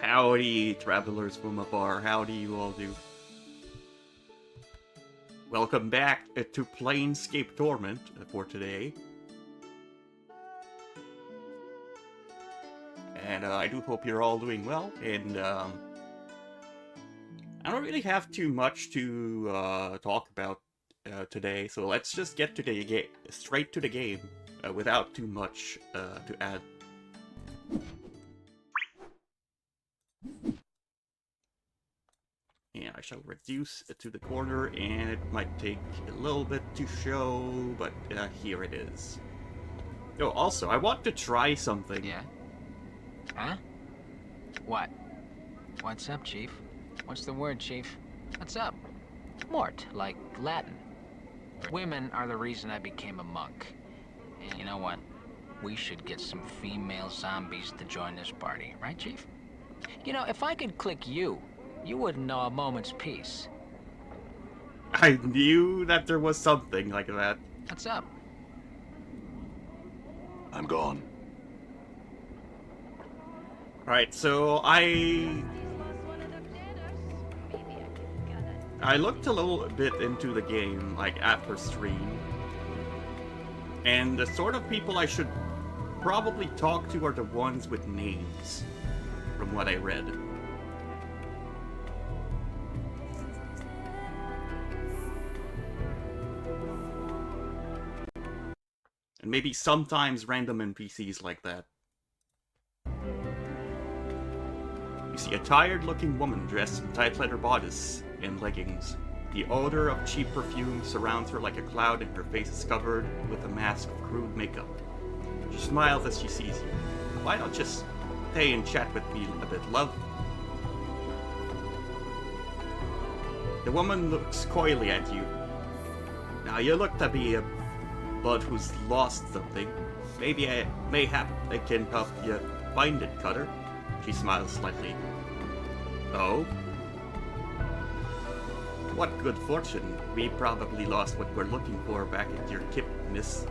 Howdy, travelers from afar. How do you all do? Welcome back to Planescape Torment for today. And I do hope you're all doing well. And I don't really have too much to talk about today, so let's just get to the straight to the game without too much to add. And I shall reduce it to the corner, and it might take a little bit to show, but here it is. Oh, also, I want to try something. Yeah? Huh? What? What's up, Chief? What's the word, Chief? What's up? Mort, like Latin. Women are the reason I became a monk. And you know what? We should get some female zombies to join this party, right, Chief? You know, if I could click you wouldn't know a moment's peace. I knew that there was something like that. What's up? I'm gone. Alright, so I looked a little bit into the game, like, after stream. And the sort of people I should probably talk to are the ones with names, from what I read. And maybe sometimes random NPCs like that. You see a tired-looking woman dressed in tight leather bodice and leggings. The odor of cheap perfume surrounds her like a cloud, and her face is covered with a mask of crude makeup. She smiles as she sees you. Why not just stay and chat with me a bit, love? The woman looks coyly at you. Now, you look to be a bud who's lost something. Mayhap I can help you find it, Cutter. She smiles slightly. Oh? What good fortune. We probably lost what we're looking for back at your kip, miss.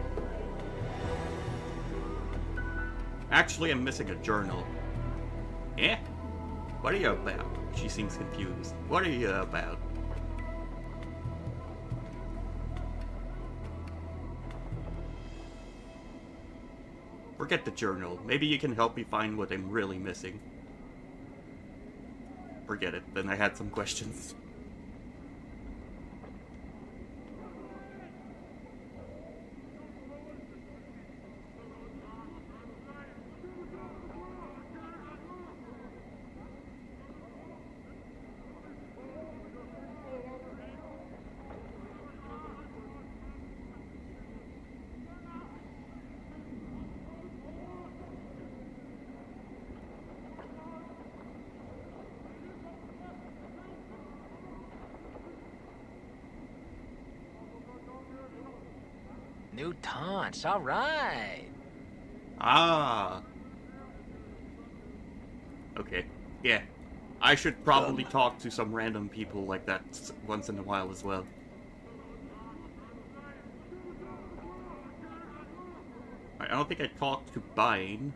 Actually, I'm missing a journal. Eh? What are you about? She seems confused. What are you about? Forget the journal. Maybe you can help me find what I'm really missing. Forget it. Then I had some questions. New taunts, all right. Ah. Okay. Yeah. I should probably talk to some random people like that once in a while as well. I don't think I talked to Bine.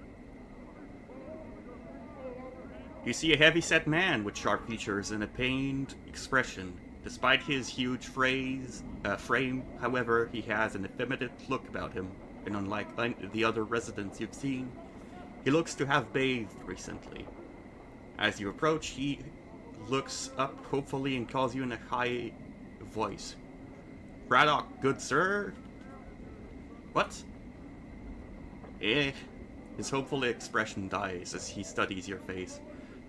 You see a heavy-set man with sharp features and a pained expression. Despite his huge frame, however, he has an effeminate look about him, and unlike the other residents you've seen, he looks to have bathed recently. As you approach, he looks up hopefully and calls you in a high voice. Braddock, good sir? What? Eh. His hopeful expression dies as he studies your face.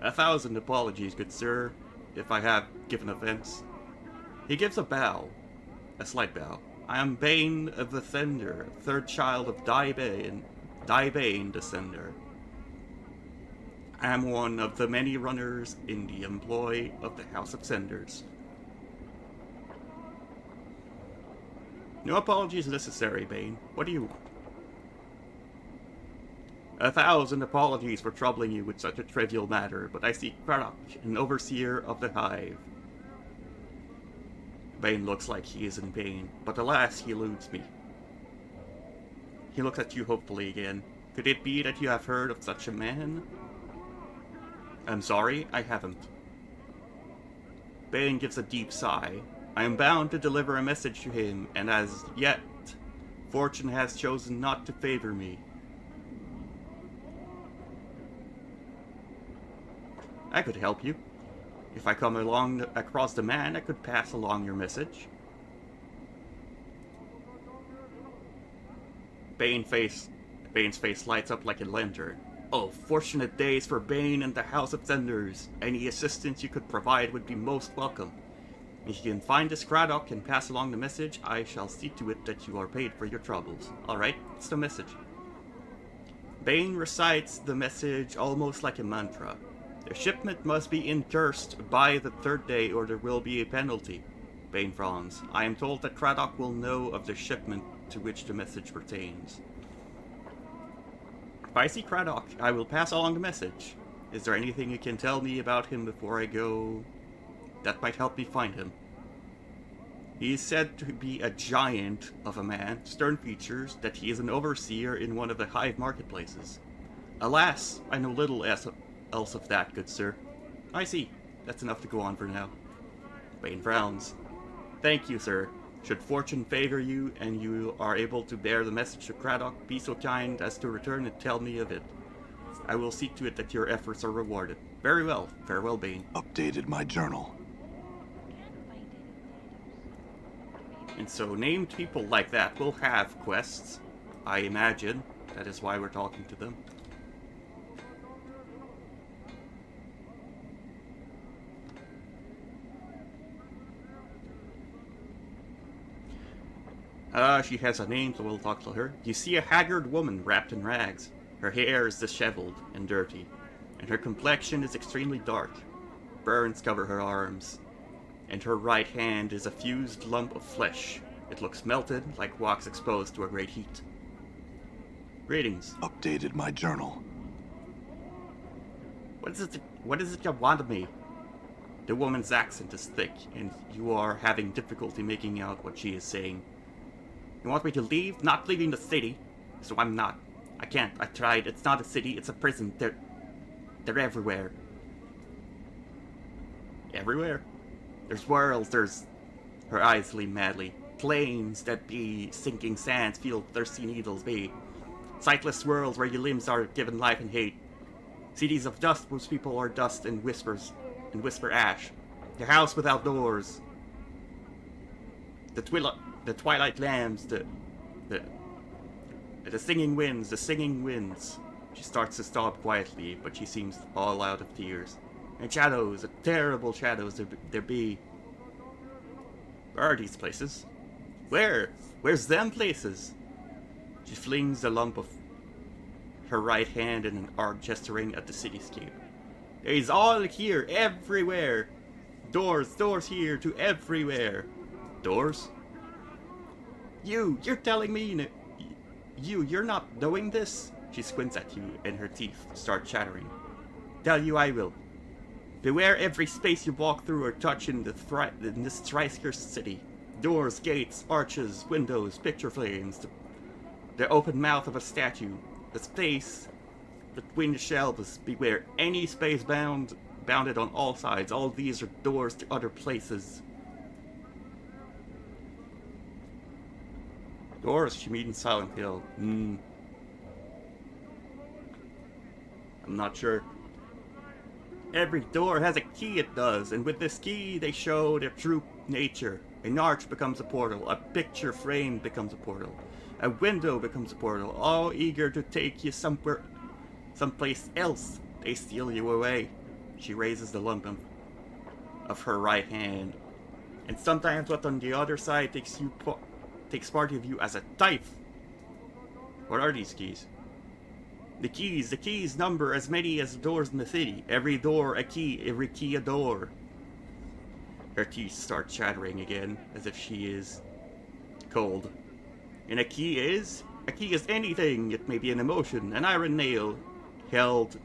1,000 apologies, good sir, if I have given offense. He gives a bow. A slight bow. I am Bane of the Thunder, third child of Dibane Descender. I am one of the many runners in the employ of the House of Senders. No apologies necessary, Bane. What do you want? 1,000 apologies for troubling you with such a trivial matter, but I seek Craddock, an overseer of the Hive. Bane looks like he is in pain, but alas, he eludes me. He looks at you hopefully again. Could it be that you have heard of such a man? I'm sorry, I haven't. Bane gives a deep sigh. I am bound to deliver a message to him, and as yet, fortune has chosen not to favor me. I could help you. If I come along across the man, I could pass along your message. Bane's face lights up like a lantern. Oh, fortunate days for Bane and the House of Thunders. Any assistance you could provide would be most welcome. If you can find this Craddock and pass along the message, I shall see to it that you are paid for your troubles. Alright, it's the message. Bane recites the message almost like a mantra. The shipment must be intersed by the third day or there will be a penalty. Bane frowns. I am told that Craddock will know of the shipment to which the message pertains. If I see Craddock, I will pass along the message. Is there anything you can tell me about him before I go? That might help me find him. He is said to be a giant of a man, stern features, that he is an overseer in one of the hive marketplaces. Alas, I know little else of that, good sir. I see. That's enough to go on for now. Bane frowns. Thank you, sir. Should fortune favor you, and you are able to bear the message to Craddock, be so kind as to return and tell me of it. I will see to it that your efforts are rewarded. Very well. Farewell, Bane. Updated my journal. And so named people like that will have quests, I imagine. That is why we're talking to them. She has a name, so we'll talk to her. You see a haggard woman wrapped in rags. Her hair is disheveled and dirty, and her complexion is extremely dark. Burns cover her arms, and her right hand is a fused lump of flesh. It looks melted, like wax exposed to a great heat. Greetings. Updated my journal. What is it you want of me? The woman's accent is thick, and you are having difficulty making out what she is saying. You want me to leave? Not leaving the city. So I'm not. I can't. I tried. It's not a city. It's a prison. They're everywhere. Everywhere? There's worlds. There's... Her eyes gleam madly. Plains that be sinking sands feel thirsty needles be. Sightless worlds where your limbs are given life and hate. Cities of dust whose people are dust and whisper ash. The house without doors. The twilight lambs, the singing winds. She starts to sob quietly, but she seems all out of tears. And shadows, terrible shadows there be. Where are these places? Where's them places? She flings the lump of her right hand in an arc gesturing at the cityscape. There is all here, everywhere. Doors here to everywhere. Doors? You're telling me you're not knowing this? She squints at you and her teeth start chattering. Tell you I will. Beware every space you walk through or touch in this thrice-cursed city. Doors, gates, arches, windows, picture frames, the open mouth of a statue, the space between the shelves. Beware any space bounded on all sides. All these are doors to other places. Doors she meet in Silent Hill. I'm not sure. Every door has a key, it does, and with this key they show their true nature. An arch becomes a portal, a picture frame becomes a portal, a window becomes a portal, all eager to take you someplace else. They steal you away. She raises the lump of her right hand, and sometimes what on the other side takes part of you as a thief. What are these keys? The keys number as many as the doors in the city. Every door a key, every key a door. Her teeth start chattering again, as if she is cold. And a key is anything. It may be an emotion, an iron nail, held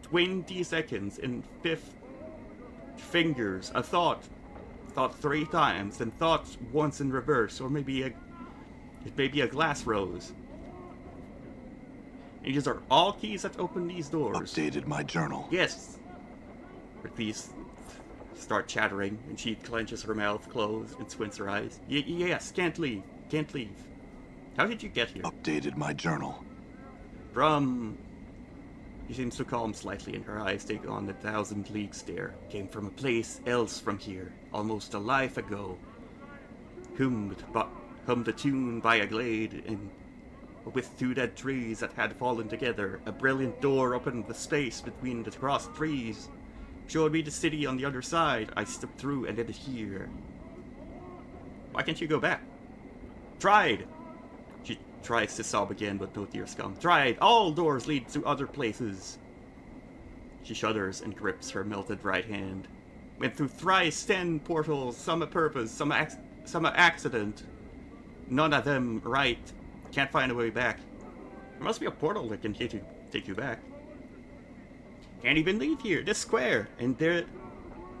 20 seconds in 5 fingers, a thought 3 times, then thought once in reverse, or it may be a glass rose. And these are all keys that open these doors. Updated my journal. Yes, Her teeth start chattering, and she clenches her mouth closed and squints her eyes. Yes, can't leave. Can't leave. How did you get here? Updated my journal. From... She seems to calm slightly, and her eyes take on the 1,000-league stare. Came from a place else from here, almost a life ago. Hummed a tune by a glade, and with 2 dead trees that had fallen together, a brilliant door opened the space between the crossed trees. Showed me the city on the other side. I stepped through and ended here. Why can't you go back? Tried! She tries to sob again, but no tears come. Tried! All doors lead to other places! She shudders and grips her melted right hand. Went through thrice 10 portals, some a purpose, some a accident. None of them right. Can't find a way back. There must be a portal that can take you back. Can't even leave here. This square. And there,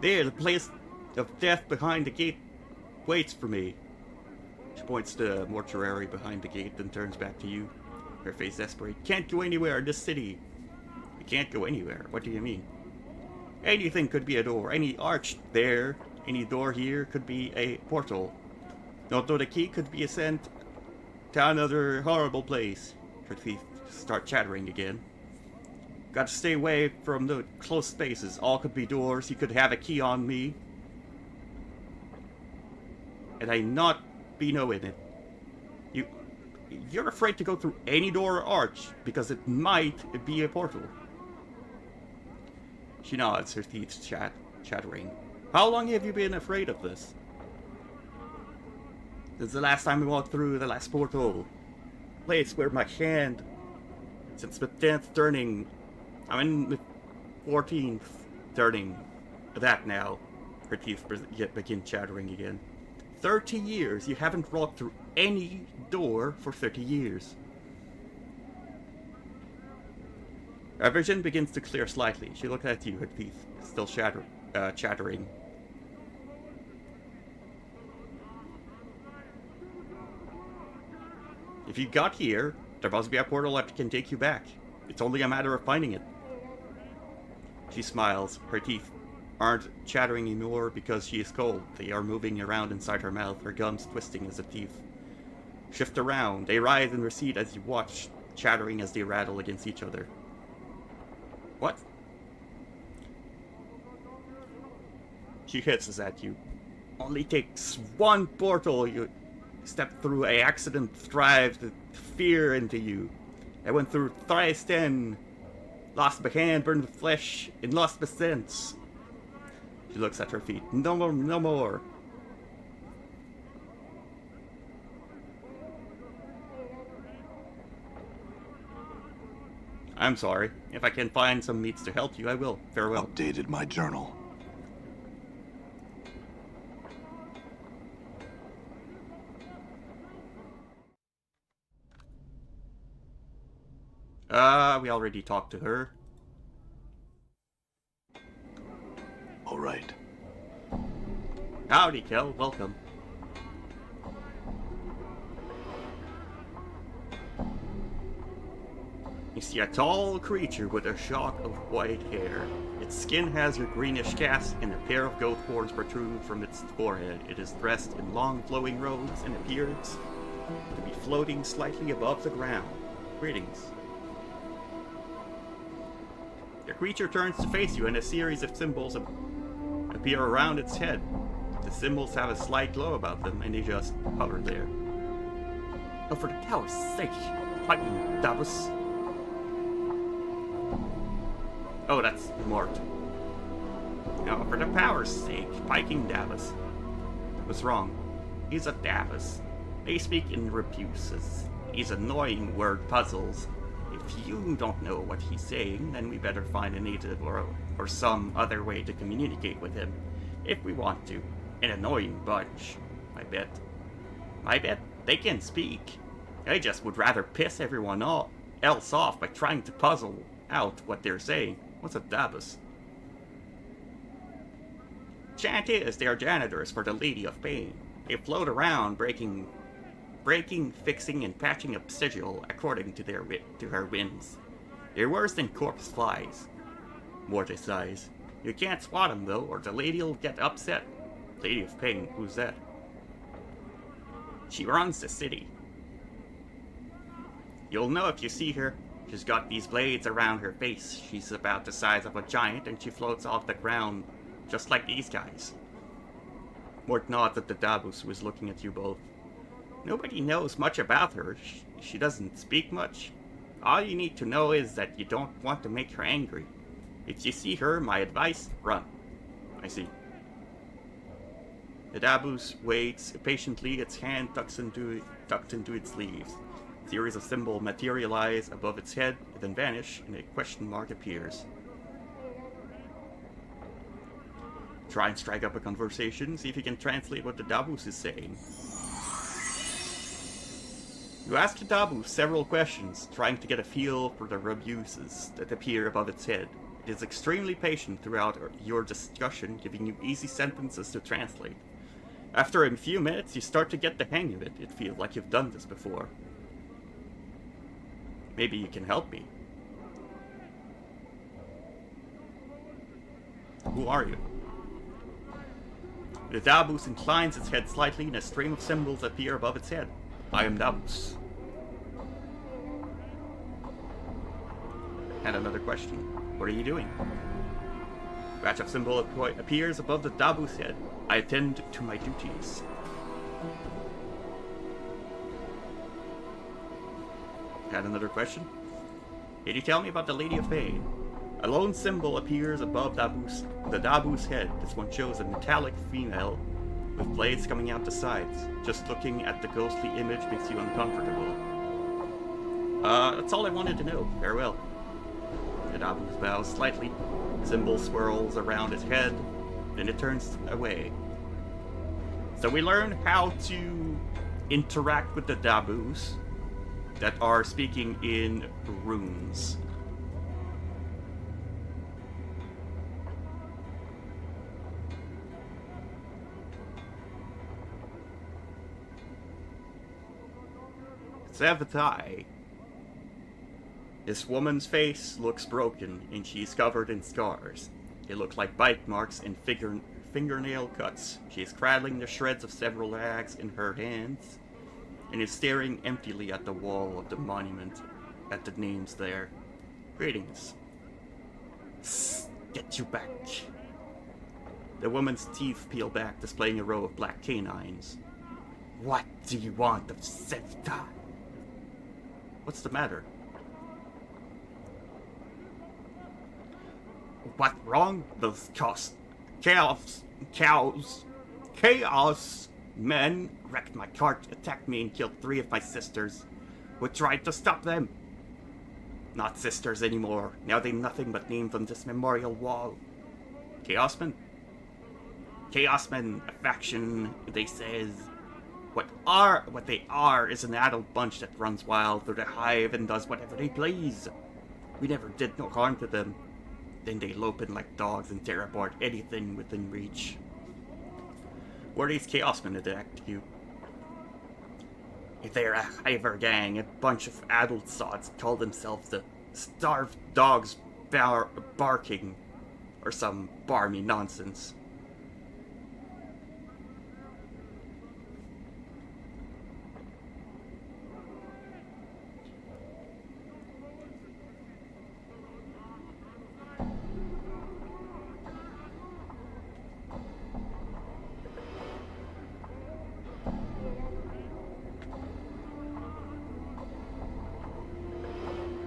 the place of death behind the gate waits for me. She points to the mortuary behind the gate, then turns back to you. Her face desperate. Can't go anywhere in this city. You can't go anywhere. What do you mean? Anything could be a door. Any arch there, any door here could be a portal. Although the key could be a sent to another horrible place. Her teeth start chattering again. Got to stay away from the close spaces. All could be doors. You could have a key on me. And I not be knowing it. You're afraid to go through any door or arch because it might be a portal. She nods, her teeth chattering. How long have you been afraid of this? Since the last time we walked through the last portal. Place where my hand... Since the 10th turning... I'm in the 14th turning. That now. Her teeth begin chattering again. 30 years. You haven't walked through any door for 30 years. Her vision begins to clear slightly. She looks at you, her teeth still chattering. If you got here, there must be a portal that can take you back. It's only a matter of finding it. She smiles. Her teeth aren't chattering anymore because she is cold. They are moving around inside her mouth, her gums twisting as the teeth shift around. They rise and recede as you watch, chattering as they rattle against each other. What? She hisses at you. Only takes one portal. You step through an accident, thrive the fear into you. I went through thrice 10. Lost my hand, burned the flesh, and lost my sense. She looks at her feet. No more, no more. I'm sorry. If I can find some meats to help you, I will. Farewell. Updated my journal. We already talked to her. All right. Howdy, Kel. Welcome. You see a tall creature with a shock of white hair. Its skin has a greenish cast, and a pair of goat horns protrude from its forehead. It is dressed in long flowing robes and appears to be floating slightly above the ground. Greetings. The creature turns to face you, and a series of symbols appear around its head. The symbols have a slight glow about them, and they just hover there. Oh, for the power's sake, fighting Davos. Oh, that's Mort. No, for the power's sake, Viking Davos. Was wrong. He's a Davos. They speak in rebuses. He's annoying word puzzles. If you don't know what he's saying, then we better find a native or some other way to communicate with him. If we want to. An annoying bunch, I bet. I bet they can speak. I just would rather piss everyone else off by trying to puzzle out what they're saying. What's a Davos? Chant is they are janitors for the Lady of Pain. They float around, breaking, fixing, and patching up Sigil according to her whims. They're worse than corpse flies. Mortis sighs. You can't swat him, though, or the lady'll get upset. Lady of Pain, who's that? She runs the city. You'll know if you see her. She's got these blades around her face. She's about the size of a giant, and she floats off the ground, just like these guys. Mort nods at the Dabus, who is looking at you both. Nobody knows much about her. She doesn't speak much. All you need to know is that you don't want to make her angry. If you see her, my advice, run. I see. The Dabus waits patiently, its hand tucked into its sleeves. A series of symbols materialize above its head, then vanish, and a question mark appears. Try and strike up a conversation, see if you can translate what the Dabus is saying. You ask the Dabus several questions, trying to get a feel for the abuses that appear above its head. It is extremely patient throughout your discussion, giving you easy sentences to translate. After a few minutes, you start to get the hang of it. It feels like you've done this before. Maybe you can help me. Who are you? The Dabus inclines its head slightly, and a stream of symbols appear above its head. I am Dabus. And another question. What are you doing? A batch of symbol appears above the Dabus head. I attend to my duties. Had another question? Can you tell me about the Lady of Pain? A lone symbol appears above the Dabus head. This one shows a metallic female with blades coming out the sides. Just looking at the ghostly image makes you uncomfortable. That's all I wanted to know. Farewell. The Dabus bows slightly. Symbol swirls around its head, then it turns away. So we learn how to interact with the Dabus that are speaking in runes. Savatai. This woman's face looks broken, and she's covered in scars. They look like bite marks and fingernail cuts. She is cradling the shreds of several rags in her hands, and is staring emptily at the wall of the monument, at the names there. Greetings. Get you back. The woman's teeth peel back, displaying a row of black canines. What do you want of Savatai? What's the matter? What wrong? Those chaos men wrecked my cart, attacked me, and killed 3 of my sisters. We tried to stop them. Not sisters anymore. Now they've nothing but names on this memorial wall. Chaosmen? Chaosmen, a faction, they says. What they are is an adult bunch that runs wild through the hive and does whatever they please. We never did no harm to them. Then they lope in like dogs and tear apart anything within reach. Were these Chaosmen attacked you? They're a hiver gang, a bunch of adult sods call themselves the Starved Dogs Barking, or some barmy nonsense.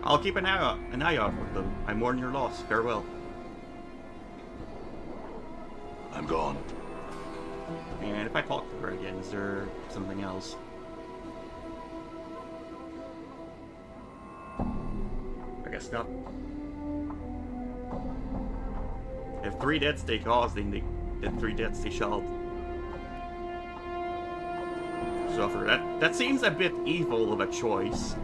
I'll keep an eye out for them. I mourn your loss. Farewell. I'm gone. And if I talk to her again, is there something else? I guess not. If 3 deaths they caused, then 3 deaths they shall suffer. That seems a bit evil of a choice.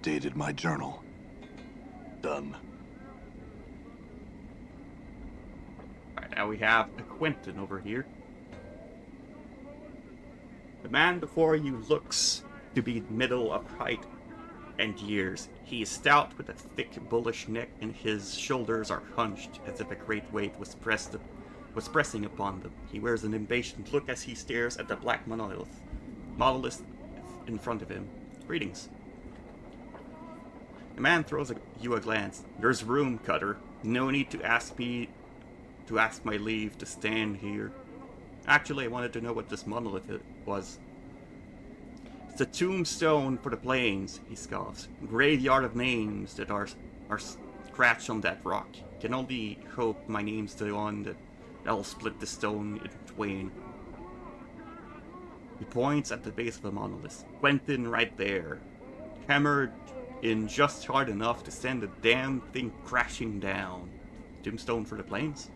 Dated my journal. Done. Alright, now we have a Quentin over here. The man before you looks to be middle of height and years. He is stout with a thick, bullish neck, and his shoulders are hunched as if a great weight was pressing upon them. He wears an impatient look as he stares at the black monolith in front of him. Greetings. The man throws you a glance. There's room, Cutter. No need to ask my leave to stand here. Actually, I wanted to know what this monolith was. It's a tombstone for the plains, he scoffs. Graveyard of names that are scratched on that rock. Can only hope my name's the one that'll split the stone in twain. He points at the base of the monolith. Quentin right there. Hammered in just hard enough to send the damn thing crashing down. Tombstone for the plains?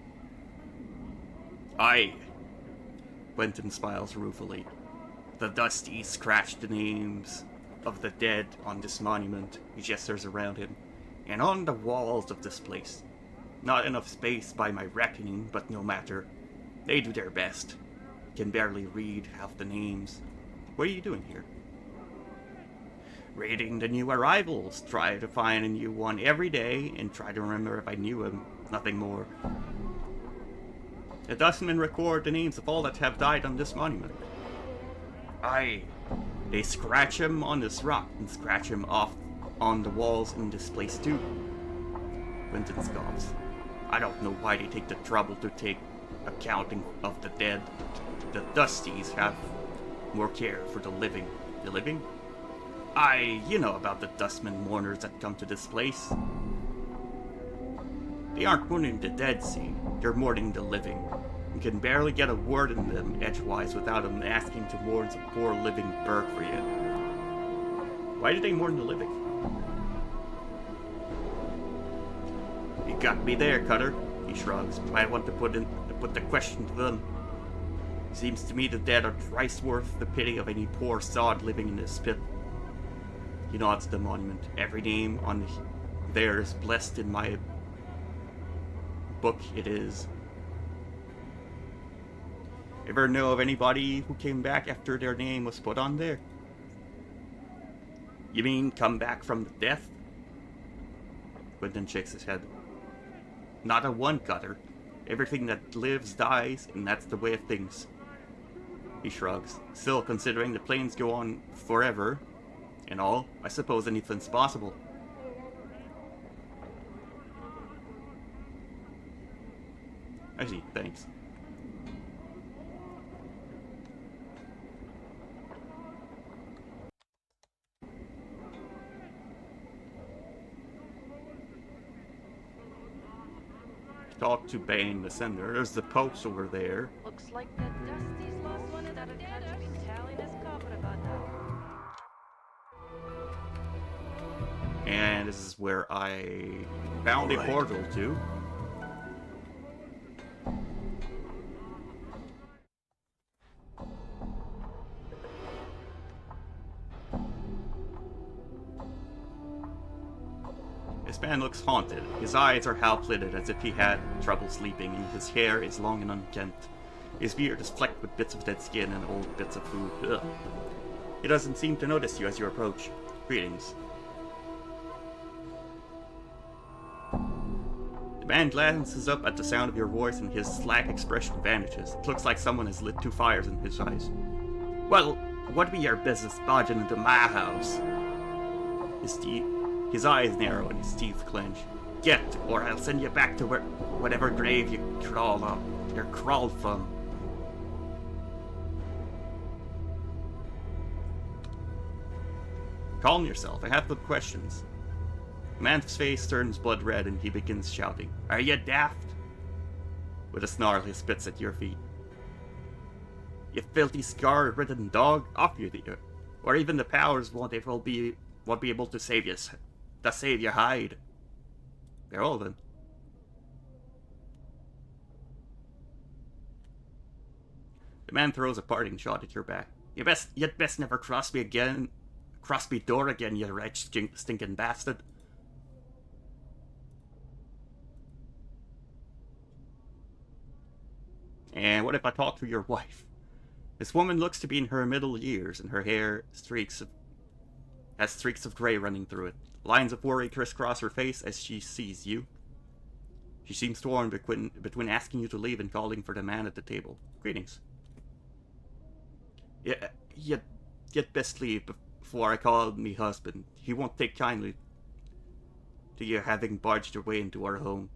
Aye. Quentin smiles ruefully. The dusty scratched the names of the dead on this monument. He gestures around him. And on the walls of this place. Not enough space by my reckoning, but no matter. They do their best. Can barely read half the names. What are you doing here? Reading the new arrivals. Try to find a new one every day and try to remember if I knew him. Nothing more. The dustmen record the names of all that have died on this monument. Aye. They scratch him on this rock and scratch him off on the walls in this place too. Quentin scoffs. I don't know why they take the trouble to take accounting of the dead. The Dusties have more care for the living. The living? Aye, you know about the dustmen mourners that come to this place. They aren't mourning the dead, see. They're mourning the living. You can barely get a word in them edgewise without them asking to mourn some poor living burg for you. Why do they mourn the living? You got me there, Cutter, he shrugs. I want to put the question to them. Seems to me the dead are thrice worth the pity of any poor sod living in this pit. He nods to the monument. Every name on there is blessed in my book it is. Ever know of anybody who came back after their name was put on there? You mean come back from death? Quentin shakes his head. Not a one, Cutter. Everything that lives dies, and that's the way of things. He shrugs. Still, considering the plains go on forever and all, I suppose anything's possible. I see, thanks. Talk to Bane the Sender. There's the Pope's over there. Looks like the Dusty's lost one of that had been telling his cover about that. And this is where I found a portal to. This man looks haunted. His eyes are half-lidded as if he had trouble sleeping, and his hair is long and unkempt. His beard is flecked with bits of dead skin and old bits of food. Ugh. He doesn't seem to notice you as you approach. Greetings. The man glances up at the sound of your voice, and his slack expression vanishes. It looks like someone has lit two fires in his eyes. Well, what be your business barging into my house? His eyes narrow and his teeth clench. Get, or I'll send you back to whatever grave you crawled from. Calm yourself, I have some questions. The man's face turns blood red and he begins shouting. Are you daft? With a snarl, he spits at your feet. You filthy scar-ridden dog, off you, or even the powers won't be able to save you. To save your hide. They're all then. The man throws a parting shot at your back. You'd best never cross me again Cross me door again, you red stinking bastard. And what if I talk to your wife? This woman looks to be in her middle years, and her hair has streaks of grey running through it. Lines of worry crisscross her face as she sees you. She seems torn between asking you to leave and calling for the man at the table. Greetings. Yeah, you'd best leave before I call me husband. He won't take kindly to you having barged your way into our home.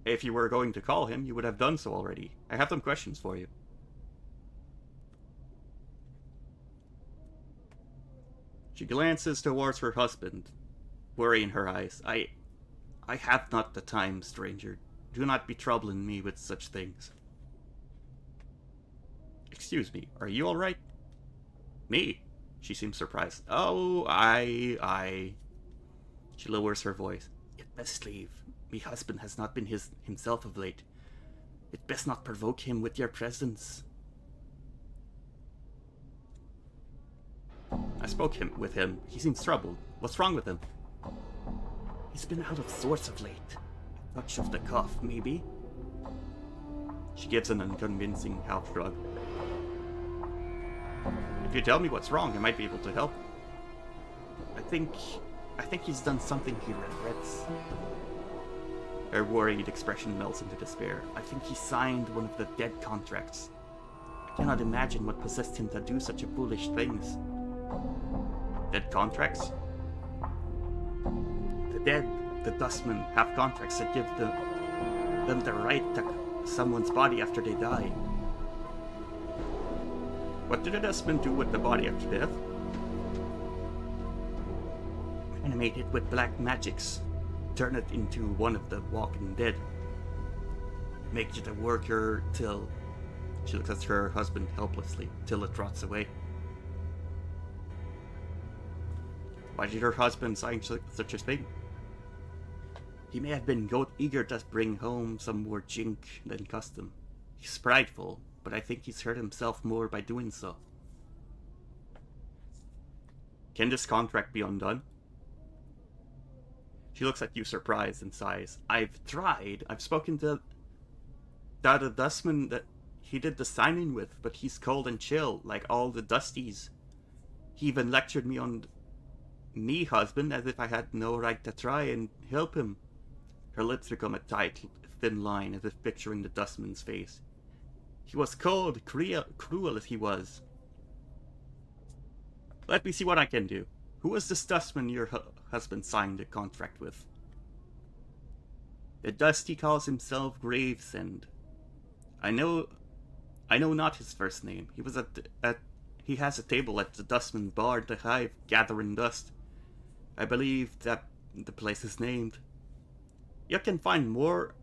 If you were going to call him, you would have done so already. I have some questions for you. She glances towards her husband, worry in her eyes. I have not the time, stranger. Do not be troubling me with such things. Excuse me, are you alright? Me? She seems surprised. Oh, I... She lowers her voice. You'd best leave. Me husband has not been himself of late. It best not provoke him with your presence. I spoke with him. He seems troubled. What's wrong with him? He's been out of sorts of late. A touch of the cough, maybe? She gives an unconvincing half shrug. If you tell me what's wrong, I might be able to help. I think he's done something he regrets. Her worried expression melts into despair. I think he signed one of the dead contracts. I cannot imagine what possessed him to do such a foolish things. Dead contracts? The dead, the dustmen, have contracts that give them the right to someone's body after they die. What do the dustmen do with the body after death? Animate it with black magics. Turn it into one of the walking dead. Make it a worker till... She looks at her husband helplessly, till it rots away. Why did her husband sign such a thing? He may have been eager to bring home some more jink than custom. He's prideful, but I think he's hurt himself more by doing so. Can this contract be undone? She looks at you surprised and sighs. I've tried. I've spoken to the dustman that he did the signing with, but he's cold and chill, like all the dusties. He even lectured me on me husband as if I had no right to try and help him. Her lips become a tight, thin line as if picturing the dustman's face. He was cold, cruel as he was. Let me see what I can do. Who was this dustman your husband signed a contract with? The dusty calls himself Gravesend. I know not his first name. He was he has a table at the dustman's bar at the Hive, gathering dust. I believe that the place is named. You can find more.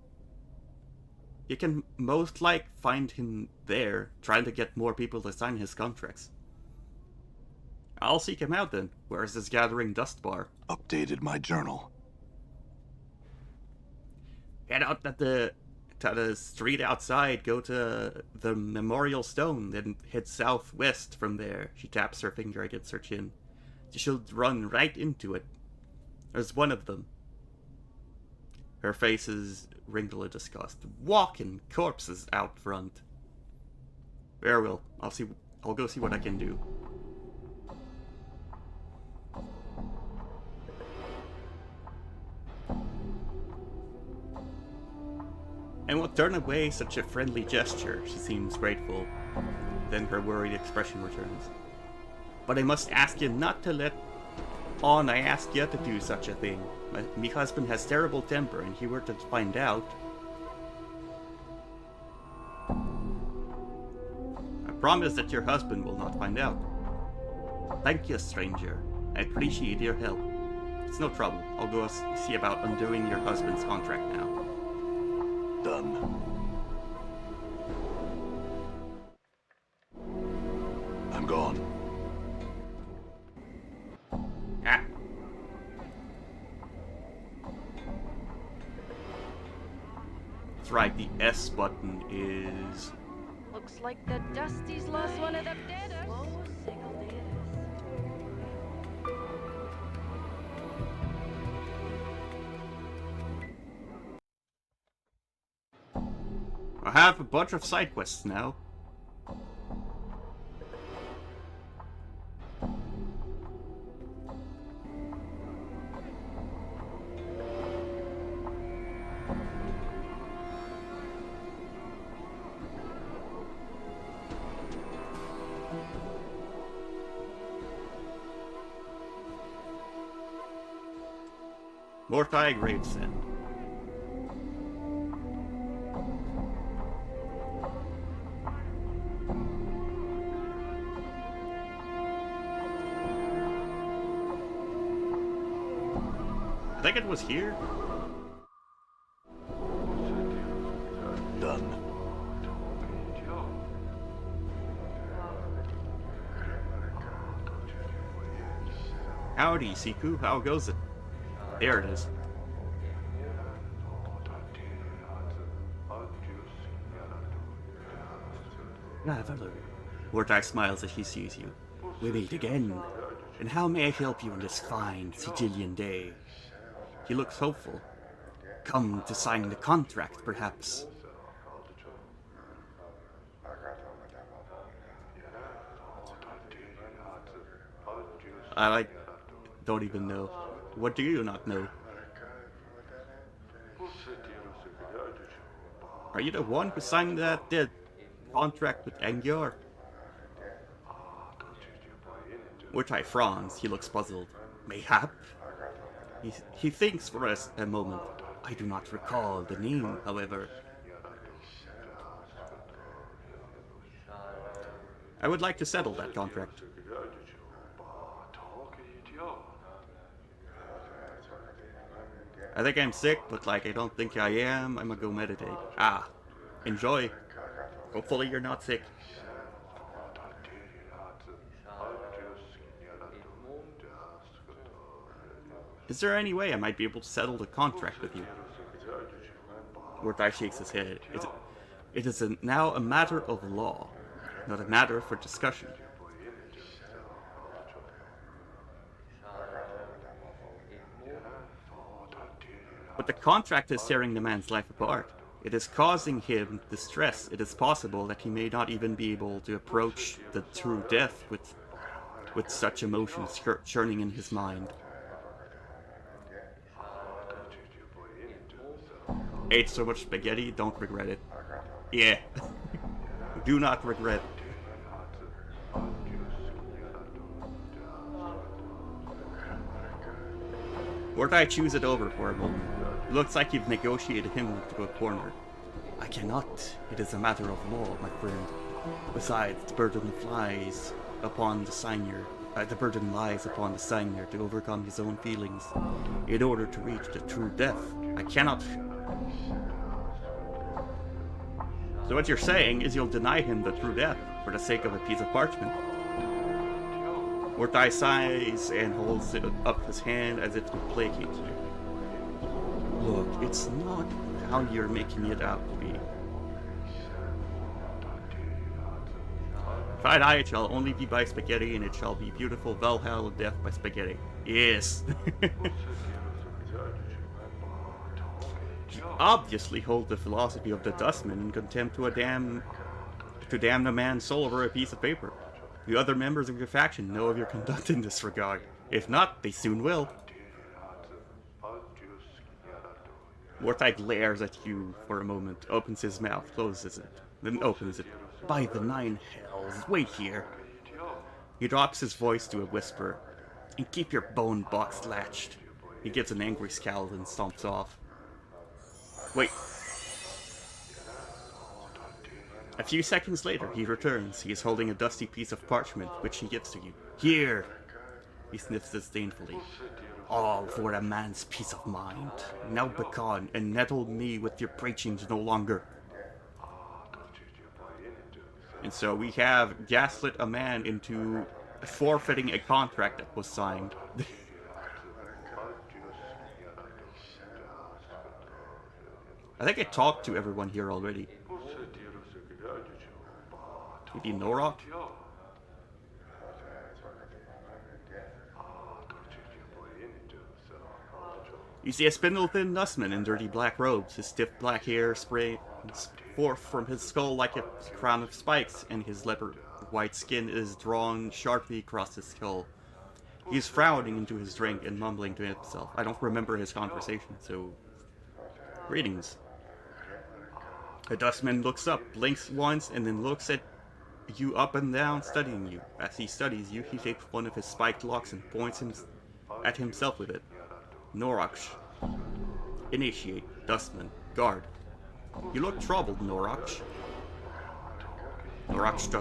You can most like find him there, trying to get more people to sign his contracts. I'll seek him out then. Where's this gathering dust bar? Updated my journal. Head out to the street outside, go to the memorial stone, then head southwest from there. She taps her finger against her chin. You should run right into it. There's one of them. Her face is wrinkled in disgust. Walking corpses out front. Very well. I'll go see what I can do. And will turn away such a friendly gesture. She seems grateful. Then her worried expression returns. But I must ask you not to let on I ask you to do such a thing. Me husband has terrible temper, and he were to find out. I promise that your husband will not find out. Thank you, stranger. I appreciate your help. It's no trouble. I'll go see about undoing your husband's contract now. Done. I'm gone. Ah. right, the S button is... Looks like the Dusty's lost one of the dead. Slow Sigil day it is. I have a bunch of side quests now. Mortai Gravesend. I think it was here. Done. Howdy, Siku. How goes it? There it is. Traveler. Mortai smiles as he sees you. We meet again. And how may I help you on this fine Sigilian day? He looks hopeful. Come to sign the contract, perhaps. I don't even know. What do you not know? Are you the one who signed that contract with Angyar? Mortai frowns. He looks puzzled. Mayhap? He thinks for a moment. I do not recall the name, however. I would like to settle that contract. I think I'm sick, but I don't think I am. I'm gonna go meditate. Ah, enjoy. Hopefully you're not sick. Is there any way I might be able to settle the contract with you? Mortai shakes his head. It is now a matter of law, not a matter for discussion. But the contract is tearing the man's life apart. It is causing him distress. It is possible that he may not even be able to approach the true death with such emotions churning in his mind. Ate so much spaghetti, don't regret it. Yeah. Do not regret. Mortai chews it over for a moment. It looks like you've negotiated him into a corner. I cannot. It is a matter of law, my friend. Besides, the burden lies upon the signer. The burden lies upon the signer to overcome his own feelings in order to reach the true death. I cannot. So what you're saying is you'll deny him the true death for the sake of a piece of parchment. Mortai sighs and holds up his hand as if to placate you. Look, it's not how you're making it out to be. If I die, it shall only be by spaghetti, and it shall be beautiful Valhalla death by spaghetti. Yes. You obviously hold the philosophy of the dustman in contempt to damn the man's soul over a piece of paper. The other members of your faction know of your conduct in this regard. If not, they soon will. Mortai glares at you for a moment, opens his mouth, closes it, then opens it. By the 9 hells, wait here. He drops his voice to a whisper. And keep your bone box latched. He gives an angry scowl and stomps off. Wait. A few seconds later, he returns. He is holding a dusty piece of parchment, which he gives to you. Here! He sniffs disdainfully. All for a man's peace of mind. Now begone and nettle me with your preachings no longer. And so we have gaslit a man into forfeiting a contract that was signed. I think I talked to everyone here already. Maybe Norok? You see a spindle-thin Nussman in dirty black robes, his stiff black hair spraying forth from his skull like a crown of spikes, and his leopard white skin is drawn sharply across his skull. He's frowning into his drink and mumbling to himself. I don't remember his conversation, so... Greetings. The dustman looks up, blinks once, and then looks at you up and down, studying you. As he studies you, he takes one of his spiked locks and points at himself with it. Noraksh. Initiate. Dustman. Guard. You look troubled, Noraksh. Noraksh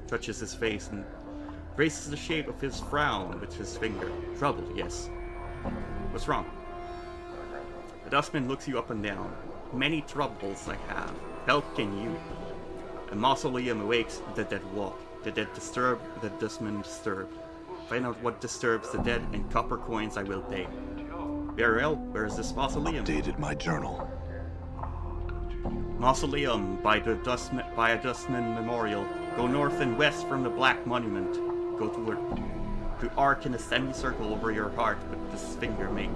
touches his face and traces the shape of his frown with his finger. Troubled, yes. What's wrong? The dustman looks you up and down. Many troubles I have. Help can you? A mausoleum awakes, the dead walk. The dead disturb, the dustman disturbed. Find out what disturbs the dead, and copper coins I will pay. Very well, where is this mausoleum? Updated my journal. Mausoleum by a dustman memorial. Go north and west from the Black Monument. Go to arc in a semicircle over your heart with this finger make.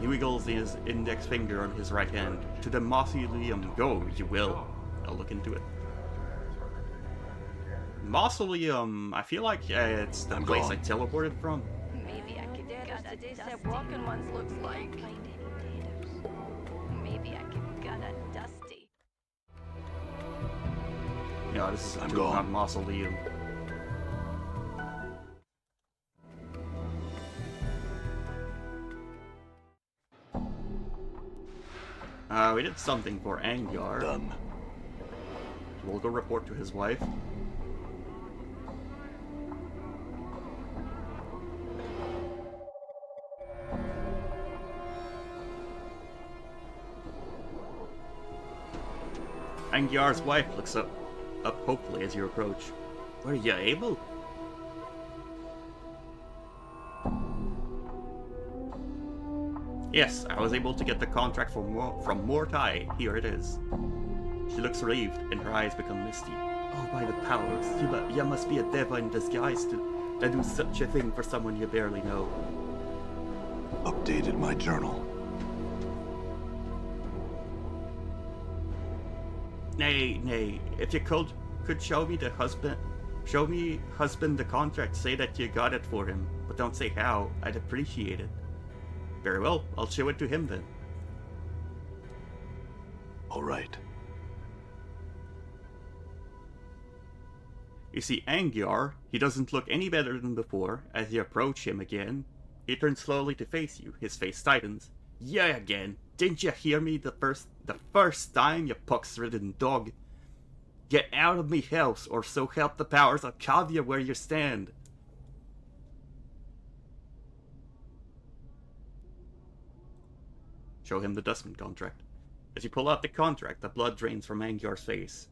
He wiggles his index finger on his right hand. To the mausoleum, go, you will. I'll look into it. Mausoleum, I feel like it's the place I teleported from. Maybe I could gut a dusty. Walking ones looks like. Maybe I could gut a dusty. Yeah, this is I'm a gone. not mausoleum. We did something for Angyar. Done. We'll go report to his wife. Angyar's wife looks up hopefully as you approach. Were you able? Yes, I was able to get the contract from Mortai. Here it is. She looks relieved, and her eyes become misty. Oh, by the powers, you must be a devil in disguise to do such a thing for someone you barely know. Updated my journal. Nay, if you could show me husband the contract, say that you got it for him, but don't say how, I'd appreciate it. Very well, I'll show it to him then. All right. You see Angyar, he doesn't look any better than before. As you approach him again, he turns slowly to face you. His face tightens. Yeah, again. Didn't you hear me the first time, you pox-ridden dog? Get out of me house, or so help the powers, I'll carve you where you stand. Show him the dustman contract. As you pull out the contract, the blood drains from Angyar's face.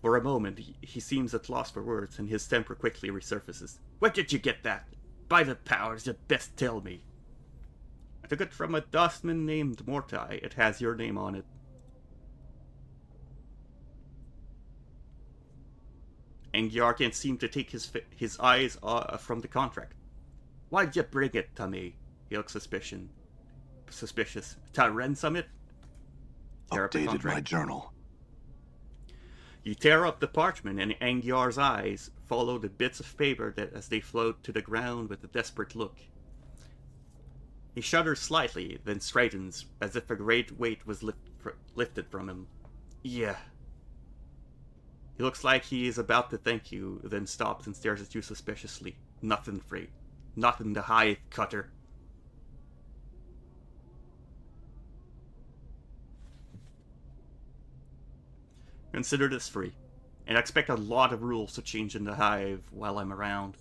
For a moment, he seems at loss for words, and his temper quickly resurfaces. Where did you get that? By the powers, you'd best tell me. I took it from a dustman named Mortai. It has your name on it. Angyar can't seem to take his eyes from the contract. Why'd you bring it to me? He looks suspicious. To ransom it? Tear up the Updated my contract. journal. You tear up the parchment, and Angyar's eyes follow the bits of paper as they float to the ground with a desperate look. He shudders slightly, then straightens, as if a great weight was lifted from him. Yeah. He looks like he is about to thank you, then stops and stares at you suspiciously. Nothing free. Nothing to hide, Cutter. Consider this free, and I expect a lot of rules to change in the Hive while I'm around.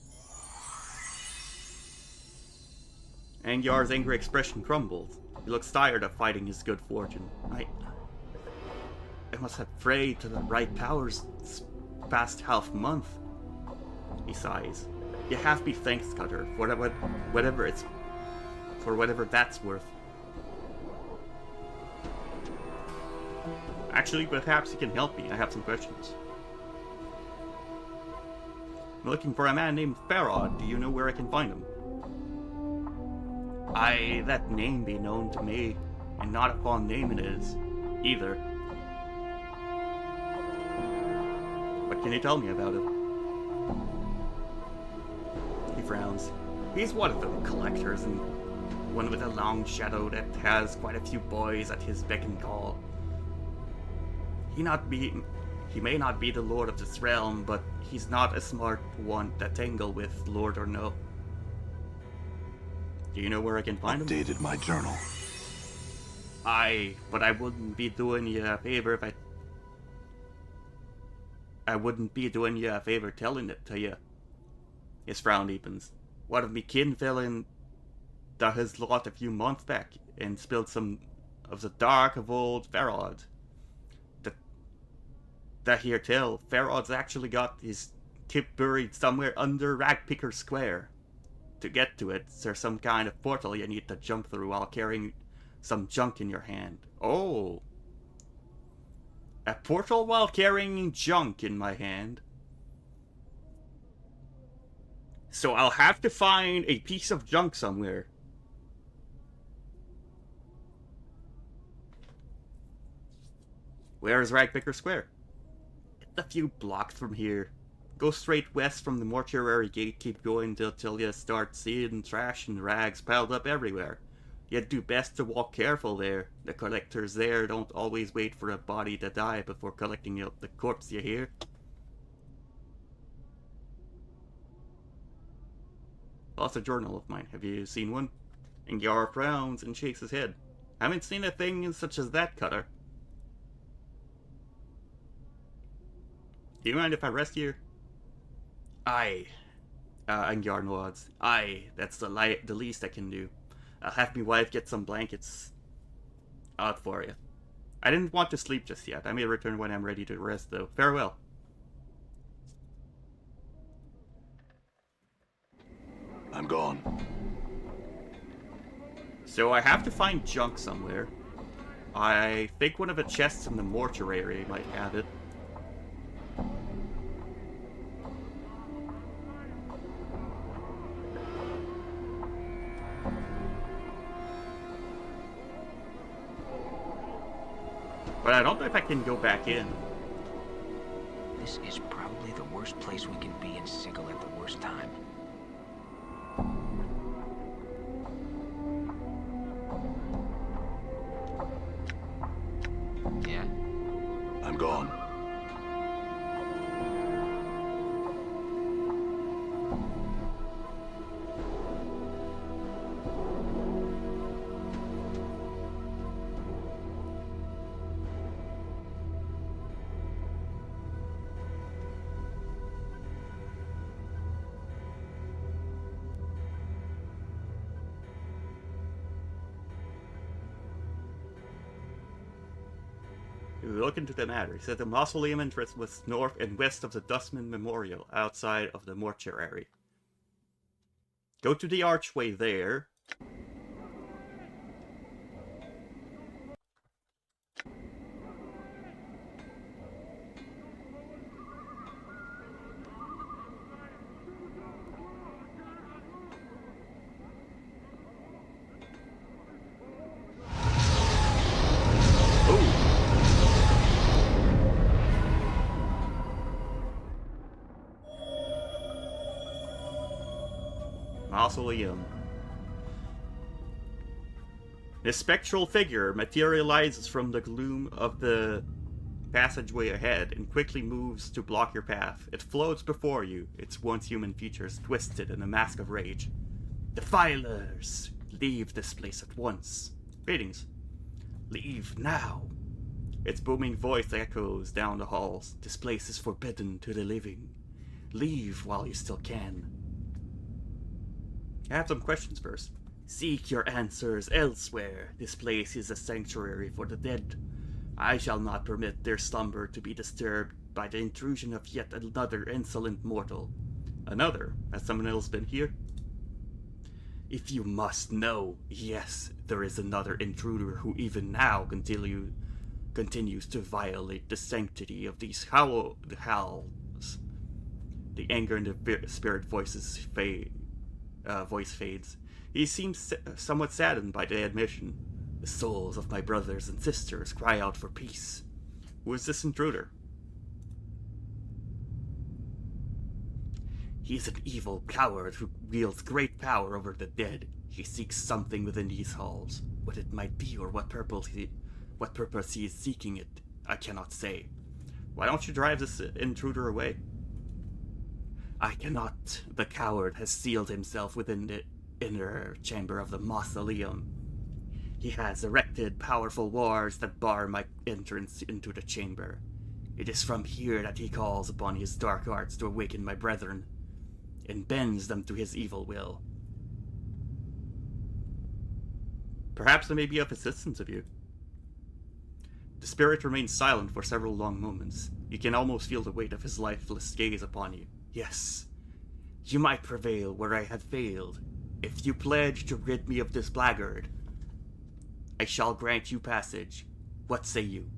Angyar's angry expression crumbles. He looks tired of fighting his good fortune. I must have prayed to the right powers this past half month. He sighs. You have me thanks, Cutter, for whatever that's worth. Actually, perhaps you can help me. I have some questions. I'm looking for a man named Farod. Do you know where I can find him? Aye, that name be known to me, and not a fond name it is, either. What can you tell me about him? He frowns. He's one of them collectors, and one with a long shadow that has quite a few boys at his beck and call. He may not be the lord of this realm, but he's not a smart one to tangle with, lord or no. Do you know where I can find him? Updated my journal. Aye, but I wouldn't be doing you a favor if I wouldn't be doing you a favor telling it to you. His frown deepens. One of me kin fell in his lot a few months back and spilled some of the dark of old Farod. That here tell, Farod's actually got his tip buried somewhere under Ragpicker Square. To get to it, there's some kind of portal you need to jump through while carrying some junk in your hand. Oh. A portal while carrying junk in my hand? So I'll have to find a piece of junk somewhere. Where is Ragpicker Square? It's a few blocks from here. Go straight west from the mortuary gate, keep going till you start seeing trash and rags piled up everywhere. You'd do best to walk careful there. The collectors there don't always wait for a body to die before collecting up the corpse, you hear? Lost a journal of mine. Have you seen one? Ingyar frowns and shakes his head. Haven't seen a thing such as that, Cutter. Do you mind if I rest here? Aye. Angyar nods. Aye, that's the least I can do. I'll have me wife get some blankets out for you. I didn't want to sleep just yet. I may return when I'm ready to rest, though. Farewell. I'm gone. So I have to find junk somewhere. I think one of the chests in the mortuary might have it. But I don't know if I can go back in. This is probably the worst place we can be in Sigil at the worst time. Yeah? I'm gone. Look into the matter. He said the mausoleum entrance was north and west of the Dustman Memorial, outside of the mortuary. Go to the archway there. Mausoleum. The spectral figure materializes from the gloom of the passageway ahead and quickly moves to block your path. It floats before you, its once human features twisted in a mask of rage. Defilers! Leave this place at once. Greetings. Leave now. Its booming voice echoes down the halls. This place is forbidden to the living. Leave while you still can. I have some questions first. Seek your answers elsewhere. This place is a sanctuary for the dead. I shall not permit their slumber to be disturbed by the intrusion of yet another insolent mortal. Another? Has someone else been here? If you must know, yes, there is another intruder who even now continues to violate the sanctity of these halls. The anger in the spirit voice fades. He seems somewhat saddened by the admission. The souls of my brothers and sisters cry out for peace. Who is this intruder? He is an evil coward who wields great power over the dead. He seeks something within these halls. What it might be or what purpose he is seeking it, I cannot say. Why don't you drive this intruder away? I cannot. The coward has sealed himself within the inner chamber of the mausoleum. He has erected powerful walls that bar my entrance into the chamber. It is from here that he calls upon his dark arts to awaken my brethren, and bends them to his evil will. Perhaps I may be of assistance of you. The spirit remains silent for several long moments. You can almost feel the weight of his lifeless gaze upon you. Yes, you might prevail where I have failed. If you pledge to rid me of this blackguard, I shall grant you passage. What say you?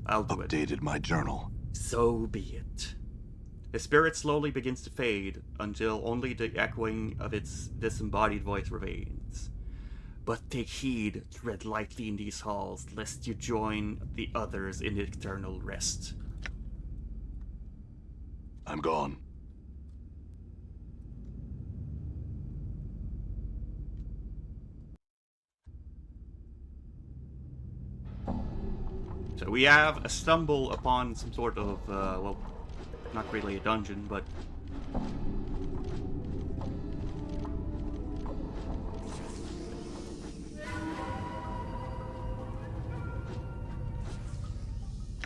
I'll do it. Updated my journal. So be it. The spirit slowly begins to fade until only the echoing of its disembodied voice remains. But take heed, tread lightly in these halls, lest you join the others in eternal rest. I'm gone. So we have a stumble upon some sort of, well, not really a dungeon, but...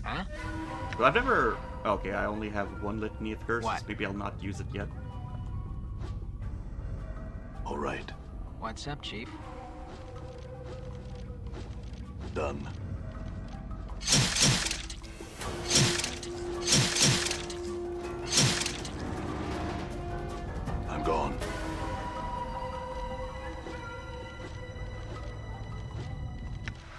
Huh? Well, I've never... Okay, I only have one litany of curses. What? Maybe I'll not use it yet. All right. What's up, Chief? Done. I'm gone.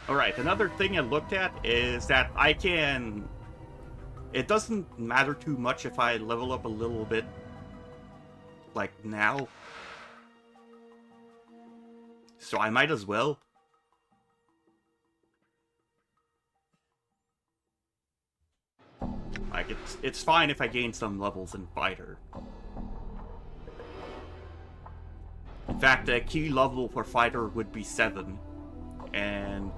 Alright, another thing I looked at is that I can... It doesn't matter too much if I level up a little bit, like, now. So I might as well. Like, it's fine if I gain some levels in Fighter. In fact, a key level for Fighter would be 7. And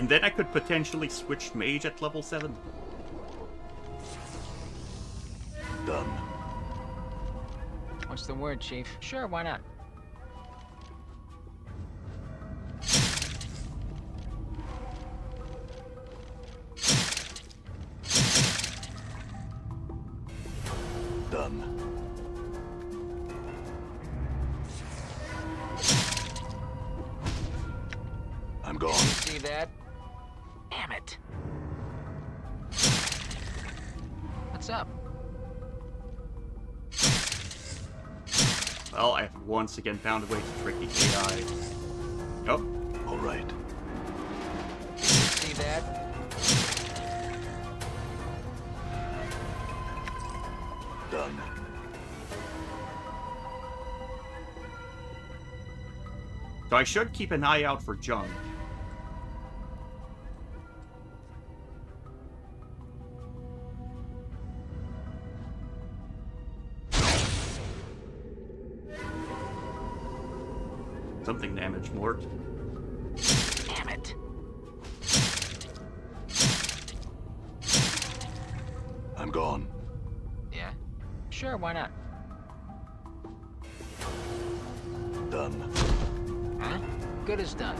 then I could potentially switch Mage at level 7. Done. What's the word, Chief? Sure, why not? Done. I'm gone. You see that? Damn it. What's up? Well, I have once again found a way to trick the AI. Oh, All right. You see that? Done. so I should keep an eye out for junk. Something damaged Mort. Damn it. I'm gone. Yeah? Sure, why not? Done. Huh? Good as done.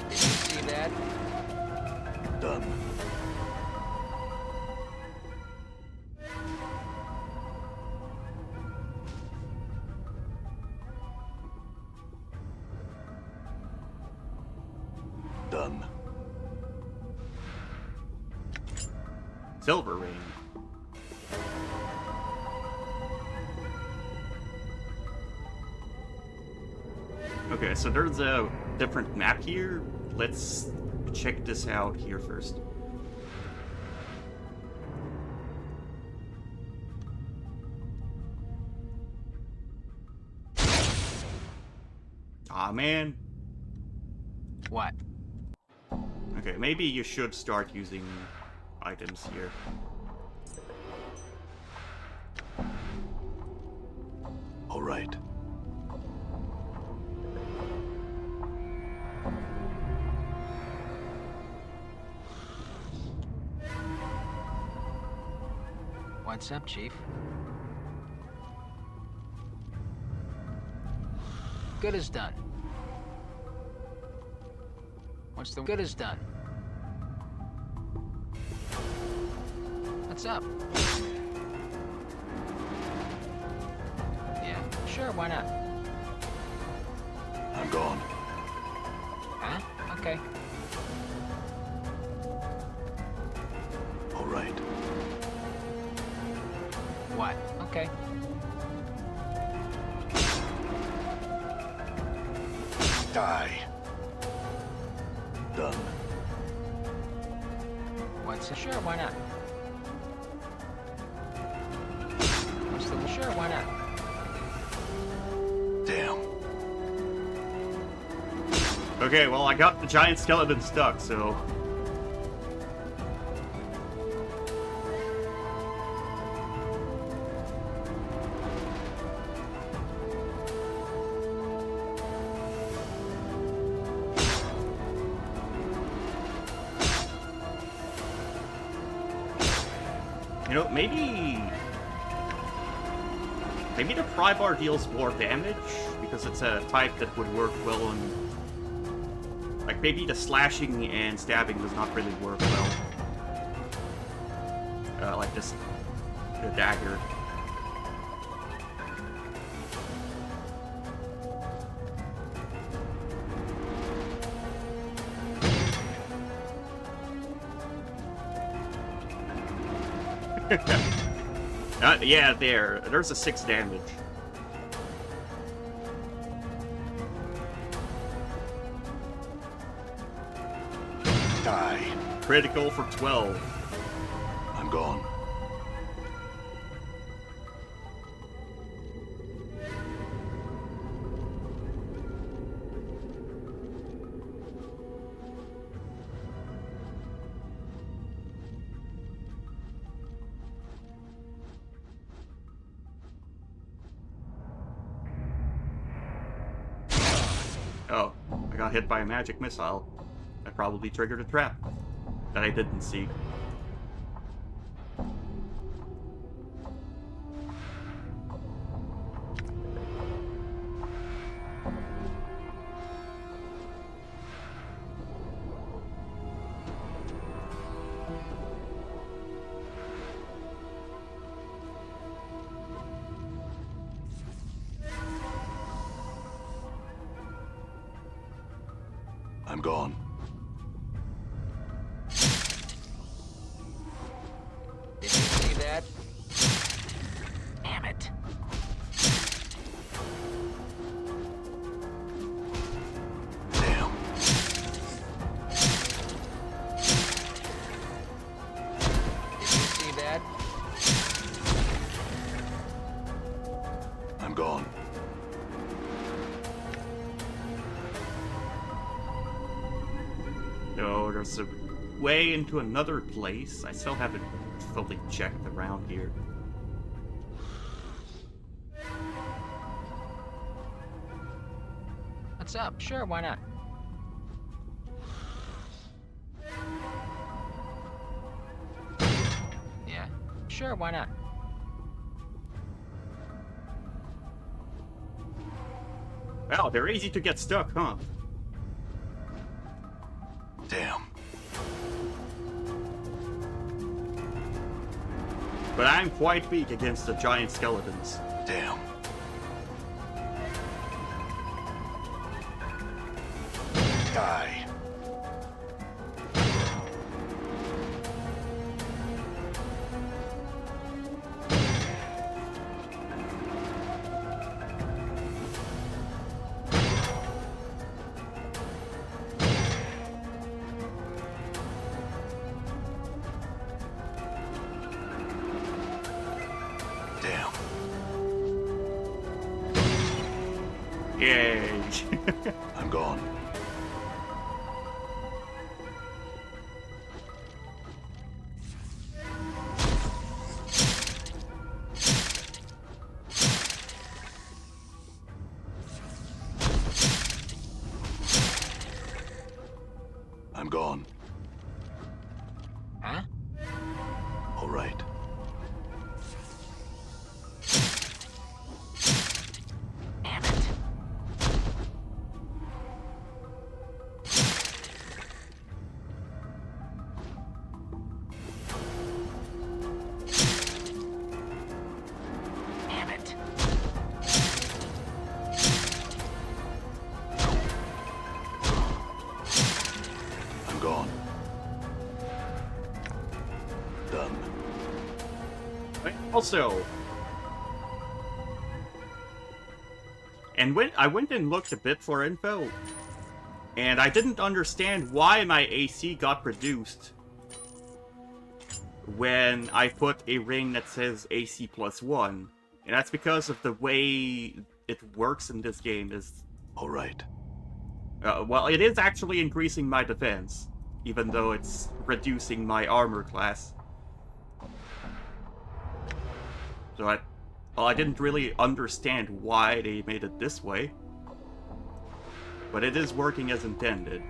Did you see that? Done. Done. Silver ring. Okay, so there's a different map here. Let's check this out here first. Aw, man. What? Okay, maybe you should start using items here. All right. What's up, Chief? Good is done. What's the good is done? What's up? Yeah, sure, why not? I'm gone. Huh? Okay. All right. What? Okay. Die. Done. What's the sure, why not? What's the sure, why not? Damn. Okay, well, I got the giant skeleton stuck, so... You know, maybe the pry bar deals more damage, because it's a type that would work well on... Like, maybe the slashing and stabbing does not really work well. Like this... the dagger. Yeah, there's a 6 damage. Die. Critical for 12. I'm gone. Oh, I got hit by a magic missile. That probably triggered a trap that I didn't see. I'm gone. Did you see that? Damn it. Damn. Did you see that? I'm gone. No, there's a way into another place. I still haven't fully checked around here. What's up? Sure, why not? Yeah, sure, why not? Wow, they're easy to get stuck, huh? Damn. But I'm quite weak against the giant skeletons. Damn. Die. Yay! I'm gone. I'm gone. Huh? All right. Damn it. Damn it. I'm gone. Done. Also, and when I went and looked a bit for info, and I didn't understand why my AC got reduced when I put a ring that says AC +1, and that's because of the way it works in this game. Is All right. well, it is actually increasing my defense, even though it's reducing my armor class. So I didn't really understand why they made it this way. But it is working as intended.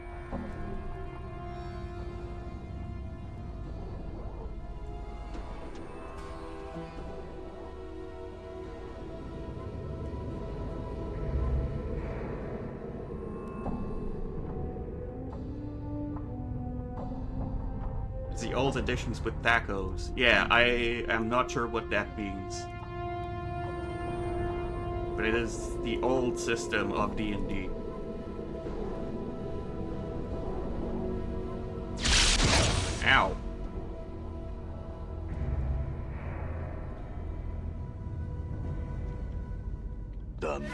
It's the old editions with tacos. Yeah, I am not sure what that means. But it is the old system of D&D. Ow. Done.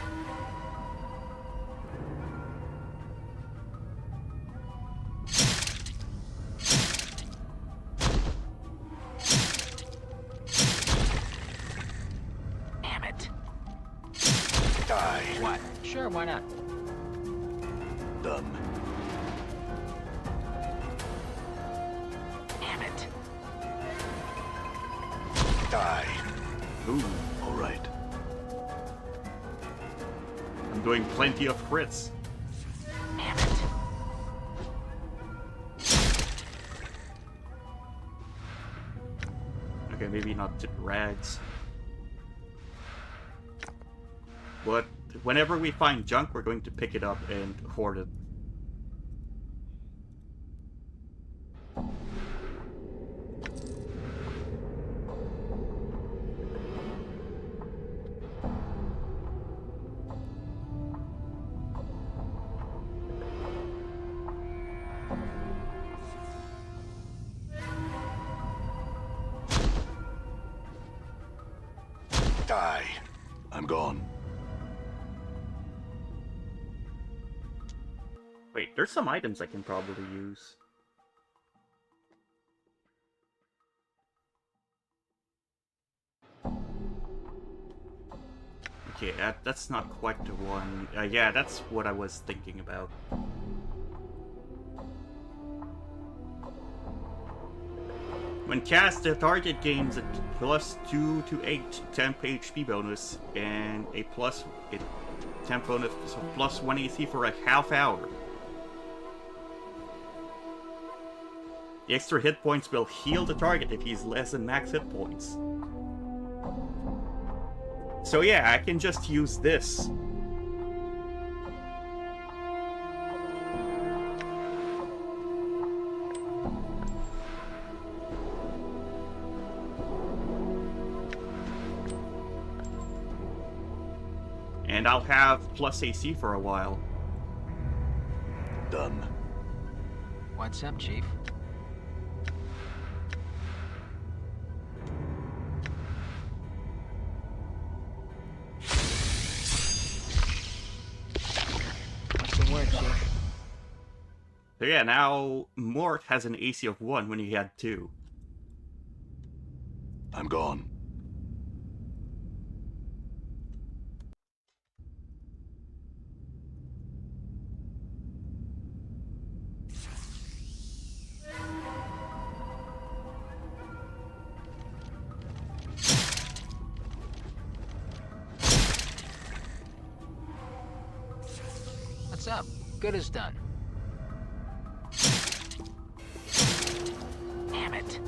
Damn it. Die. What? Sure, why not? Done. Damn it. Die. Ooh, All right. I'm doing plenty of crits. Damn it. Okay, maybe not to rags. But whenever we find junk, we're going to pick it up and hoard it. Die. I'm gone. Wait, there's some items I can probably use. Okay, that's not quite the one. Yeah, that's what I was thinking about. When cast, the target gains a +2 to 8 temp HP bonus and a temp bonus, so +1 AC for a half hour. The extra hit points will heal the target if he's less than max hit points. So yeah, I can just use this. And I'll have plus AC for a while. Done. What's up, Chief? What's the word, Chief? So yeah, now Mort has an AC of 1 when he had 2. I'm gone. What's up? Good as done. Damn it.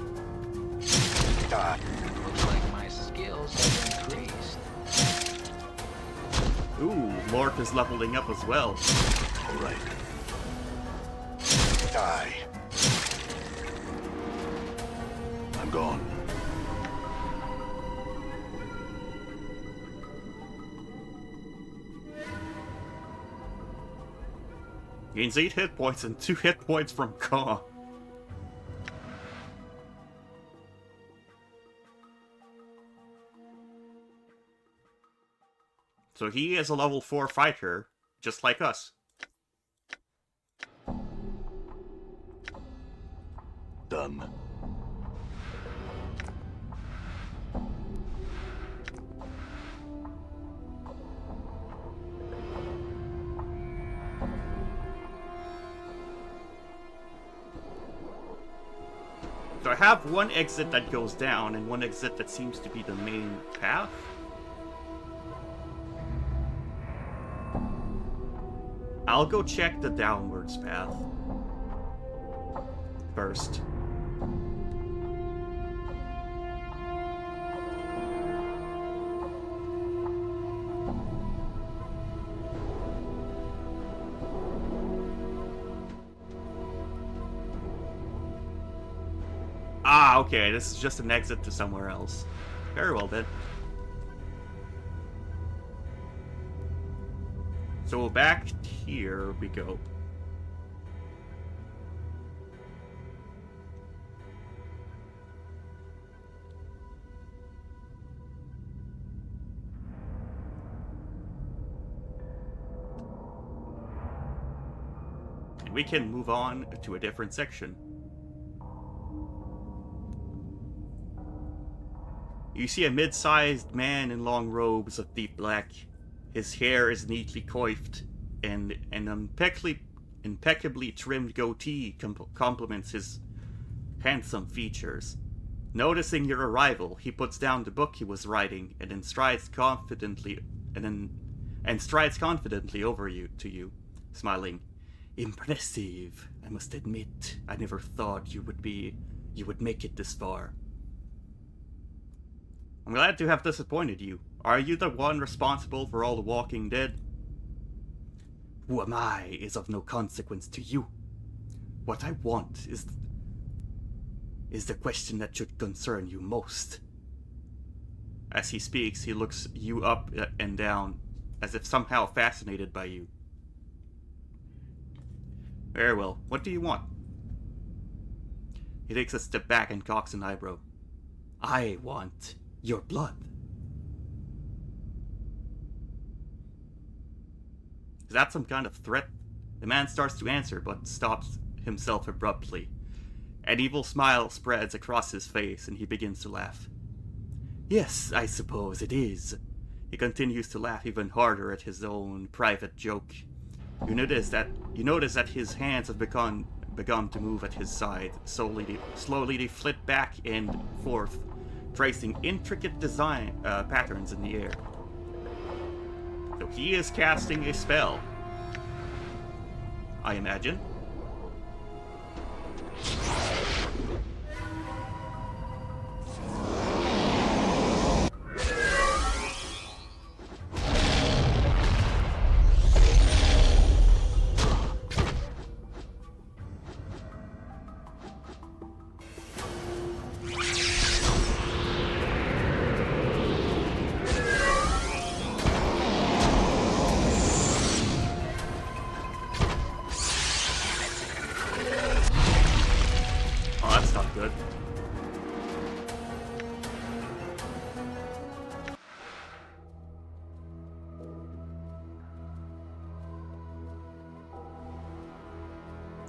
Die. Looks like my skills have increased. Ooh, Lork is leveling up as well. All right. Die. I'm gone. Gains 8 hit points and 2 hit points from Ka. So he is a level 4 fighter, just like us. Done. So I have one exit that goes down and one exit that seems to be the main path. I'll go check the downwards path first. Ah, okay, this is just an exit to somewhere else. Very well then. So back here we go. And we can move on to a different section. You see a mid-sized man in long robes of deep black. His hair is neatly coiffed, and an impeccably trimmed goatee complements his handsome features. Noticing your arrival, he puts down the book he was writing and then strides confidently over to you, smiling. Impressive, I must admit. I never thought you would make it this far. I'm glad to have disappointed you. Are you the one responsible for all the walking dead? Who am I is of no consequence to you. What I want is the question that should concern you most. As he speaks, he looks you up and down, as if somehow fascinated by you. Very well. What do you want? He takes a step back and cocks an eyebrow. I want your blood. Is that some kind of threat? The man starts to answer, but stops himself abruptly. An evil smile spreads across his face, and he begins to laugh. Yes, I suppose it is. He continues to laugh even harder at his own private joke. You notice that his hands have begun to move at his side. Slowly they flit back and forth, tracing intricate design patterns in the air. So he is casting a spell, I imagine. Good.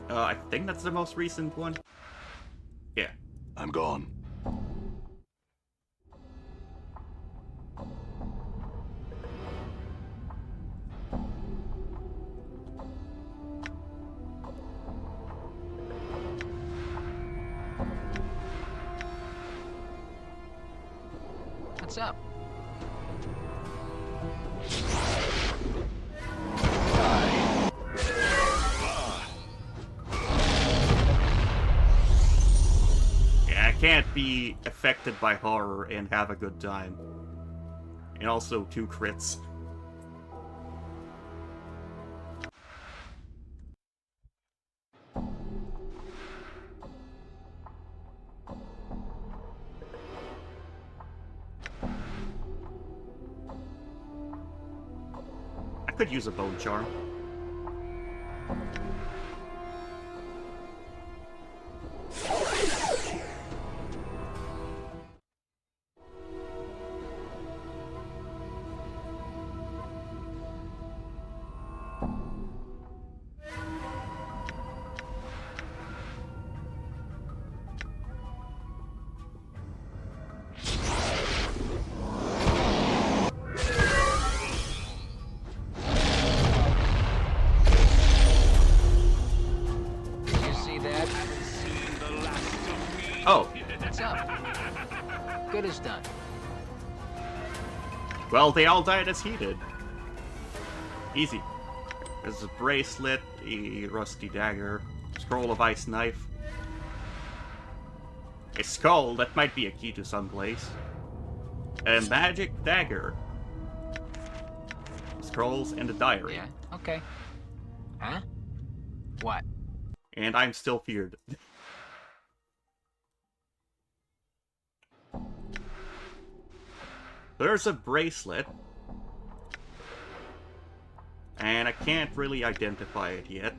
I think that's the most recent one. Yeah. I'm gone. What's up? Die. can't be affected by horror and have a good time. And also 2 crits. I could use a bone charm. Oh. What's up? Good as done. Well, they all died as he did. Easy. There's a bracelet, a rusty dagger, scroll of ice knife. A skull, that might be a key to someplace. A magic dagger. Scrolls and a diary. Yeah, okay. Huh? What? And I'm still feared. There's a bracelet. And I can't really identify it yet.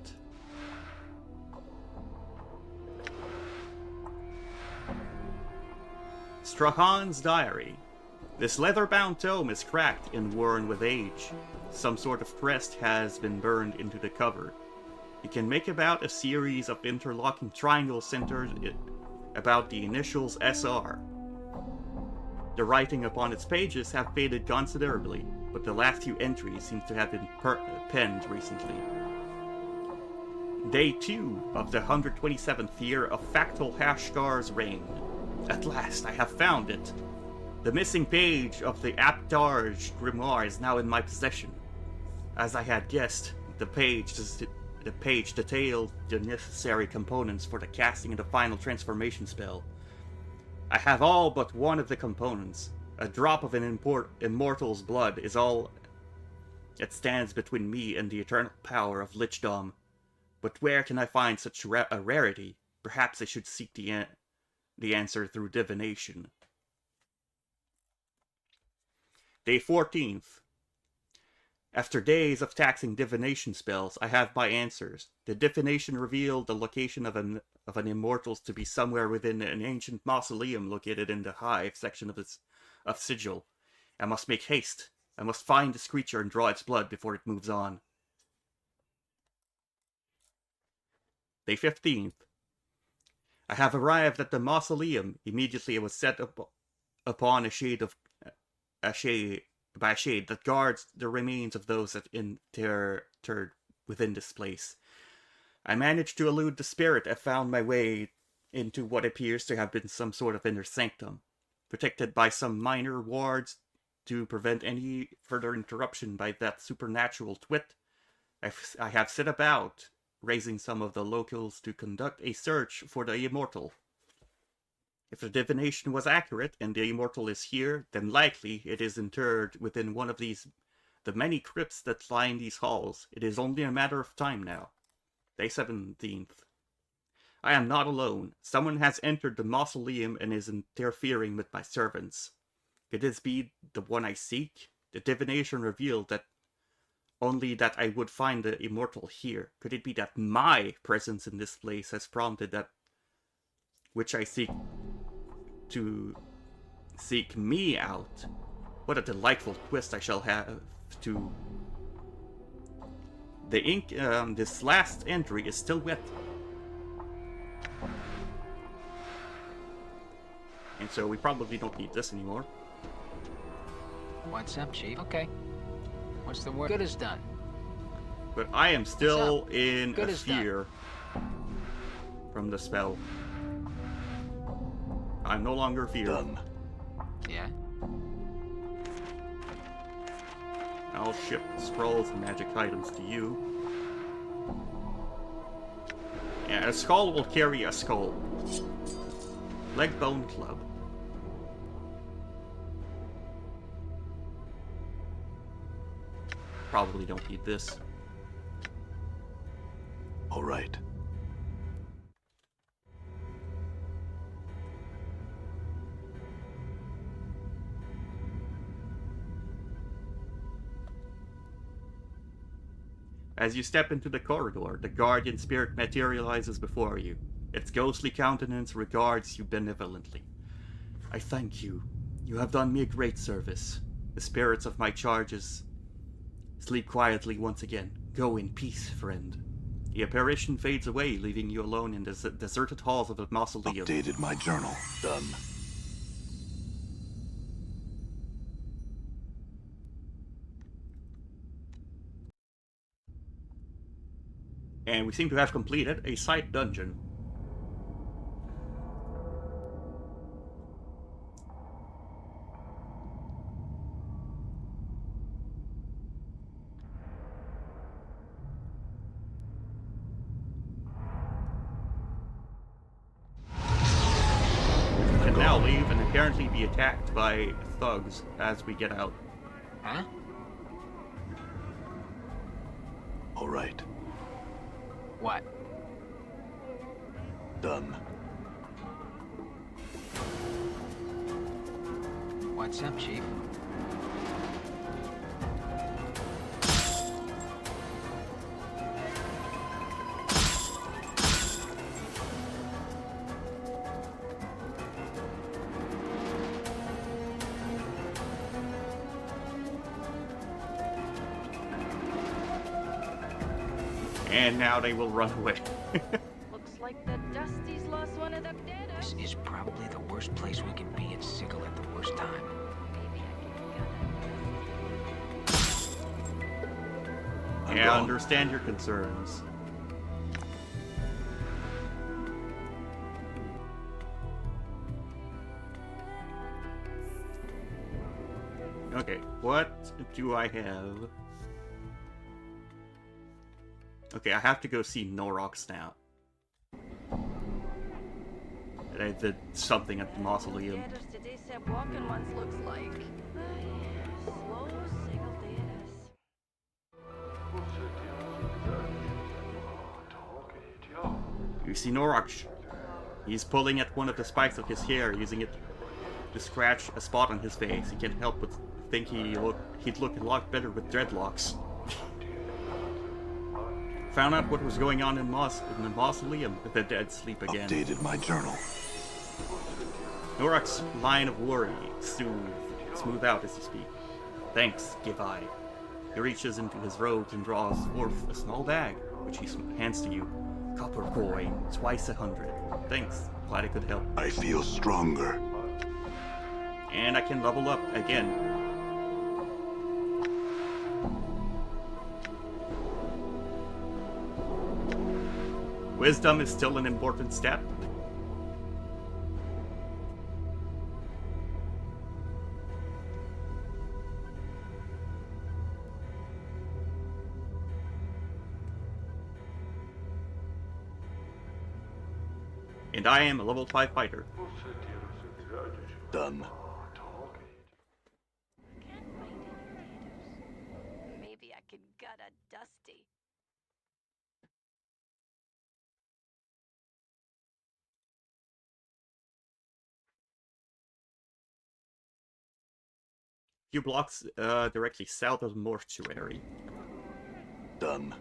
Strahan's diary. This leather-bound tome is cracked and worn with age. Some sort of crest has been burned into the cover. You can make about a series of interlocking triangles centered about the initials SR. The writing upon its pages have faded considerably, but the last few entries seem to have been penned recently. Day 2 of the 127th year of Factal Hashgar's reign. At last, I have found it. The missing page of the Aptarj grimoire is now in my possession. As I had guessed, the page detailed the necessary components for the casting of the final transformation spell. I have all but one of the components. A drop of an immortal's blood is all that stands between me and the eternal power of Lichdom. But where can I find such a rarity? Perhaps I should seek the answer through divination. Day 14th. After days of taxing divination spells, I have my answers. The divination revealed the location of an immortal's to be somewhere within an ancient mausoleum located in the hive section of Sigil. I must make haste. I must find this creature and draw its blood before it moves on. Day 15th. I have arrived at the mausoleum. Immediately I was set upon by a shade that guards the remains of those that interred within this place. I managed to elude the spirit and found my way into what appears to have been some sort of inner sanctum, protected by some minor wards to prevent any further interruption by that supernatural twit. I have set about raising some of the locals to conduct a search for the immortal. If the divination was accurate and the immortal is here, then likely it is interred within one of the many crypts that line these halls. It is only a matter of time now. Day 17th. I am not alone. Someone has entered the mausoleum and is interfering with my servants. Could this be the one I seek? The divination revealed that only that I would find the immortal here. Could it be that my presence in this place has prompted that which I seek to seek me out? What a delightful twist I shall have to... The ink, this last entry is still wet. And so we probably don't need this anymore. What's up, Chief? Okay. What's the word? Good as done. But I am still in Good a as done. fear from the spell. I'm no longer feared. Done. Yeah? I'll ship scrolls and magic items to you. Yeah, a skull will carry a skull. Leg bone club. Probably don't need this. All right. As you step into the corridor, the guardian spirit materializes before you. Its ghostly countenance regards you benevolently. I thank you. You have done me a great service. The spirits of my charges sleep quietly once again. Go in peace, friend. The apparition fades away, leaving you alone in the deserted halls of the mausoleum. Updated my journal. Done. And we seem to have completed a side dungeon. We can now leave and apparently be attacked by thugs as we get out. Huh? All right. What? Done. What's up, Chief? And now they will run away. Looks like the Dusty's lost one of the deaders. This is probably the worst place we can be at Sigil at the worst time. Maybe I can I'm Yeah, I gone. understand your concerns. Okay, what do I have? Okay, I have to go see Norox now. I did something at the mausoleum. Deaders today said walking ones looks like. Slow Sigil deaders. You see Norox. He's pulling at one of the spikes of his hair, using it to scratch a spot on his face. He can't help but think he'd look a lot better with dreadlocks. Found out what was going on in the mausoleum. The dead sleep again. Updated my journal. Norak's line of worry smooth out as you speak. Thanks, give I. He reaches into his robes and draws forth a small bag, which he hands to you. Copper coin, twice 100. Thanks, glad I could help. I feel stronger. And I can level up again. Wisdom is still an important stat. And I am a level 5 fighter. Done. Can't find any deaders. Maybe I can gut a Dusty. Few blocks directly south of the mortuary. Done.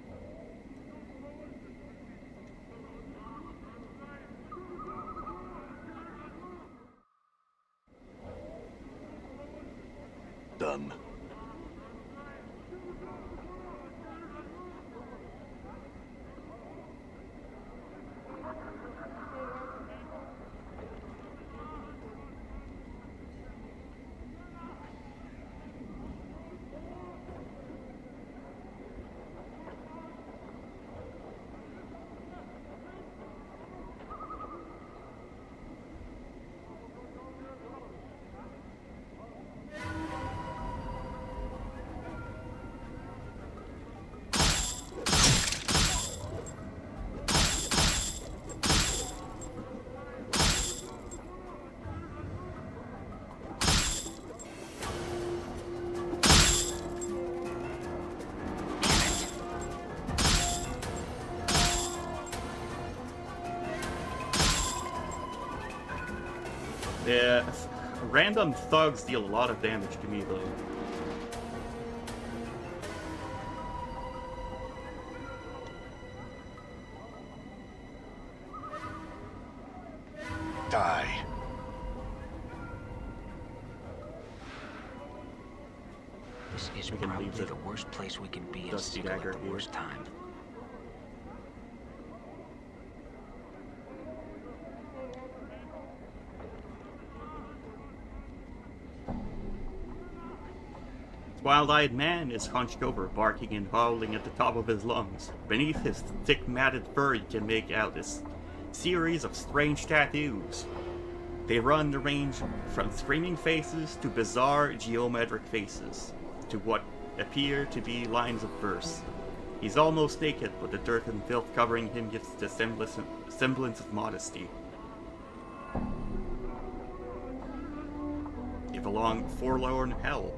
Done. Random thugs deal a lot of damage to me, though. Die. This is We can probably leave the the worst place we can be in dusty Sigil at dagger the here. worst time. Wild-eyed man is hunched over, barking and howling at the top of his lungs. Beneath his thick matted fur you can make out this series of strange tattoos. They run the range from screaming faces to bizarre geometric faces, to what appear to be lines of verse. He's almost naked, but the dirt and filth covering him gives the semblance of modesty. Give a long, forlorn howl.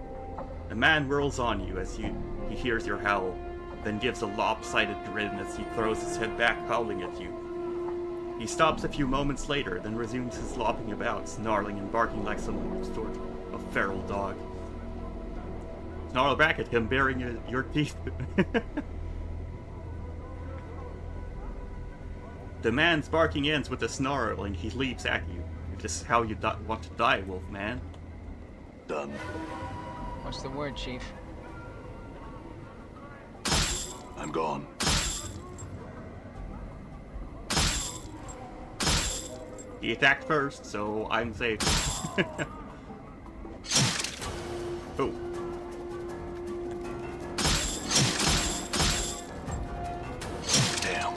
A man whirls on you as he hears your howl, then gives a lopsided grin as he throws his head back, howling at you. He stops a few moments later, then resumes his lopping about, snarling and barking like some sort of feral dog. Snarl back at him, baring your teeth. The man's barking ends with a snarl, and he leaps at you. If this is how you want to die, Wolfman. Done. What's the word, Chief? I'm gone. He attacked first, so I'm safe. Oh. Damn.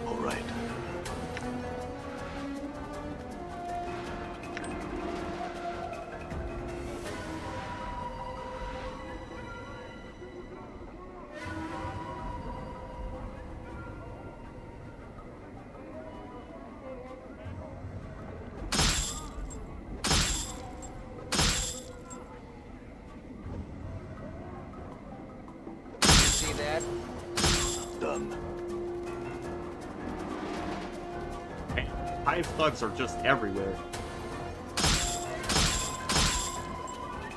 All right. See that? Done. Hey, hive thugs are just everywhere.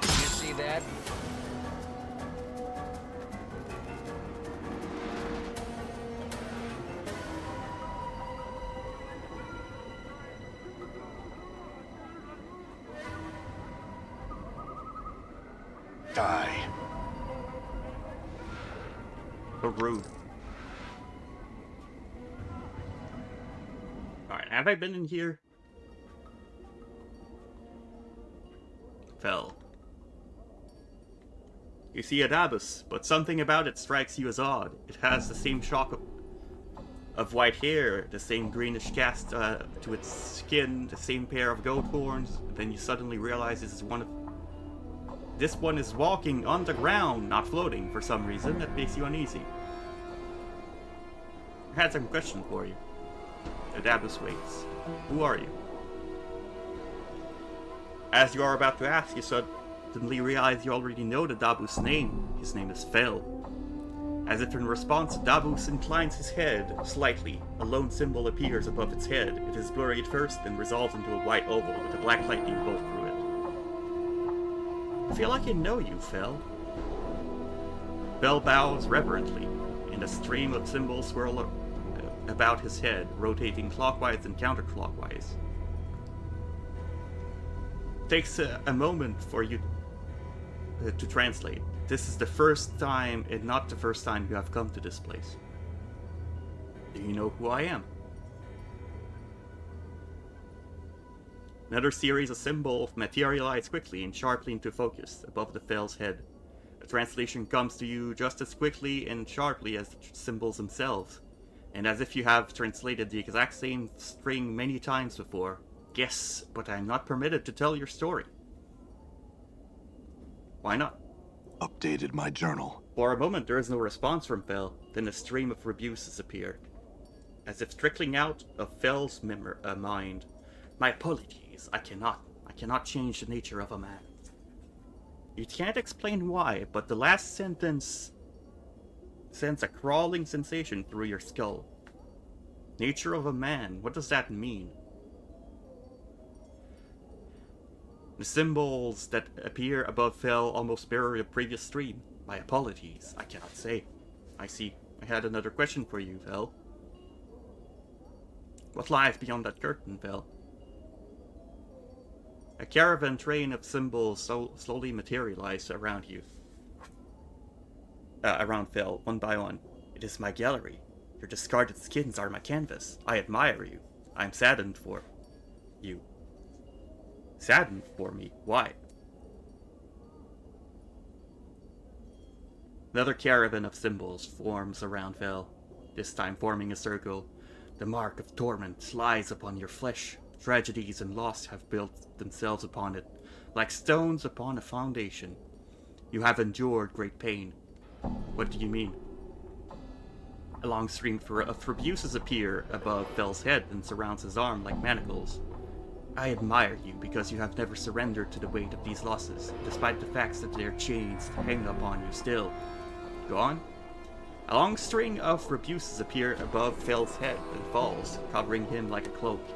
Did you see that? Die. So rude. Alright, have I been in here? Fell. You see a Dabus, but something about it strikes you as odd. It has the same shock of white hair, the same greenish cast to its skin, the same pair of goat horns. Then you suddenly realize this one is walking on the ground, not floating for some reason. That makes you uneasy. I had some question for you. The Dabus waits. Who are you? As you are about to ask, you suddenly realize you already know the Dabus' name. His name is Fel. As if in response, Dabus inclines his head slightly. A lone symbol appears above its head. It is blurry at first, then resolves into a white oval with a black lightning bolt through it. I feel like I know you, Fel. Fel bows reverently, and a stream of symbols swirl about his head, rotating clockwise and counterclockwise. Takes a moment for you to translate. This is the first time, and not the first time, you have come to this place. Do you know who I am? Another series of symbols materialize quickly and sharply into focus above the Fel's head. The translation comes to you just as quickly and sharply as the symbols themselves, and as if you have translated the exact same string many times before. Yes, but I'm not permitted to tell your story. Why not? Updated my journal. For a moment there is no response from Fel, then a stream of rebuses appear, as if trickling out of Fel's mind. My apologies, I cannot change the nature of a man. You can't explain why, but the last sentence sends a crawling sensation through your skull. Nature of a man, what does that mean? The symbols that appear above Fel almost mirror the previous stream. My apologies, I cannot say. I see. I had another question for you, Fel. What lies beyond that curtain, Fel? A caravan train of symbols slowly materialize around you. Around Fel, one by one. It is my gallery. Your discarded skins are my canvas. I admire you. I am saddened for you. Saddened for me? Why? Another caravan of symbols forms around Fel, this time forming a circle. The mark of torment lies upon your flesh. Tragedies and loss have built themselves upon it, like stones upon a foundation. You have endured great pain. What do you mean? A long stream of abuses appear above Fel's head and surrounds his arm like manacles. I admire you because you have never surrendered to the weight of these losses, despite the fact that their chains hang upon you still. Go on. A long string of rebuses appear above Fel's head and falls, covering him like a cloak.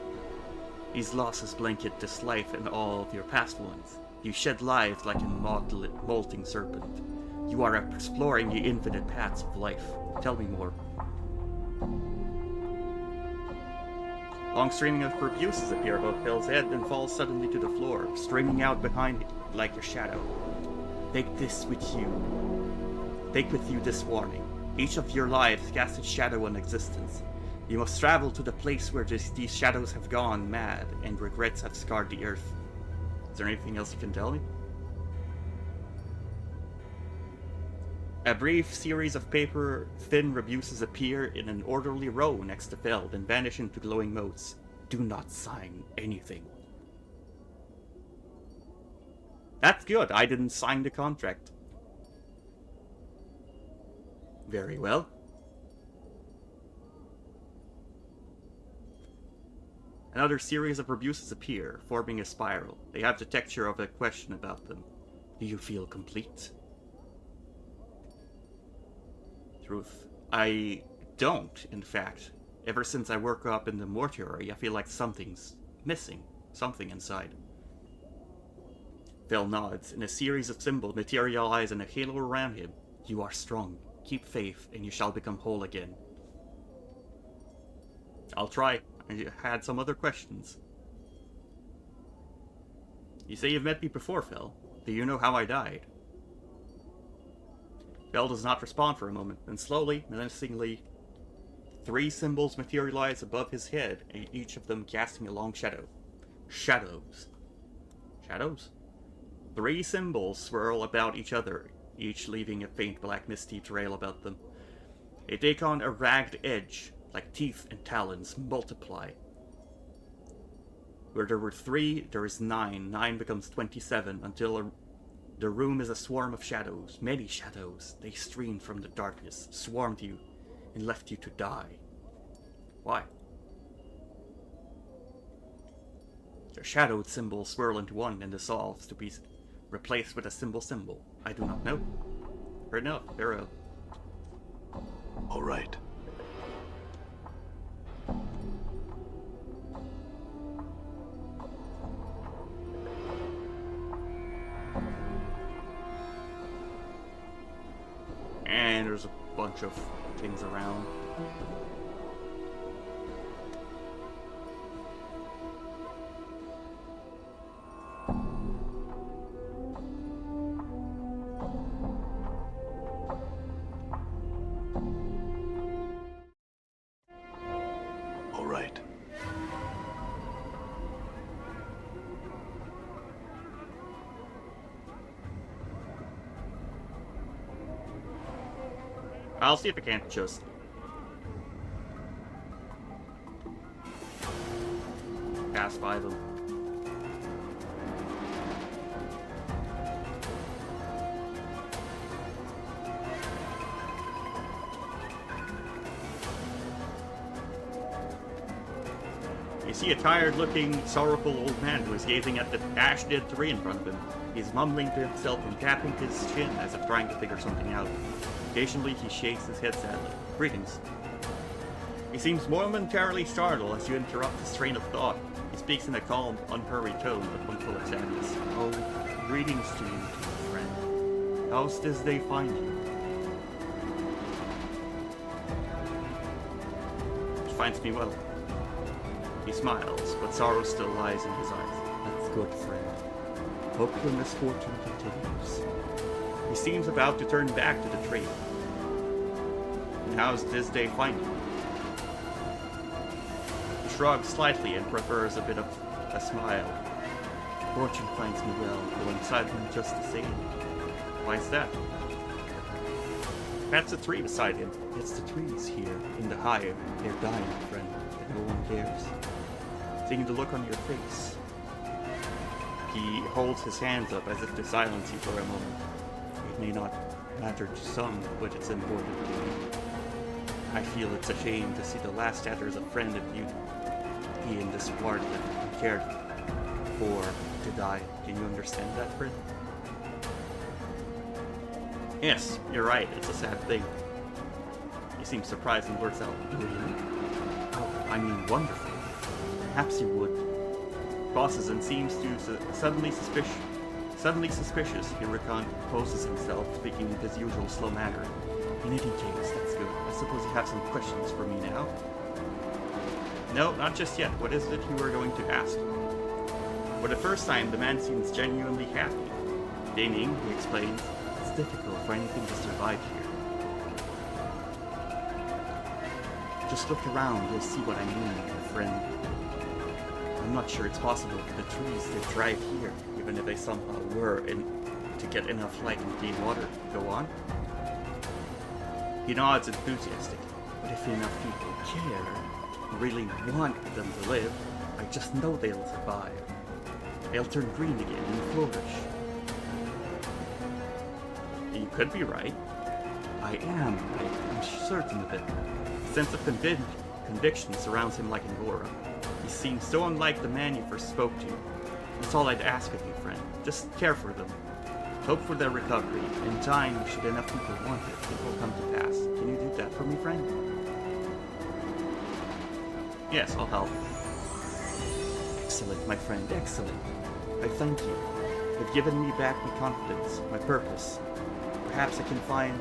These losses blanket this life and all of your past ones. You shed lives like a molting serpent. You are exploring the infinite paths of life. Tell me more. Long streaming of rebuses appear above Fel's head and fall suddenly to the floor, streaming out behind it like your shadow. Take this with you. Take with you this warning. Each of your lives casts its shadow on existence. You must travel to the place where these shadows have gone mad and regrets have scarred the earth. Is there anything else you can tell me? A brief series of paper-thin rebuses appear in an orderly row next to Fel, then vanish into glowing motes. Do not sign anything. That's good, I didn't sign the contract. Very well. Another series of rebuses appear, forming a spiral. They have the texture of a question about them. Do you feel complete? Truth. I don't, in fact. Ever since I woke up in the mortuary, I feel like something's missing. Something inside. Fel nods, and a series of symbols materialize in a halo around him. You are strong. Keep faith, and you shall become whole again. I'll try. I had some other questions. You say you've met me before, Fel. Do you know how I died? Fel does not respond for a moment, then slowly, menacingly, 3 symbols materialize above his head, and each of them casting a long shadow. Shadows. Shadows? 3 symbols swirl about each other, each leaving a faint black misty trail about them. They take on a ragged edge, like teeth and talons multiply. Where there were 3, there is 9. 9 becomes 27, until the room is a swarm of shadows. Many shadows. They streamed from the darkness, swarmed you, and left you to die. Why? Their shadowed symbols swirl into one and dissolves to be replaced with a symbol. I do not know. Fair enough, very well. All right. And there's a bunch of things around. All right. I'll see if I can't just pass by them. You see a tired-looking, sorrowful old man who is gazing at the ash-dead tree in front of him. He is mumbling to himself and tapping his chin as if trying to figure something out. Occasionally, he shakes his head sadly. Greetings. He seems momentarily startled as you interrupt his train of thought. He speaks in a calm, unhurried tone, but one full of sadness. Oh, greetings to you, friend. How's this day find you? It finds me well. He smiles, but sorrow still lies in his eyes. That's good, friend. Hope your misfortune continues. He seems about to turn back to the tree. And how's this day find you? He shrugs slightly and prefers a bit of a smile. Fortune finds me well, though inside him just the same. Why is that? That's a tree beside him. It's the trees here, in the hive. They're dying, friend, and no one cares. Seeing the look on your face. He holds his hands up as if to silence you for a moment. It may not matter to some, but it's important to me. I feel it's a shame to see the last tatters of friend of you he in this part that you cared for to die. Can you understand that, friend? Yes, you're right. It's a sad thing. You seem surprised and words out. Really? Oh, I mean wonderful. Perhaps you would. Pauses and seems to suddenly suspicious. He recomposes himself, speaking in his usual slow manner. In any case, that's good. I suppose you have some questions for me now? No, not just yet. What is it you were going to ask? For the first time, the man seems genuinely happy. Meaning, he explains, it's difficult for anything to survive here. Just look around, you'll see what I mean, my friend. I'm not sure it's possible for the trees to thrive here, even if they somehow were to get enough light and clean water. Go on? He nods enthusiastically. But if enough people care, really want them to live, I just know they'll survive. They'll turn green again and flourish. You could be right. I am. I'm certain of it. A sense of conviction surrounds him like an aura. He seems so unlike the man you first spoke to. That's all I'd ask of you, friend. Just care for them. Hope for their recovery. In time, should enough people want it, it will come to pass. Can you do that for me, friend? Yes, I'll help. Excellent, my friend, excellent. I thank you. You've given me back my confidence, my purpose. Perhaps I can find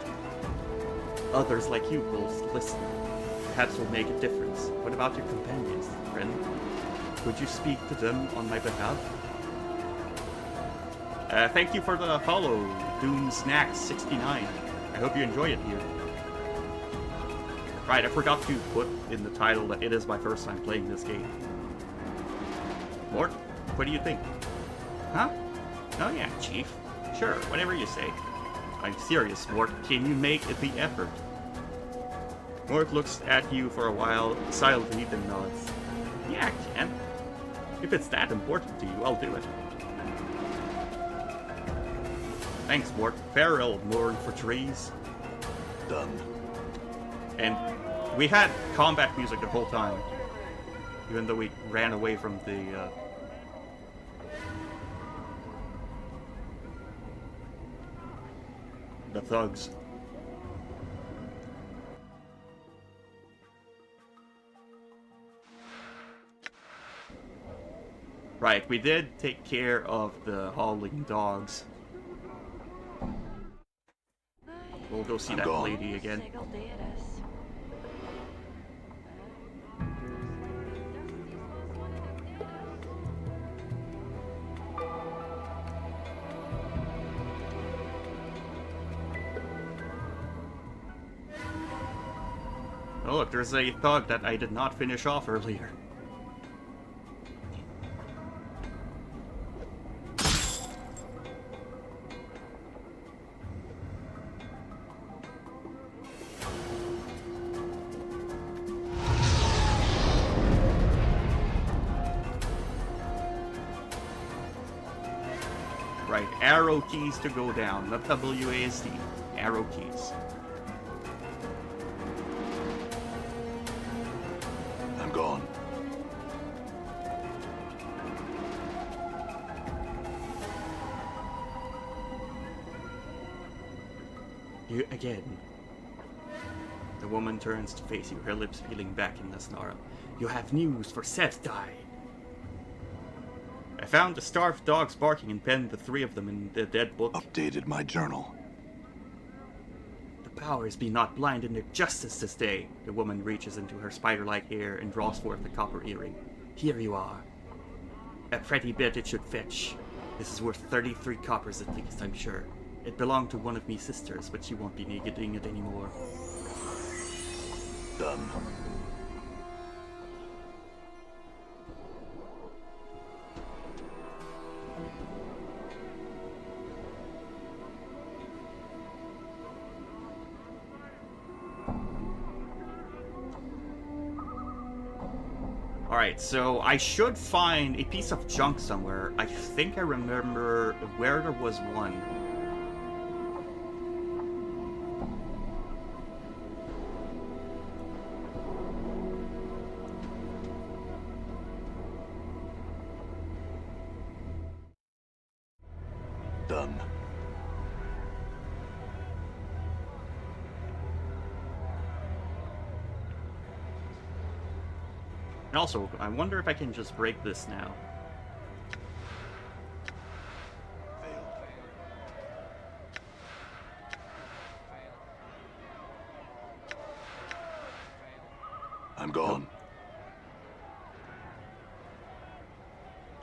others like you who will listen. Perhaps we'll make a difference. What about your companions, friend? Would you speak to them on my behalf? Thank you for the follow, DoomSnacks69. I hope you enjoy it here. Right, I forgot to put in the title that it is my first time playing this game. Mort, what do you think? Huh? Oh yeah, Chief. Sure, whatever you say. I'm serious, Mort. Can you make the effort? Mort looks at you for a while, silently, then nods. Yeah, I can. If it's that important to you, I'll do it. Thanks, Mort. Farewell, mourn for trees. Done. And we had combat music the whole time, even though we ran away from the thugs. Right, we did take care of the howling dogs. We'll go see that lady again. Oh look, there's a thug that I did not finish off earlier. Right, arrow keys to go down, not WASD. Arrow keys. I'm gone. You again. The woman turns to face you, her lips peeling back in a snarl. You have news for Sevdai. I found the starved dogs barking and penned the 3 of them in the dead book. Updated my journal. The powers be not blind in their justice this day. The woman reaches into her spider-like hair and draws forth a copper earring. Here you are. A pretty bit it should fetch. This is worth 33 coppers at least, I'm sure. It belonged to one of me sisters, but she won't be needing it anymore. Done. Alright, so I should find a piece of junk somewhere. I think I remember where there was one. Done. And also, I wonder if I can just break this now. I'm gone.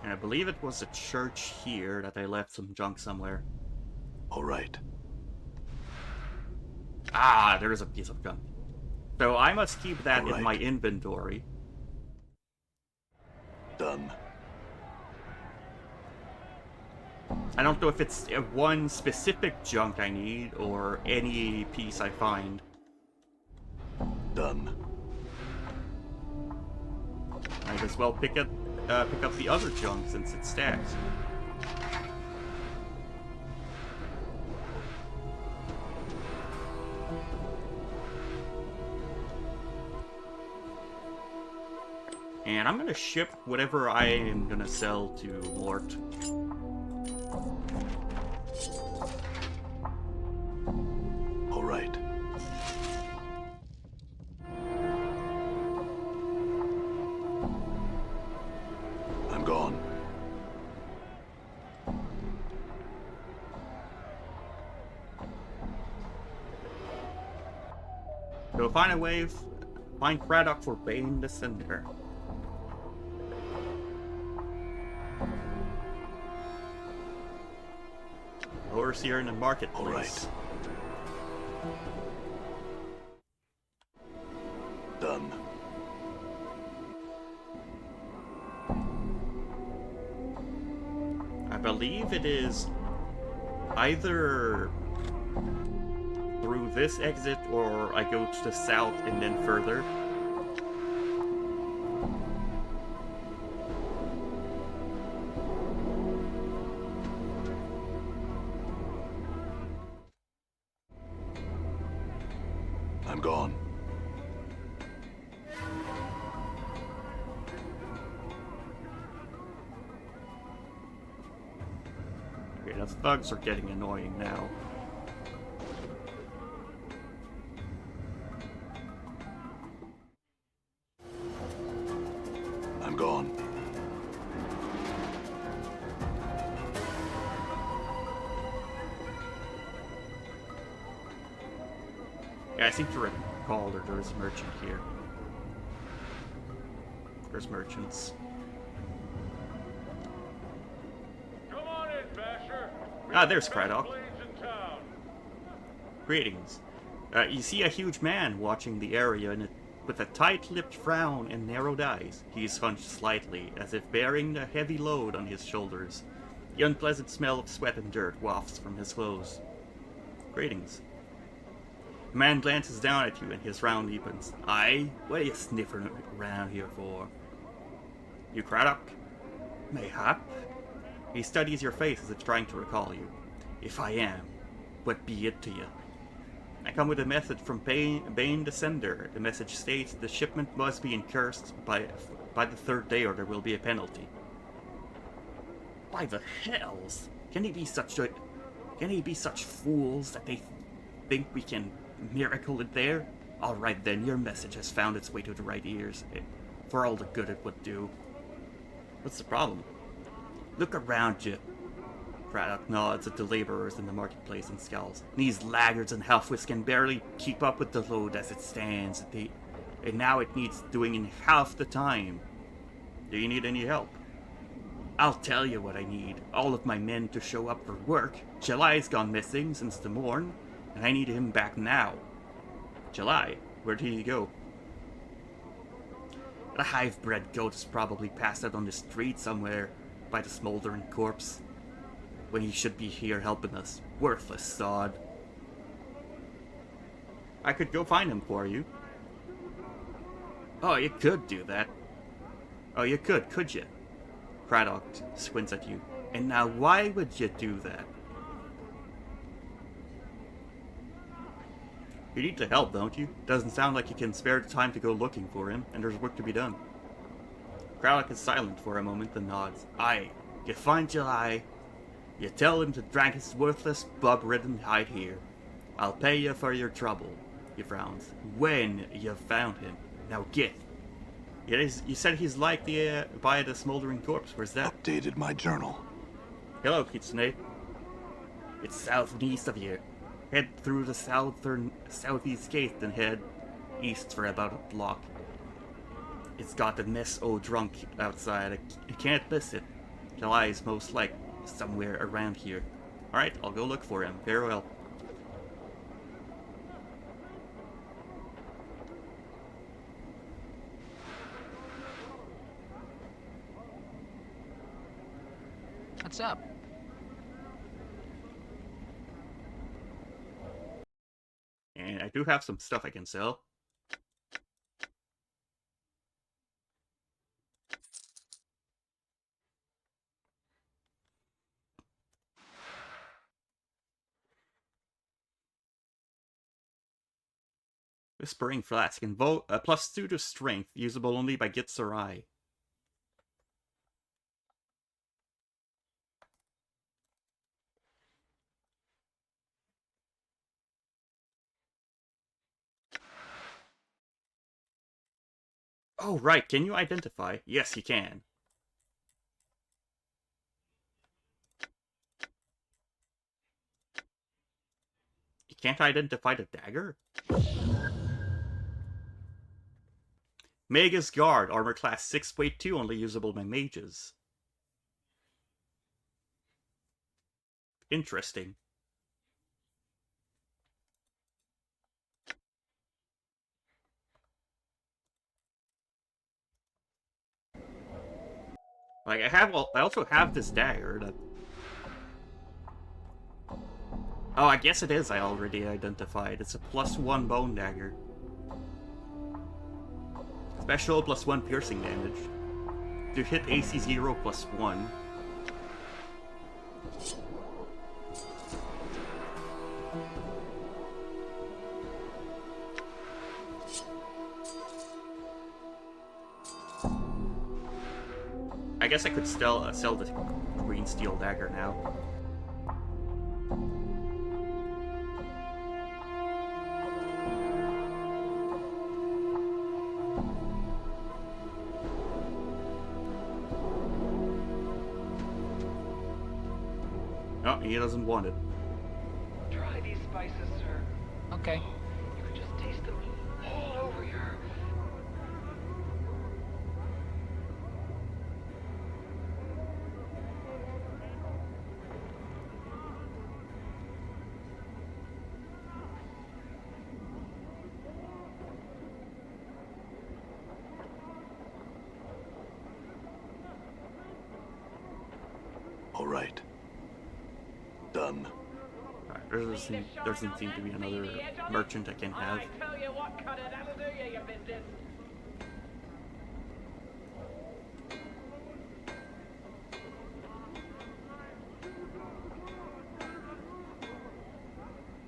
And I believe it was a church here that I left some junk somewhere. All right. Ah, there is a piece of junk. So I must keep that in Alright. my inventory. Done. I don't know if it's one specific junk I need or any piece I find. Done. Might as well pick up the other junk since it's stacked. And I'm gonna ship whatever I am gonna sell to Mort. All right. I'm gone. So find a way, find Craddock for Bane the Cinder. Overseer in the marketplace. All right. Done. I believe it is either through this exit or I go to the south and then further. I'm gone. Okay, the thugs are getting annoying now. I'm gone. Yeah, I seem to recall that there's a merchant here. There's merchants. Come on in, Basher. Ah, there's Craddock. Blades in town. Greetings. You see a huge man watching the area with a tight-lipped frown and narrowed eyes. He's hunched slightly, as if bearing a heavy load on his shoulders. The unpleasant smell of sweat and dirt wafts from his clothes. Greetings. The man glances down at you and his frown deepens. Aye? What are you sniffing around here for? You Craddock? Mayhap? He studies your face as if trying to recall you. If I am, what be it to you? I come with a message from Bane the Sender. The message states the shipment must be incursed by the 3rd day or there will be a penalty. By the hells! Can he be such fools that think we can miracle it there? Alright then, your message has found its way to the right ears, for all the good it would do. What's the problem? Look around you. Braddock nods at the laborers in the marketplace and scowls. These laggards and half-wits can barely keep up with the load as it stands, and now it needs doing in half the time. Do you need any help? I'll tell you what I need. All of my men to show up for work. July's gone missing since the morn, and I need him back now. July? Where did he go? The hive-bred goat is probably passed out on the street somewhere by the smoldering corpse, when he should be here helping us. Worthless sod. I could go find him for you. Oh, you could do that. Oh, you could you? Braddock squints at you. And now why would you do that? You need the help, don't you? Doesn't sound like you can spare the time to go looking for him, and there's work to be done. Braddock is silent for a moment, then nods. Aye, you find July. You tell him to drag his worthless, bub-ridden hide here. I'll pay you for your trouble, he frowns. When you've found him. Now get. You said he's like by the smoldering corpse. Where's that? Updated my journal. Hello, Kitsune. It's south and east of here. Head through the southeast gate, then head east for about a block. It's got the mess drunk outside. I can't miss it. July is most like somewhere around here. Alright, I'll go look for him. Very well. What's up? And I do have some stuff I can sell. Whispering Flask. +2 to strength, usable only by Gitsurai. Oh, right. Can you identify? Yes, you can. You can't identify the dagger? Magus Guard, armor class 6, weight 2, only usable by mages. Interesting. Like, I also have this dagger that... Oh, I guess it is I already identified. It's a +1 bone dagger. Special +1 piercing damage. To hit AC 0 +1. I guess I could sell the green steel dagger now. Oh, he doesn't want it. Try these spices, sir. Okay. You can just taste them all over your... All right. Done. Alright, doesn't seem to be another merchant I can have. I tell you what, cutter, that'll do you your business.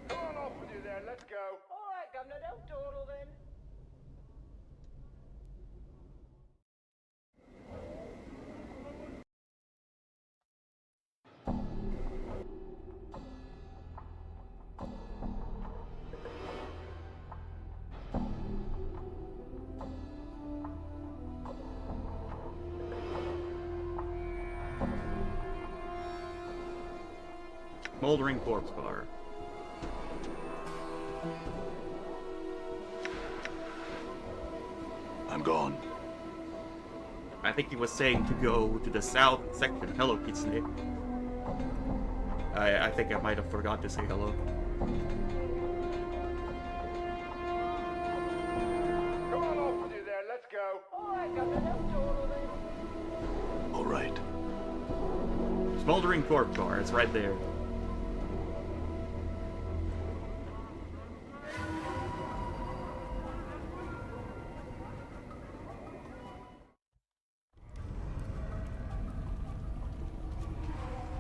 Come on off with you then, let's go. All right, Governor, don't dawdle then. Smoldering corpse bar. I'm gone. I think he was saying to go to the south section. Hello, Kitsune. I think I might have forgot to say hello. Come on off with you there, let's go. Alright, Governor, totally. All right. Smoldering corpse bar is right there.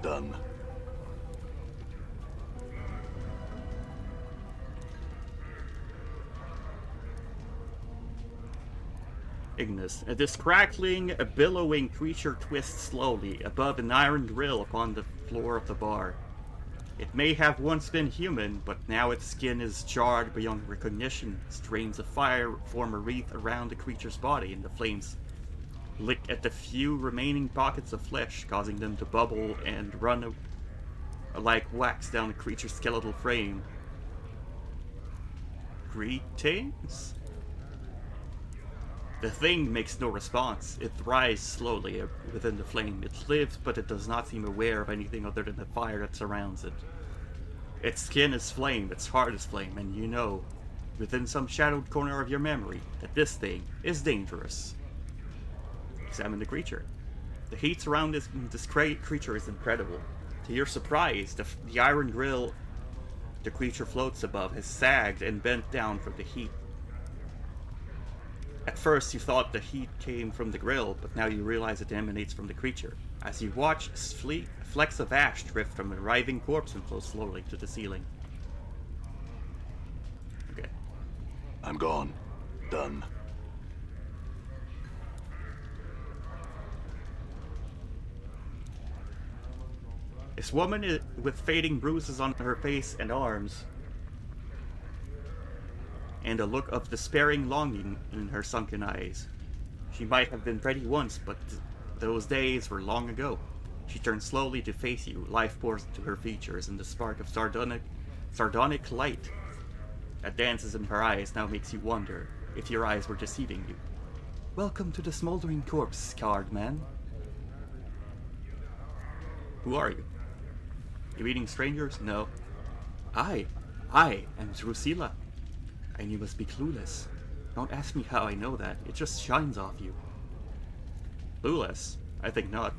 Done. Ignis. This crackling, billowing creature twists slowly above an iron grill upon the floor of the bar. It may have once been human, but now its skin is charred beyond recognition. Streams of fire form a wreath around the creature's body, and the flames lick at the few remaining pockets of flesh, causing them to bubble and run like wax down the creature's skeletal frame. Greetings? The thing makes no response. It writhes slowly within the flame. It lives, but it does not seem aware of anything other than the fire that surrounds it. Its skin is flame, its heart is flame, and you know, within some shadowed corner of your memory, that this thing is dangerous. Examine the creature. The heat surrounding this creature is incredible. To your surprise, the iron grill the creature floats above has sagged and bent down from the heat. At first, you thought the heat came from the grill, but now you realize it emanates from the creature. As you watch, flecks of ash drift from a writhing corpse and flow slowly to the ceiling. Okay. I'm gone. Done. This woman with fading bruises on her face and arms, and a look of despairing longing in her sunken eyes. She might have been pretty once, but those days were long ago. She turns slowly to face you. Life pours into her features, and the spark of sardonic light that dances in her eyes now makes you wonder if your eyes were deceiving you. Welcome to the Smoldering Corpse, card man. Who are you? You eating strangers? No. I am Drusilla. And you must be clueless. Don't ask me how I know that. It just shines off you. Clueless? I think not.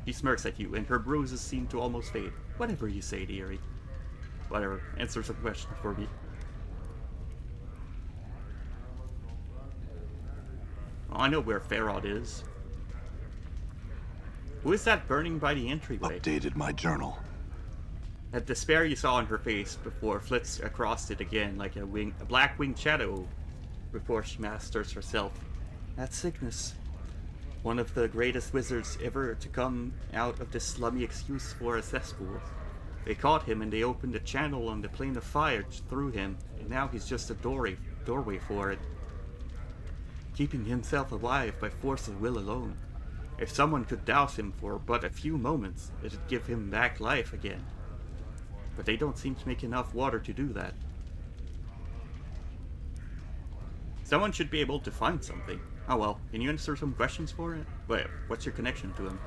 She smirks at you, and her bruises seem to almost fade. Whatever you say, dearie. Whatever. Answer some question for me. Oh, I know where Farod is. Who is that burning by the entryway? Updated my journal. That despair you saw on her face before flits across it again like a black-winged shadow before she masters herself. That's Cygnus. One of the greatest wizards ever to come out of this slummy excuse for a cesspool. They caught him and they opened a channel on the plane of fire through him, and now he's just a doorway for it. Keeping himself alive by force of will alone. If someone could douse him for but a few moments, it'd give him back life again. But they don't seem to make enough water to do that. Someone should be able to find something. Oh well, can you answer some questions for it? Wait, what's your connection to him?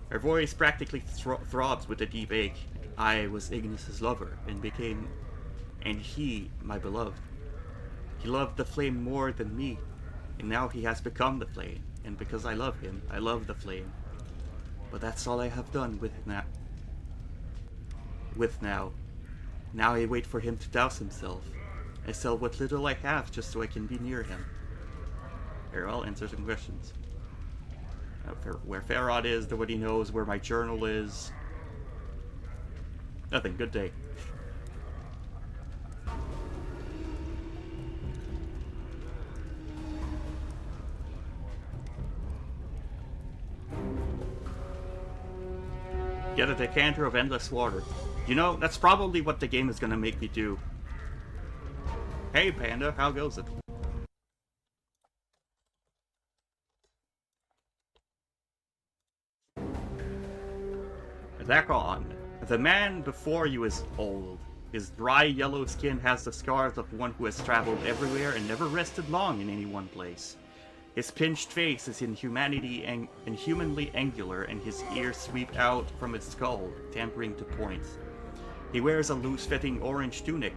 Her voice practically throbs with a deep ache. I was Ignis's lover, and he, my beloved. He loved the flame more than me, and now he has become the flame, and because I love him, I love the flame. But that's all I have done with now. Now I wait for him to douse himself. I sell what little I have just so I can be near him. Here, I'll answer some questions. Where Farod is, nobody knows. Where my journal is. Nothing. Good day. Get a decanter of endless water. You know, that's probably what the game is gonna make me do. Hey Panda, how goes it? Attack on. The man before you is old. His dry yellow skin has the scars of one who has traveled everywhere and never rested long in any one place. His pinched face is inhumanly angular, and his ears sweep out from his skull, tapering to points. He wears a loose-fitting orange tunic.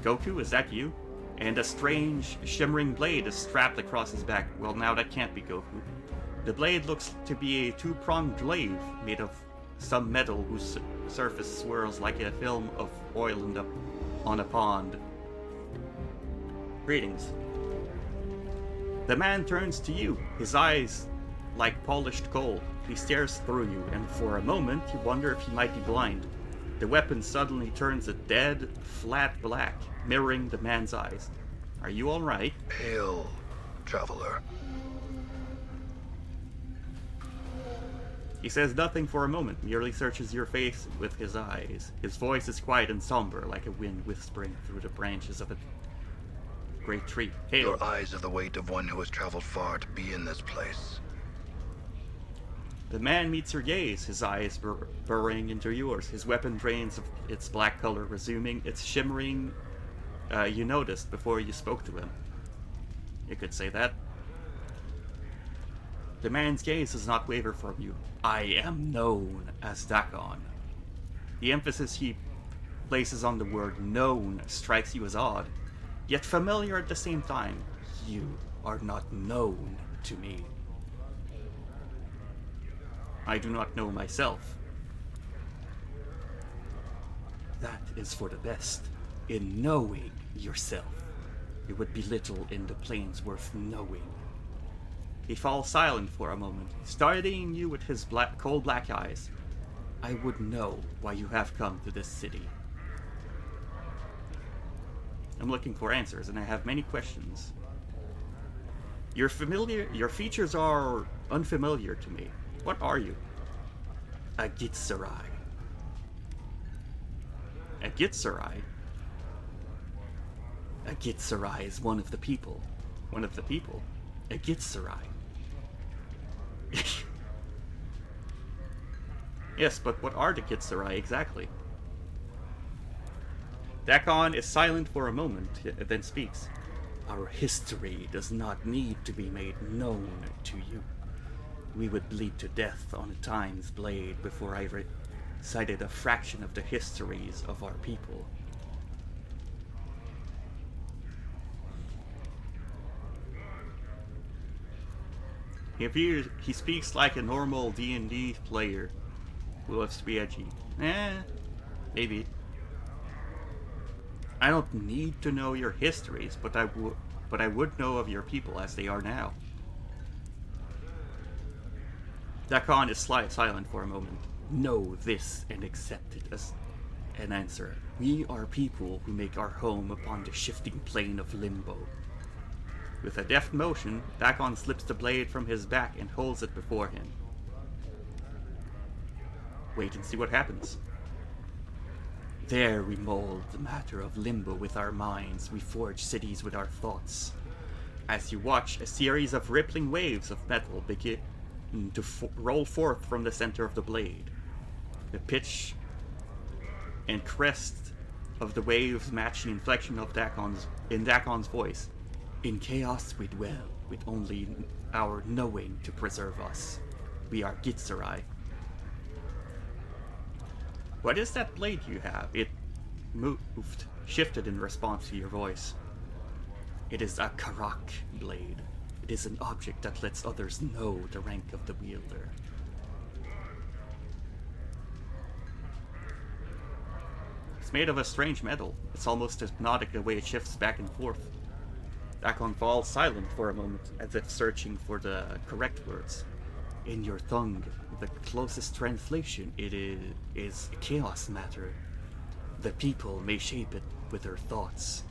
Goku, is that you? And a strange, shimmering blade is strapped across his back. Well, now that can't be Goku. The blade looks to be a two-pronged glaive made of some metal whose surface swirls like a film of oil on a pond. Greetings. The man turns to you, his eyes like polished gold. He stares through you, and for a moment you wonder if he might be blind. The weapon suddenly turns a dead, flat black, mirroring the man's eyes. Are you alright? Hail, traveler. He says nothing for a moment, merely searches your face with his eyes. His voice is quiet and somber, like a wind whispering through the branches of a great tree. Hail. Your eyes have the weight of one who has traveled far to be in this place. The man meets your gaze, his eyes burrowing into yours. His weapon drains of its black color, resuming its shimmering you noticed before you spoke to him. You could say that. The man's gaze does not waver from you. I am known as Dakon. The emphasis he places on the word known strikes you as odd, yet familiar at the same time. You are not known to me. I do not know myself. That is for the best. In knowing yourself, it would be little in the plains worth knowing. He falls silent for a moment, studying you with his cold black eyes. I would know why you have come to this city. I'm looking for answers, and I have many questions. Your features are unfamiliar to me. What are you? A Gitsurai. A Gitsurai? A Gitsurai is one of the people. One of the people? A Gitsurai. Yes, but what are the Gitsurai exactly? Dakon is silent for a moment, then speaks. Our history does not need to be made known to you. We would bleed to death on a time's blade before I recited a fraction of the histories of our people. He speaks like a normal D&D player who loves to be edgy. Maybe. I don't need to know your histories, but I would know of your people as they are now. Dakon is silent for a moment. Know this and accept it as an answer. We are people who make our home upon the shifting plane of limbo. With a deft motion, Dakon slips the blade from his back and holds it before him. Wait and see what happens. There we mold the matter of limbo with our minds, we forge cities with our thoughts. As you watch, a series of rippling waves of metal begin to roll forth from the center of the blade. The pitch and crest of the waves match the inflection of Dakon's voice. In chaos we dwell, with only our knowing to preserve us. We are Gitsurai. What is that blade you have? It shifted in response to your voice. It is a Karak blade. It is an object that lets others know the rank of the wielder. It's made of a strange metal. It's almost hypnotic the way it shifts back and forth. Dakon falls silent for a moment, as if searching for the correct words. In your tongue, the closest translation it is chaos matter. The people may shape it with their thoughts.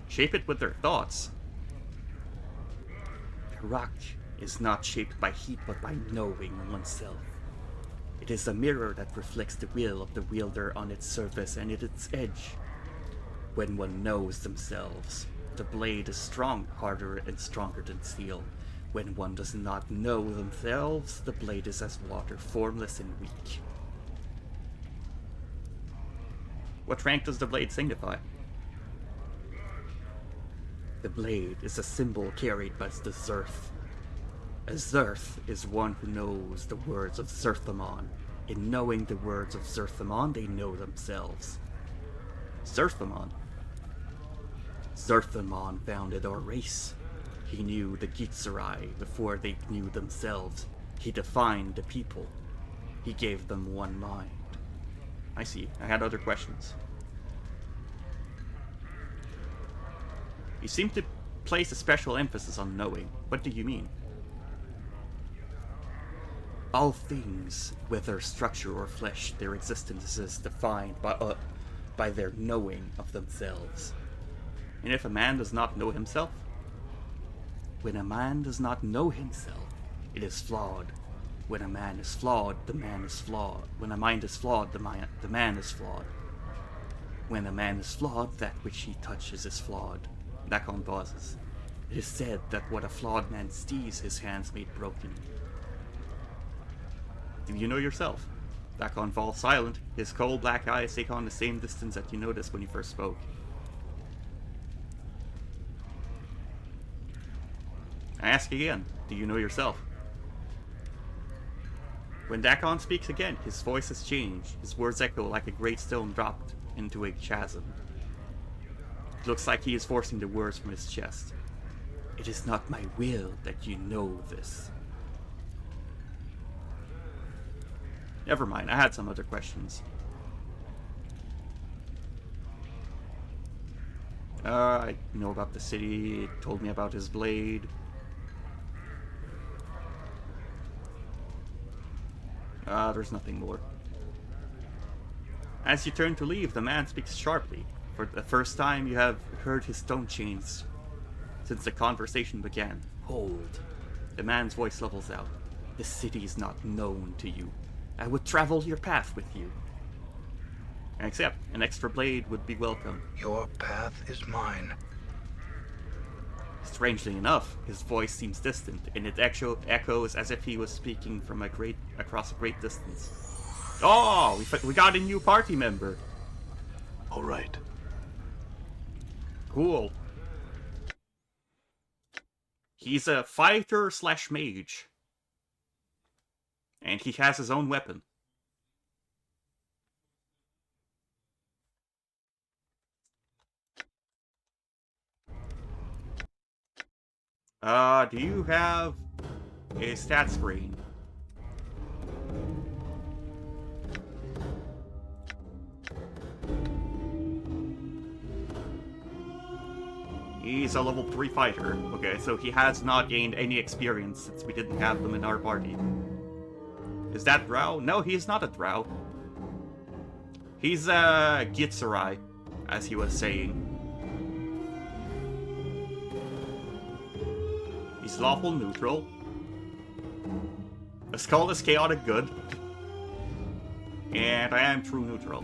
Shape it with their thoughts? Karak is not shaped by heat but by knowing oneself. It is a mirror that reflects the will of the wielder on its surface and at its edge. When one knows themselves, the blade is strong, harder, and stronger than steel. When one does not know themselves, the blade is as water, formless and weak. What rank does the blade signify? The blade is a symbol carried by the Zerth. A Zerth is one who knows the words of Zerthamon. In knowing the words of Zerthamon, they know themselves. Zerthamon. Zerthamon founded our race. He knew the Gitzerai before they knew themselves. He defined the people. He gave them one mind. I see. I had other questions. You seem to place a special emphasis on knowing. What do you mean? All things, whether structure or flesh, their existence is defined by their knowing of themselves. And if a man does not know himself? When a man does not know himself, it is flawed. When a man is flawed, the man is flawed. When a mind is flawed, the man is flawed. When a man is flawed, that which he touches is flawed. Dakon pauses. It is said that what a flawed man sees, his hands made broken. Do you know yourself? Dakon falls silent. His cold black eyes take on the same distance that you noticed when you first spoke. I ask again, do you know yourself? When Dakon speaks again, his voice has changed. His words echo like a great stone dropped into a chasm. It looks like he is forcing the words from his chest. It is not my will that you know this. Never mind, I had some other questions. I know about the city, it told me about his blade. There's nothing more. As you turn to leave, the man speaks sharply. For the first time, you have heard his tone change since the conversation began. Hold. The man's voice levels out. The city is not known to you. I would travel your path with you. Except, an extra blade would be welcome. Your path is mine. Strangely enough, his voice seems distant, and it echoes as if he was speaking from across a great distance. Oh, we got a new party member. All right. Cool. He's a fighter/mage. And he has his own weapon. Do you have a stat screen? He's a level 3 fighter. Okay, so he has not gained any experience since we didn't have them in our party. Is that Drow? No, he's not a Drow. He's a Gitzerai, as he was saying. He's lawful neutral. The skull is chaotic good. And I am true neutral.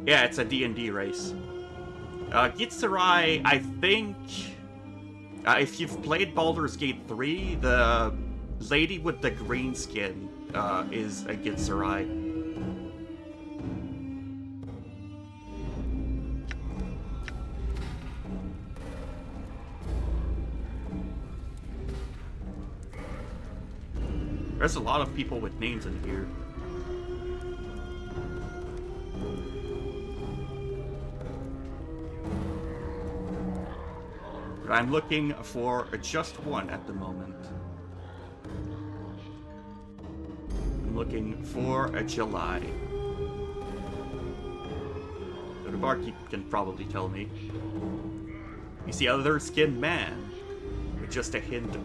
Yeah, it's a D&D race. Gitzerai, I think... if you've played Baldur's Gate 3, the lady with the green skin is a Gitzerai. There's a lot of people with names in here. But I'm looking for just one at the moment. I'm looking for a July. So the barkeep can probably tell me. You see other skinned man with just a hint.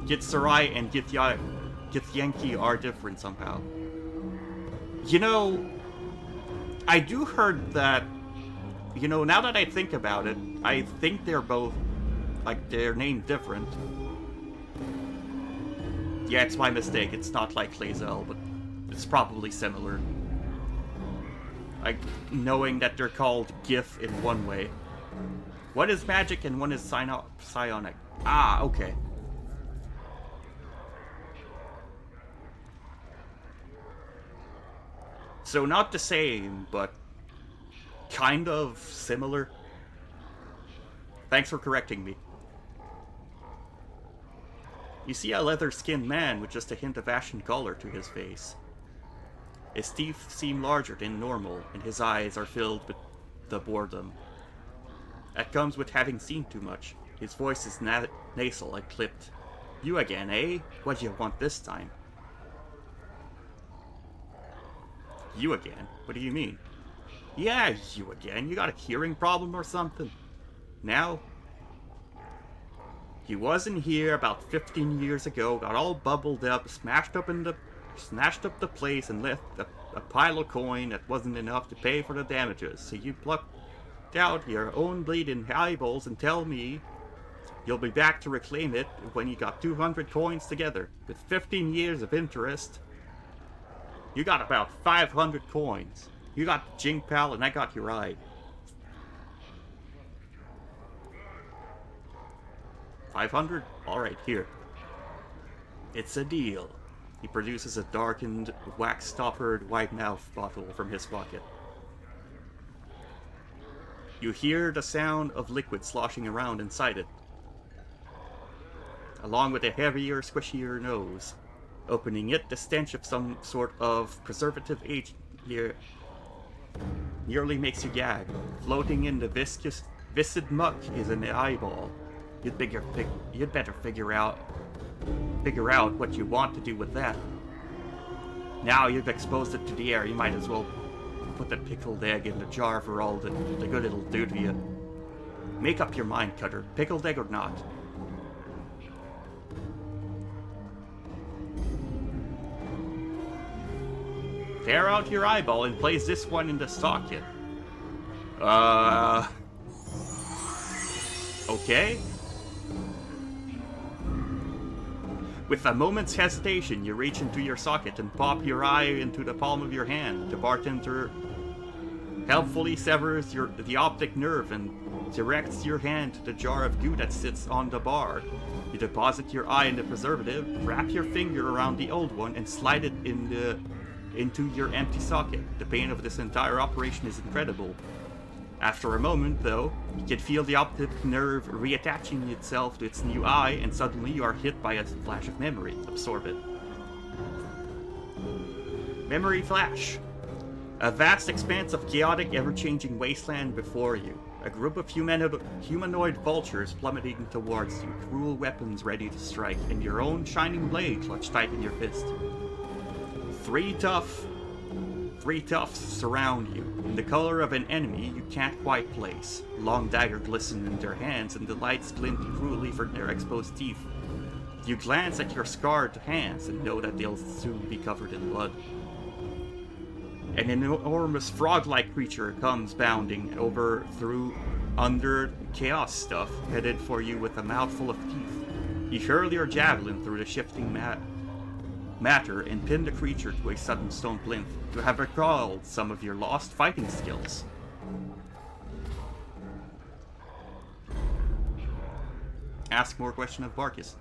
Gitzerai and Githyanki are different somehow. You know, I do heard that, you know, now that I think about it, I think they're both, like, they're named different. Yeah, it's my mistake. It's not like Lae'zel, but it's probably similar. Like, knowing that they're called Gith in one way. One is magic and one is psionic. Ah, okay. So not the same, but kind of similar. Thanks for correcting me. You see a leather-skinned man with just a hint of ashen color to his face. His teeth seem larger than normal, and his eyes are filled with the boredom. That comes with having seen too much. His voice is nasal and clipped. You again, eh? What do you want this time? You again? What do you mean? Yeah, you again. You got a hearing problem or something? Now? He wasn't here about 15 years ago, got all bubbled up, smashed up the place and left a pile of coin that wasn't enough to pay for the damages. So you plucked out your own bleeding eyeballs and tell me you'll be back to reclaim it when you got 200 coins together. With 15 years of interest, you got about 500 coins. You got the Jing Pal and I got your eye. 500? Alright, here. It's a deal. He produces a darkened, wax-stoppered, white-mouth bottle from his pocket. You hear the sound of liquid sloshing around inside it, along with a heavier, squishier nose. Opening it, the stench of some sort of preservative agent nearly makes you gag. Floating in the viscid muck is an eyeball. You'd better figure out what you want to do with that. Now you've exposed it to the air, you might as well put that pickled egg in the jar for all the good it'll do to you. Make up your mind, Cutter. Pickled egg or not. Tear out your eyeball and place this one in the socket. Okay? With a moment's hesitation, you reach into your socket and pop your eye into the palm of your hand. The bartender helpfully severs the optic nerve and directs your hand to the jar of goo that sits on the bar. You deposit your eye in the preservative, wrap your finger around the old one, and slide it into your empty socket. The pain of this entire operation is incredible. After a moment, though, you can feel the optic nerve reattaching itself to its new eye, and suddenly you are hit by a flash of memory. Absorb it. Memory flash. A vast expanse of chaotic, ever-changing wasteland before you. A group of humanoid vultures plummeting towards you, cruel weapons ready to strike, and your own shining blade clutched tight in your fist. Three toughs surround you, in the color of an enemy you can't quite place. Long dagger glisten in their hands, and the lights glint cruelly from their exposed teeth. You glance at your scarred hands and know that they'll soon be covered in blood. An enormous frog-like creature comes bounding under chaos stuff, headed for you with a mouthful of teeth. You hurl your javelin through the shifting matter and pin the creature to a sudden stone plinth. You have recalled some of your lost fighting skills. Ask more question of Barkus.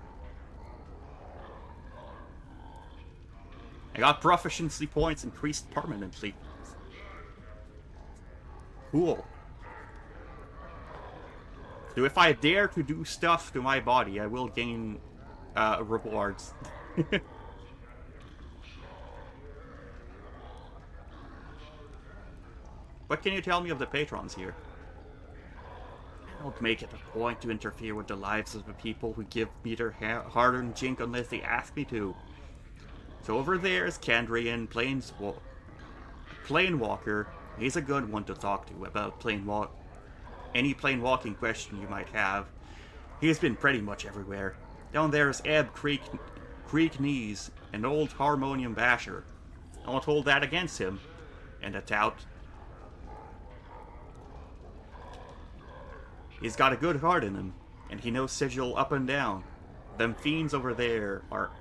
I got proficiency points increased permanently. Cool. So if I dare to do stuff to my body, I will gain rewards. What can you tell me of the patrons here? I don't make it a point to interfere with the lives of the people who give me their hard-earned jink unless they ask me to. So over there is Kandrian, Planewalker. He's a good one to talk to about any planewalking question you might have. He's been pretty much everywhere. Down there is Ebb Creek Knees, an old harmonium basher. I won't hold that against him. And a tout. He's got a good heart in him, and he knows Sigil up and down. Them fiends over there are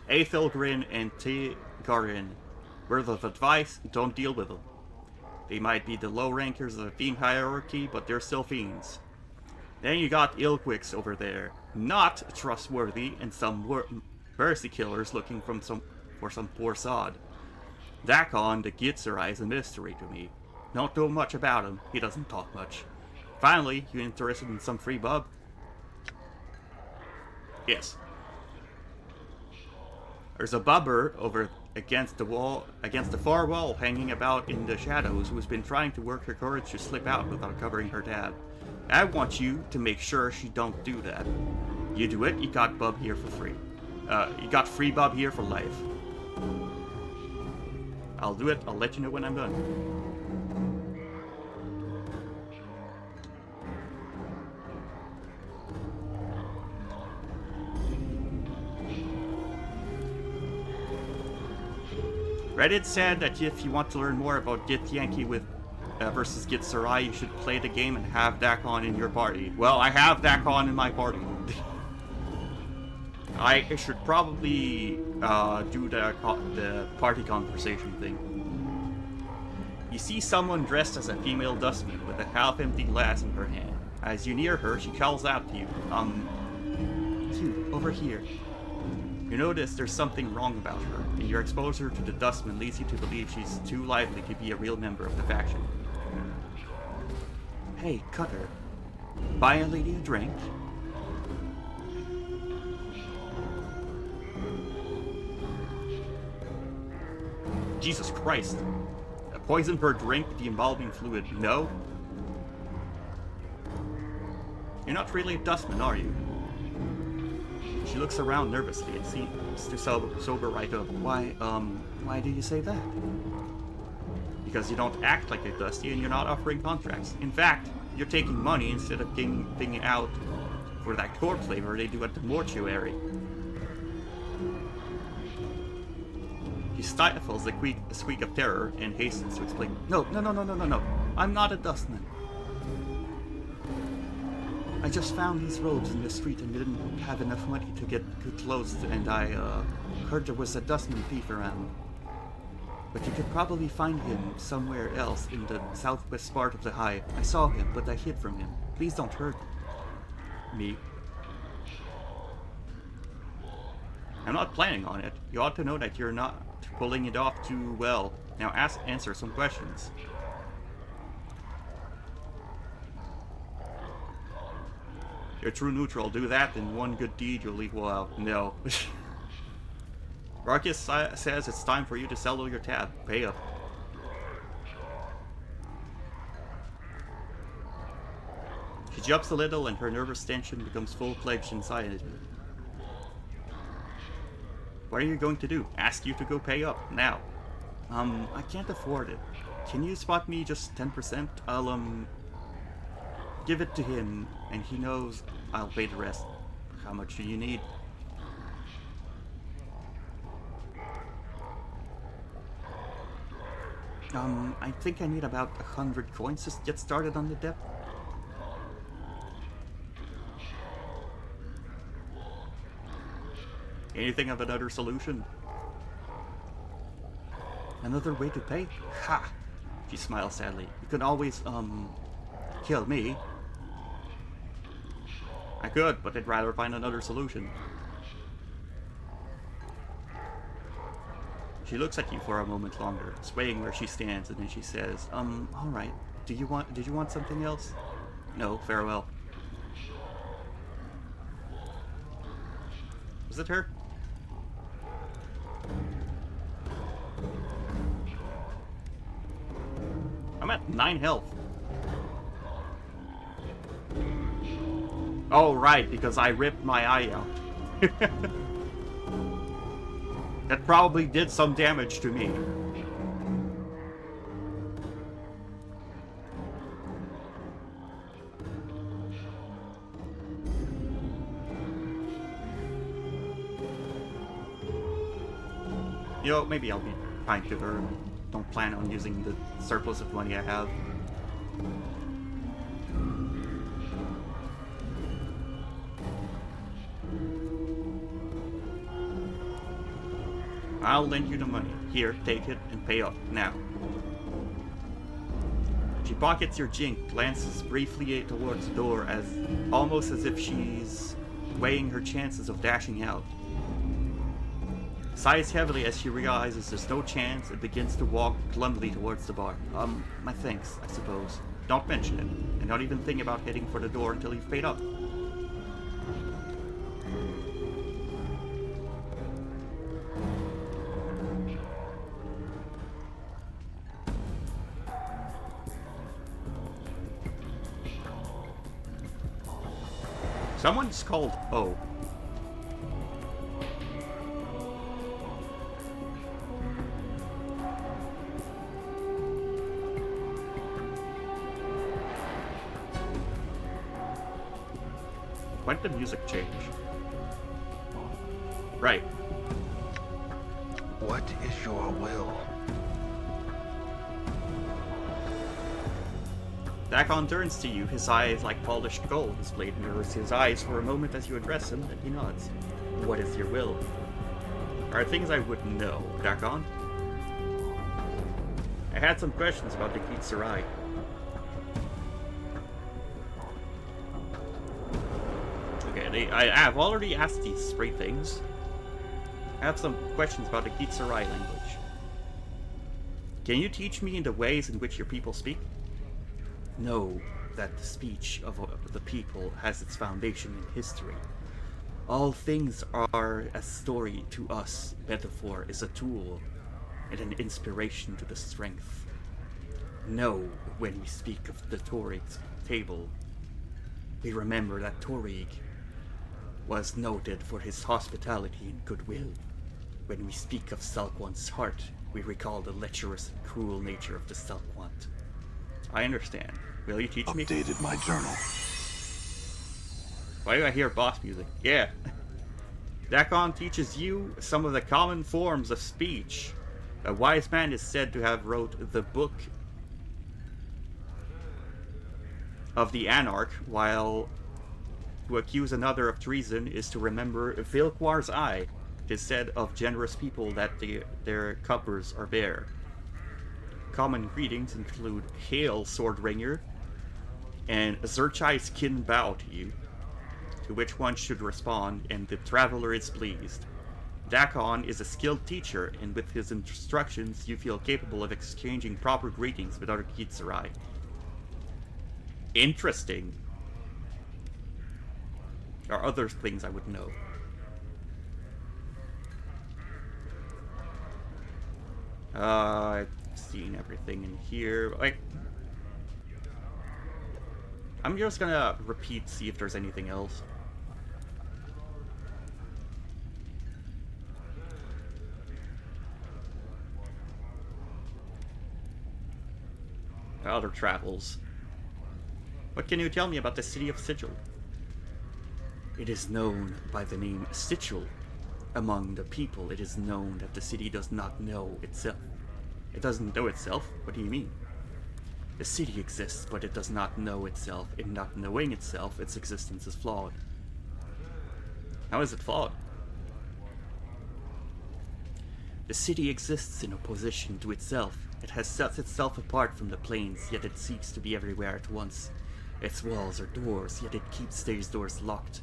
Aethelgrin and Tegarin. Worth of advice, don't deal with them. They might be the low rankers of the fiend hierarchy, but they're still fiends. Then you got Ilquix over there. Not trustworthy, and some mercy killers looking for some poor sod. Dakon, the Gitzerai, is a mystery to me. Don't know much about him. He doesn't talk much. Finally, you interested in some free bub? Yes. There's a bubber over against the far wall, hanging about in the shadows, who's been trying to work her courage to slip out without covering her tab. I want you to make sure she don't do that. You do it, you got bub here for free. You got free bub here for life. I'll do it, I'll let you know when I'm done. Reddit said that if you want to learn more about Git Yankee versus Git Sarai, you should play the game and have Dakon in your party. Well, I have Dakon in my party. I should probably do the party conversation thing. You see someone dressed as a female dustman with a half-empty glass in her hand. As you near her, she calls out to you. You, over here. You notice there's something wrong about her, and your exposure to the dustman leads you to believe she's too lively to be a real member of the faction. Hey, Cutter. Buy a lady a drink? Jesus Christ. A poison per drink, the embalming fluid, no? You're not really a dustman, are you? She looks around nervously and seems to sober right up. Why do you say that? Because you don't act like a Dusty and you're not offering contracts. In fact, you're taking money instead of giving out for that core flavor they do at the mortuary. He stifles a squeak of terror and hastens to explain. No. I'm not a dustman. I just found these robes in the street and didn't have enough money to get good clothes, and I heard there was a dustman thief around. But you could probably find him somewhere else in the southwest part of the hive. I saw him, but I hid from him. Please don't hurt me. I'm not planning on it. You ought to know that you're not pulling it off too well. Now answer some questions. You're true neutral. Do that, and one good deed you'll equal out. No. Marcus says it's time for you to settle your tab. Pay up. She jumps a little, and her nervous tension becomes full-fledged anxiety. What are you going to do? Ask you to go pay up, now. I can't afford it. Can you spot me just 10%? I'll, give it to him, and he knows I'll pay the rest. How much do you need? I think I need about 100 coins to get started on the debt. Anything of another solution? Another way to pay? Ha! She smiles sadly. You can always, kill me. I could, but I'd rather find another solution. She looks at you for a moment longer, swaying where she stands, and then she says, alright. Did you want something else? No, farewell. Was it her? I'm at 9 health. Oh, right, because I ripped my eye out. That probably did some damage to me. You know, maybe I'll be kind to her. Don't plan on using the surplus of money I have. I'll lend you the money. Here, take it and pay up, now. She pockets your jink, glances briefly towards the door, almost as if she's weighing her chances of dashing out. Sighs heavily as she realizes there's no chance and begins to walk glumly towards the bar. My thanks, I suppose. Don't mention it, and don't even think about heading for the door until you've paid up. Someone's called O. When did the music change? Right. What is your will? Dakon turns to you, his eyes like polished gold displayed under his eyes for a moment as you address him, and he nods. What is your will? Are things I would know, Dakon? I had some questions about the Kitsurai. Okay, I have already asked these three things. I have some questions about the Kitsurai language. Can you teach me in the ways in which your people speak? Know that the speech of the people has its foundation in history. All things are a story to us. Metaphor is a tool and an inspiration to the strength. Know when we speak of the Torig's table, we remember that Torig was noted for his hospitality and goodwill. When we speak of Salquant's heart, we recall the lecherous and cruel nature of the Salquant. I understand. Will you teach me? Updated my journal. Why do I hear boss music? Yeah. Dakon teaches you some of the common forms of speech. A wise man is said to have wrote the book of the Anarch, while to accuse another of treason is to remember Vilquar's eye. It is said of generous people that their cupboards are bare. Common greetings include Hail, Swordringer, and Zurchai's kin bow to you, to which one should respond, and the traveler is pleased. Dakon is a skilled teacher, and with his instructions you feel capable of exchanging proper greetings with other Kitsurai. Interesting. There are other things I would know. I've seen everything in here. I'm just gonna repeat, see if there's anything else. Other travels. What can you tell me about the city of Sigil? It is known by the name Sigil. Among the people, it is known that the city does not know itself. It doesn't know itself? What do you mean? The city exists, but it does not know itself. In not knowing itself, its existence is flawed. How is it flawed? The city exists in opposition to itself. It has set itself apart from the plains, yet it seeks to be everywhere at once. Its walls are doors, yet it keeps these doors locked.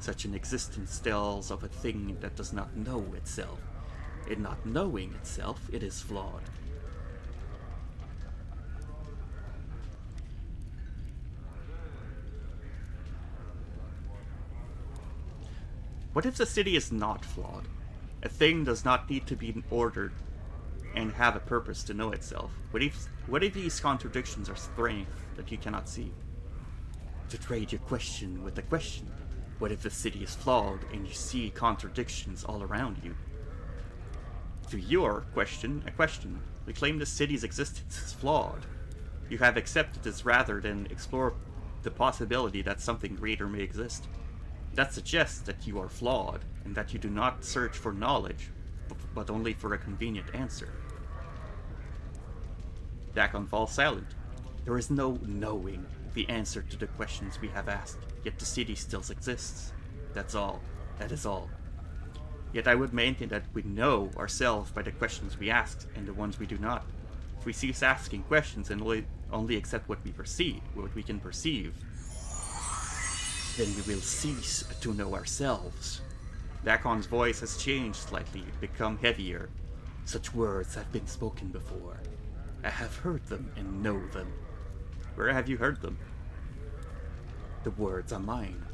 Such an existence tells of a thing that does not know itself. In not knowing itself, it is flawed. What if the city is not flawed? A thing does not need to be ordered and have a purpose to know itself. What if these contradictions are strength that you cannot see? To trade your question with a question. What if the city is flawed and you see contradictions all around you? To your question, a question. We claim the city's existence is flawed. You have accepted this rather than explore the possibility that something greater may exist. That suggests that you are flawed, and that you do not search for knowledge, but only for a convenient answer. Dakon falls silent. There is no knowing the answer to the questions we have asked, yet the city still exists. That's all. That is all. Yet I would maintain that we know ourselves by the questions we ask, and the ones we do not. If we cease asking questions and only accept what we can perceive, then we will cease to know ourselves. Dakon's voice has changed slightly, become heavier. Such words have been spoken before. I have heard them and know them. Where have you heard them? The words are mine.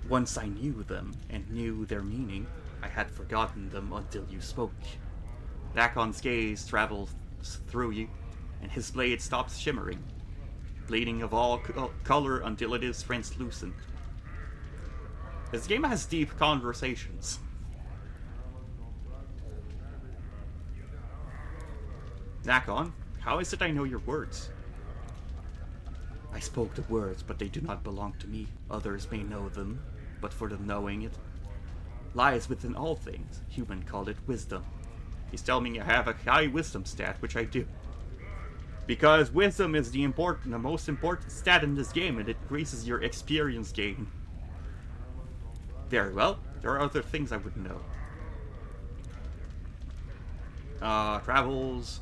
Once I knew them and knew their meaning, I had forgotten them until you spoke. Dakon's gaze travels through you, and his blade stops shimmering, bleeding of all color until it is translucent. This game has deep conversations. Dakon, how is it I know your words? I spoke the words, but they do not belong to me. Others may know them, but for the knowing it lies within all things. Human call it wisdom. He's telling me I have a high wisdom stat, which I do. Because wisdom is the most important stat in this game, and it increases your experience gain. Very well. There are other things I would know. Travels.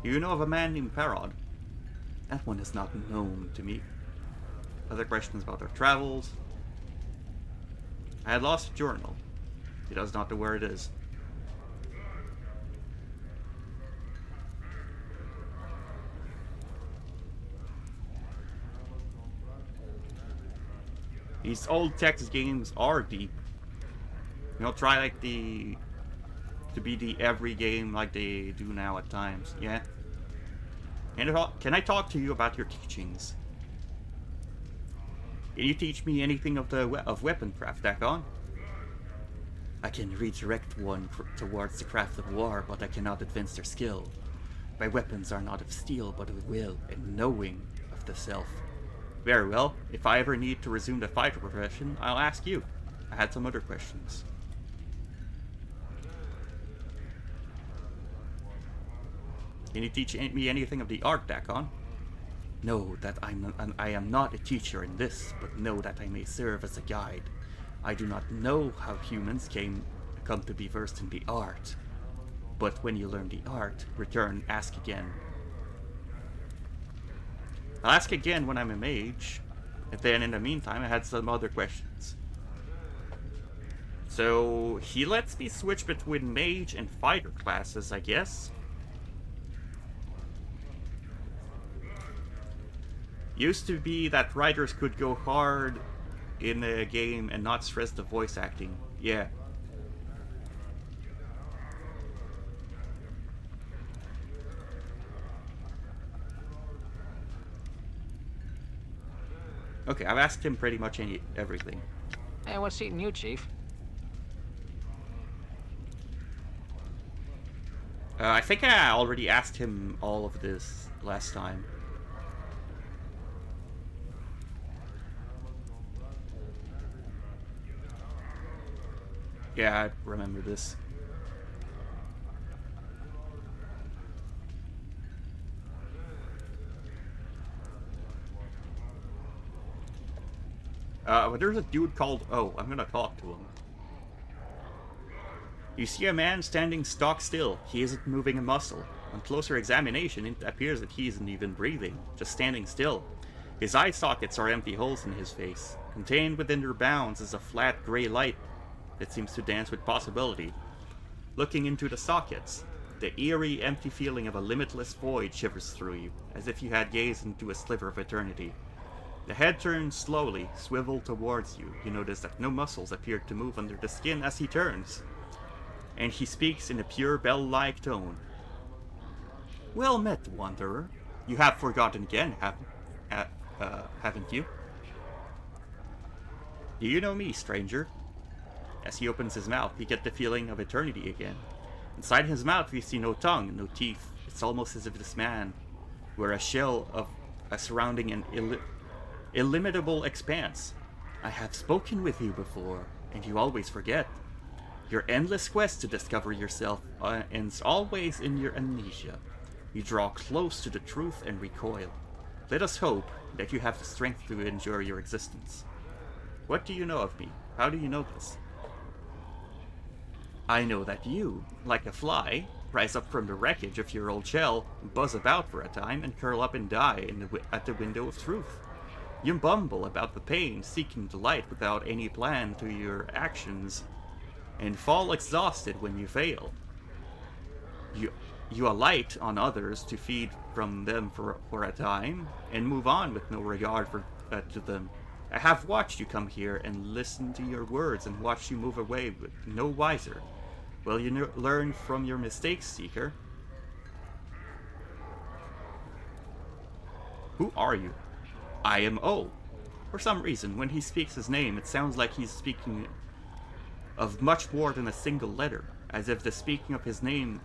You know of a man named Parod? That one is not known to me. Other questions about their travels. I had lost a journal. He does not know where it is. These old text games are deep. You know, try like to be the every game like they do now at times. Yeah. Can I talk to you about your teachings? Can you teach me anything of weapon craft, Dakon? I can redirect one towards the craft of war, but I cannot advance their skill. My weapons are not of steel, but of will and knowing of the self. Very well. If I ever need to resume the fighter profession, I'll ask you. I had some other questions. Can you teach me anything of the art, Dakon? Know that I am not a teacher in this, but know that I may serve as a guide. I do not know how humans come to be versed in the art. But when you learn the art, return, ask again. I'll ask again when I'm a mage. And then in the meantime, I had some other questions. So, he lets me switch between mage and fighter classes, I guess. Used to be that writers could go hard in a game and not stress the voice acting. Yeah. Okay, I've asked him pretty much everything. Hey, what's eating you, Chief? I think I already asked him all of this last time. Yeah, I remember this. But there's a dude called O. I'm gonna talk to him. You see a man standing stock still. He isn't moving a muscle. On closer examination, it appears that he isn't even breathing, just standing still. His eye sockets are empty holes in his face. Contained within their bounds is a flat gray light that seems to dance with possibility. Looking into the sockets, the eerie, empty feeling of a limitless void shivers through you, as if you had gazed into a sliver of eternity. The head turns slowly, swivel towards you. You notice that no muscles appear to move under the skin as he turns. And he speaks in a pure bell-like tone. Well met, wanderer. You have forgotten again, haven't you? Do you know me, stranger? As he opens his mouth, you get the feeling of eternity again. Inside his mouth, you see no tongue, no teeth. It's almost as if this man were a shell of a surrounding an illimitable expanse. I have spoken with you before, and you always forget. Your endless quest to discover yourself ends always in your amnesia. You draw close to the truth and recoil. Let us hope that you have the strength to endure your existence. What do you know of me? How do you know this? I know that you, like a fly, rise up from the wreckage of your old shell, buzz about for a time, and curl up and die at the window of truth. You bumble about the pain, seeking delight without any plan to your actions. and fall exhausted when you fail. You alight on others to feed from them for a time, and move on with no regard to them. I have watched you come here and listen to your words and watched you move away with no wiser. Will you learn from your mistakes, Seeker? Who are you? I am O. For some reason, when he speaks his name, it sounds like he's speaking of much more than a single letter, as if the speaking of his name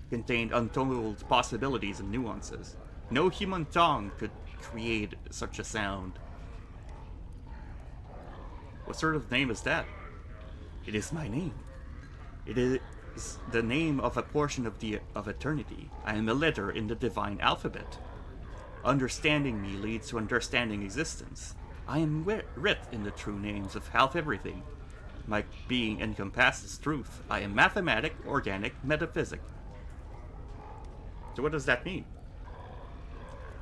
contained untold possibilities and nuances. No human tongue could create such a sound. What sort of name is that? It is my name. It is the name of a portion of eternity. I am a letter in the divine alphabet. Understanding me leads to understanding existence. I am writ in the true names of half everything. My being encompasses truth. I am mathematic, organic, metaphysic. So what does that mean?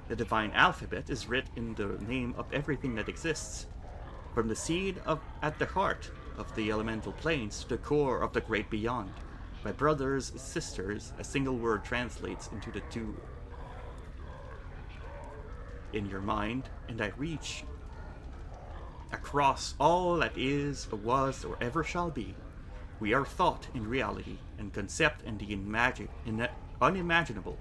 The divine alphabet is writ in the name of everything that exists. From the seed at the heart of the elemental planes to the core of the great beyond. My brothers, sisters, a single word translates into the two in your mind, and I reach across all that is, or was, or ever shall be. We are thought in reality, and concept in the unimaginable.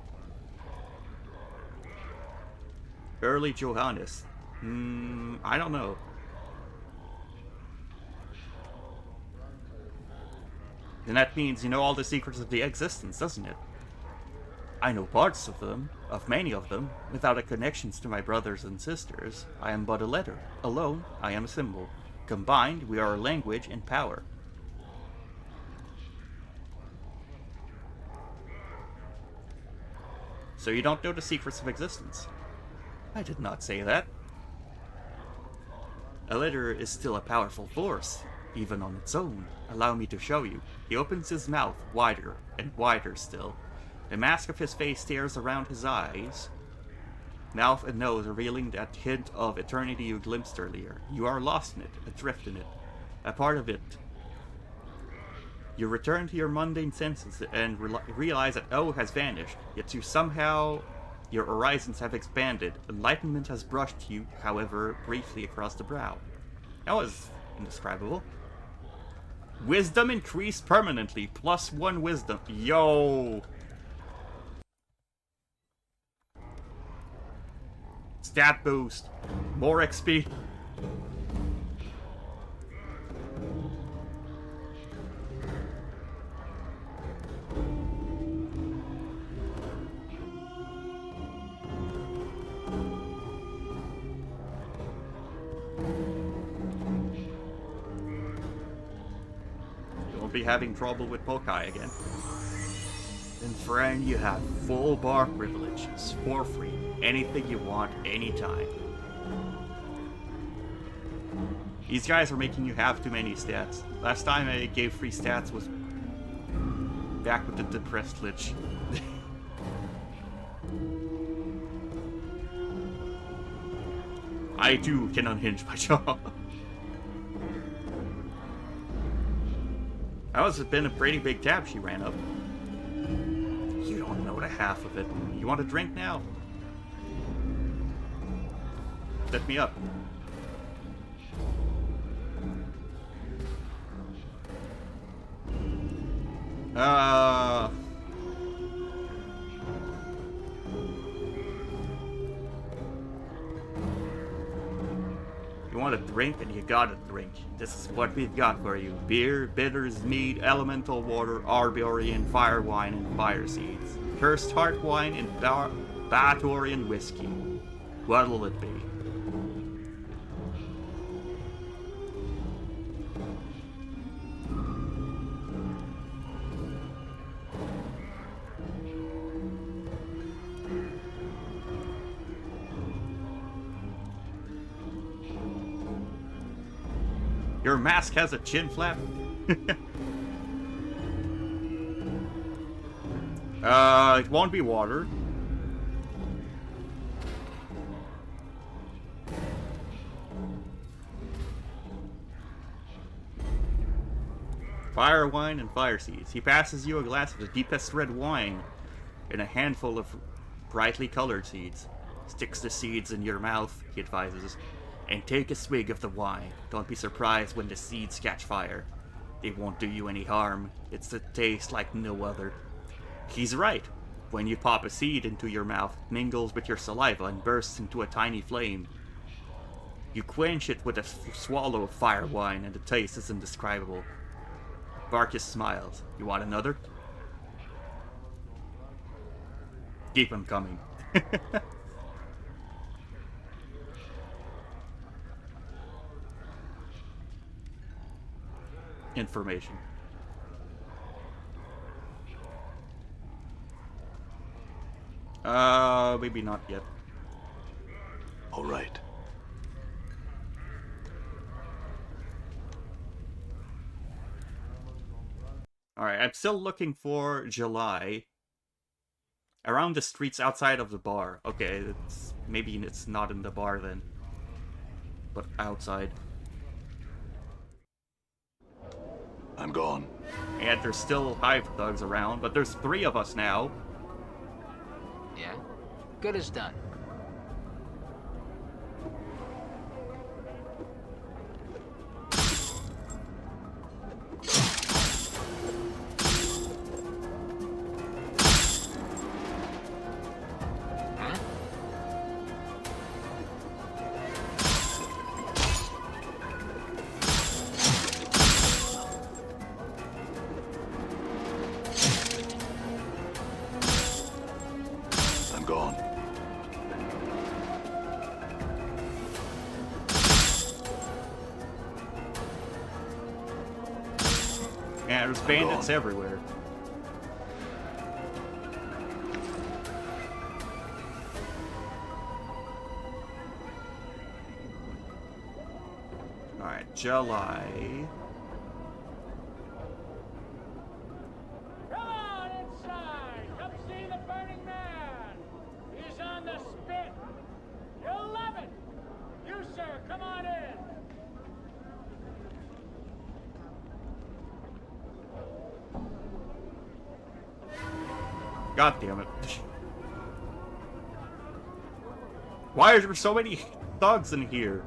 Early Johannes. I don't know. Then that means you know all the secrets of the existence, doesn't it? I know parts of them, of many of them, without a connections to my brothers and sisters. I am but a letter. Alone, I am a symbol. Combined, we are a language and power. So you don't know the secrets of existence? I did not say that. A letter is still a powerful force, even on its own. Allow me to show you. He opens his mouth wider and wider still. The mask of his face stares around his eyes, mouth and nose revealing that hint of eternity you glimpsed earlier. You are lost in it, adrift in it, a part of it. You return to your mundane senses and realize that O has vanished, yet somehow your horizons have expanded. Enlightenment has brushed you, however, briefly across the brow. That was indescribable. Wisdom increased permanently, +1 wisdom. Yo! Stat boost. More XP. You won't be having trouble with Pokai again. And friend, you have full bar privileges, for free. Anything you want, anytime. These guys are making you have too many stats. Last time I gave free stats was back with the depressed Lich. I too can unhinge my jaw. That was been a pretty big tab she ran up. You don't know the half of it. You want a drink now? Set me up. You want a drink and you got a drink. This is what we've got for you. Beer, bitters, mead, elemental water, Arborian, fire wine, and fire seeds. Cursed heart wine and Batorian whiskey. What'll it be? Your mask has a chin flap? It won't be water. Fire wine and fire seeds. He passes you a glass of the deepest red wine and a handful of brightly colored seeds. Sticks the seeds in your mouth, he advises, and take a swig of the wine. Don't be surprised when the seeds catch fire. They won't do you any harm. It's a taste like no other. He's right. When you pop a seed into your mouth, it mingles with your saliva and bursts into a tiny flame. You quench it with a swallow of fire wine, and the taste is indescribable. Barkus smiles. You want another? Keep them coming. Information. Maybe not yet. All right. Alright, I'm still looking for July. Around the streets outside of the bar. Okay, maybe it's not in the bar then. But outside. I'm gone. And there's still hive thugs around, but there's 3 of us now. Yeah? Good as done. Huh? I'm gone. Yeah, there's bandits everywhere. Alright, July. Come on inside! Come see the burning man! He's on the spit! You'll love it! You, sir, come on in! God damn it. Why are there so many thugs in here?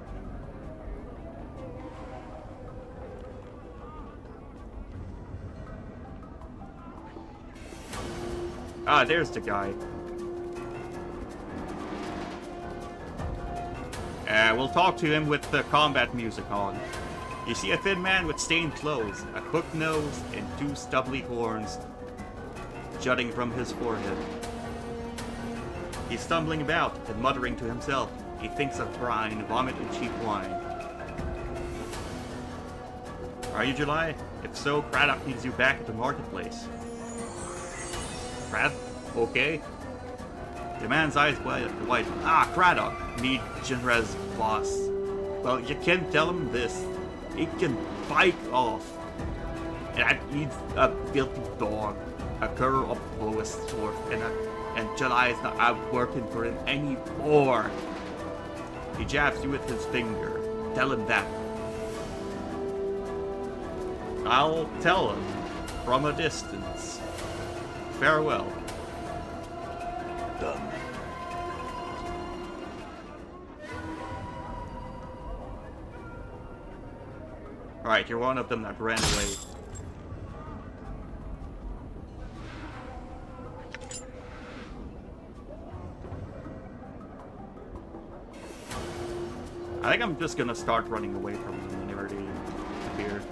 Ah, there's the guy. We'll talk to him with the combat music on. You see a thin man with stained clothes, a hooked nose, and 2 stubbly horns jutting from his forehead. He's stumbling about and muttering to himself. He thinks of brine, vomit, and cheap wine. Are you July? If so, Craddock needs you back at the marketplace. Crad? Okay. The man's eyes wide. Ah, Craddock, me Jinra's boss. Well, you can tell him this. He can bike off. And he's a filthy dog. A girl of the lowest sort, and July's not out working for him anymore. He jabs you with his finger. Tell him that. I'll tell him from a distance. Farewell. Done. Alright, you're one of them that ran away. I think I'm just gonna start running away from them whenever they appear.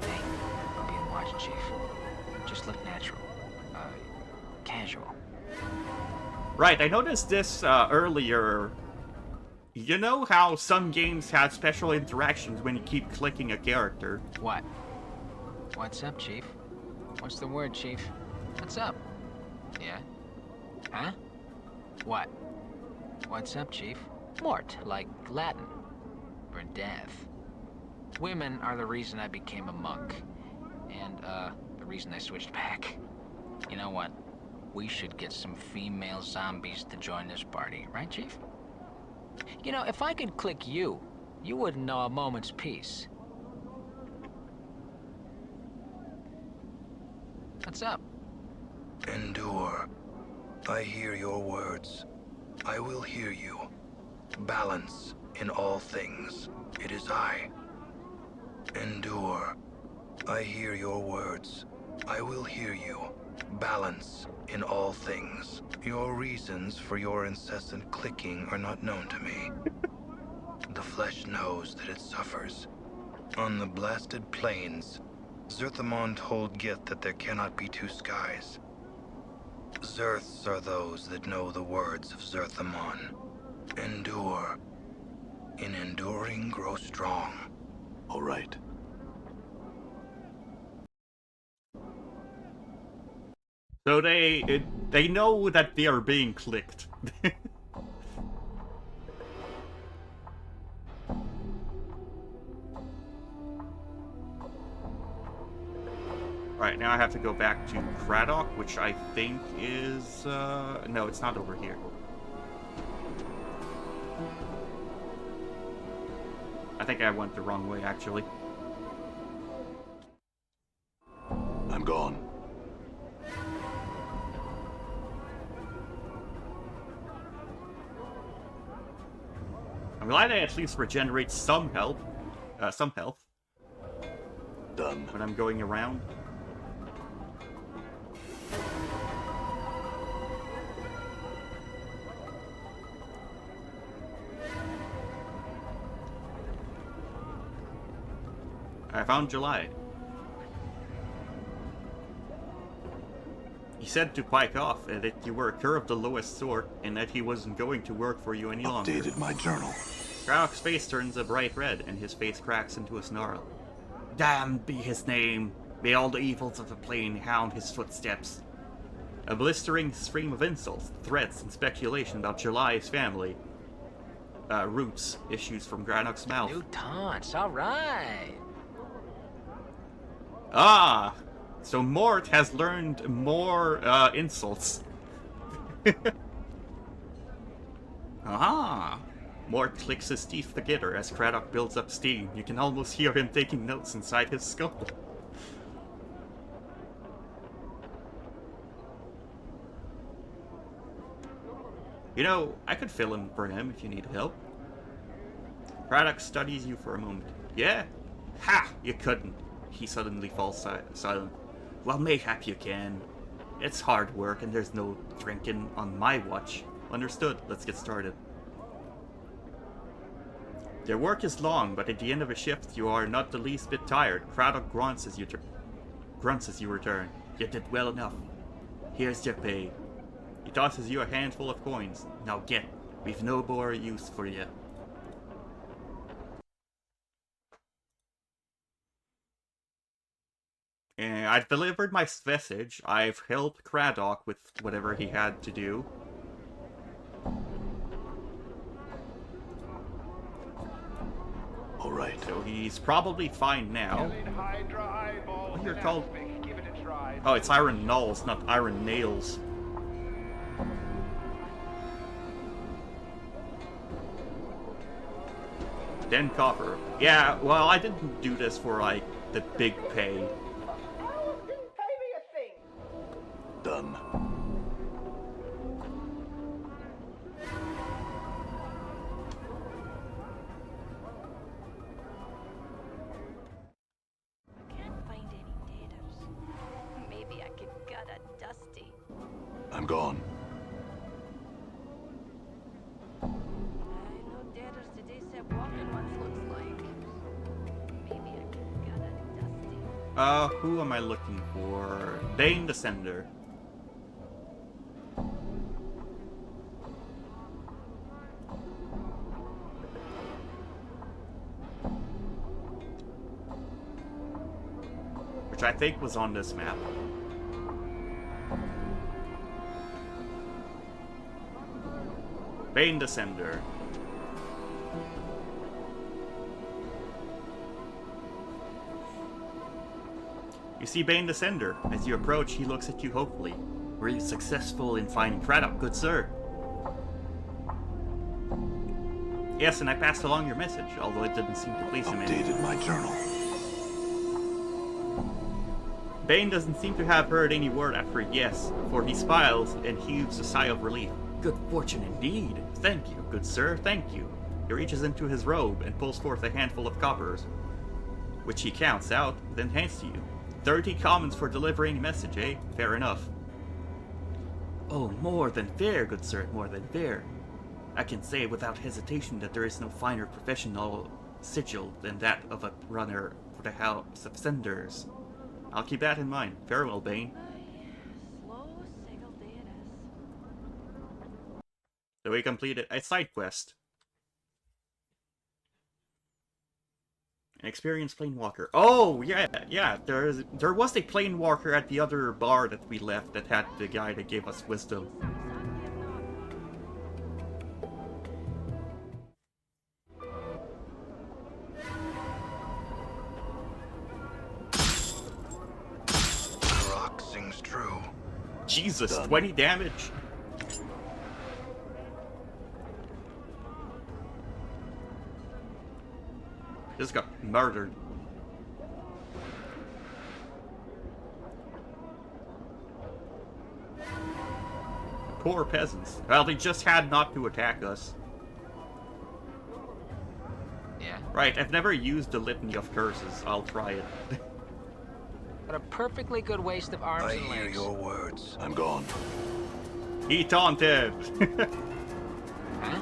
Hey, I'm being watched, Chief. Just look natural. Casual. Right, I noticed this earlier. You know how some games have special interactions when you keep clicking a character? What? What's up, Chief? What's the word, Chief? What's up? Yeah? Huh? What? What's up, Chief? Mort, like Latin. For death. Women are the reason I became a monk. And, the reason I switched back. You know what? We should get some female zombies to join this party, right, Chief? You know, if I could click you, you wouldn't know a moment's peace. What's up? Endure. I hear your words. I will hear you. Balance in all things. It is I. Endure. I hear your words. I will hear you. Balance in all things. Your reasons for your incessant clicking are not known to me. The flesh knows that it suffers. On the blasted plains, Zerthamon told Gith that there cannot be two skies. Zerths are those that know the words of Zerthamon. Endure. In enduring, grow strong. All right. So they know that they are being clicked. Right, now I have to go back to Craddock, which I think is... no, it's not over here. I think I went the wrong way, actually. I'm gone. I'm glad I at least regenerate some health. Done. When I'm going around. I found July. He said to pike off that you were a cur of the lowest sort and that he wasn't going to work for you any longer. Updated my journal. Craddock's face turns a bright red and his face cracks into a snarl. Damned be his name. May all the evils of the plane hound his footsteps. A blistering stream of insults, threats, and speculation about July's family roots issues from Craddock's mouth. New taunts, alright. Ah! So Mort has learned more insults. Aha! Mort clicks his teeth together as Craddock builds up steam. You can almost hear him taking notes inside his skull. You know, I could fill in for him if you need help. Craddock studies you for a moment. Yeah? Ha! You couldn't. He suddenly falls silent. Well, mayhap you can. It's hard work and there's no drinking on my watch. Understood. Let's get started. Their work is long, but at the end of a shift you are not the least bit tired. Craddock grunts as you return. You did well enough. Here's your pay. He tosses you a handful of coins. Now get. We've no more use for you. And I've delivered my message. I've helped Craddock with whatever he had to do. All right. So he's probably fine now. What you're called? Oh, it's Iron Knolls, not Iron Nails. Then copper. Yeah, well, I didn't do this for, like, the big pay. Done. Can't find any daters. Maybe I could gut a Dusty. I'm gone. I know daters today said walking ones looks like. Maybe I could gut a Dusty. Who am I looking for? Dane Descender. Which I think was on this map. Bane Descender. You see Bane Descender. As you approach, he looks at you hopefully. Were you successful in finding Craddock, good sir? Yes, and I passed along your message, although it didn't seem to please him any. Updated my journal. Bane doesn't seem to have heard any word after yes, for he smiles and heaves a sigh of relief. Good fortune indeed. Thank you, good sir, thank you. He reaches into his robe and pulls forth a handful of coppers, which he counts out, then hands to you. 30 commons for delivering a message, eh? Fair enough. Oh, more than fair, good sir, more than fair. I can say without hesitation that there is no finer professional sigil than that of a runner for the House of Cinders. I'll keep that in mind. Farewell, Bane. Slow Sigil day it is. So we completed a side quest. An experienced planewalker. Oh, yeah, there was a planewalker at the other bar that we left that had the guy that gave us wisdom. The rock sings true. Jesus, Done. 20 damage. Just got murdered. Poor peasants. Well, they just had not to attack us. Yeah. Right, I've never used the Litany of Curses. I'll try it. But a perfectly good waste of arms I and hear legs. your words. I'm gone. He taunted! Huh?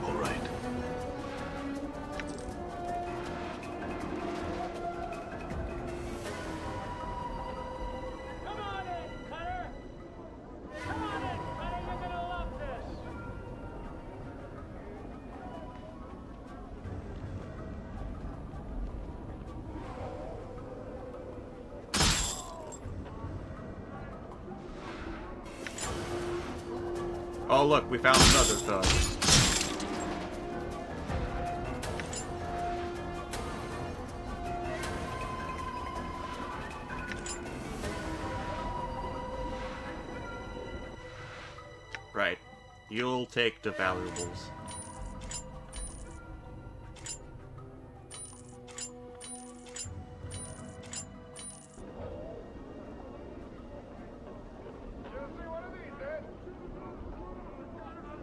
All right. Come on in, Cutter! Come on in, Cutter, you're gonna love this! Oh look, we found another thug. Right. You'll take the valuables.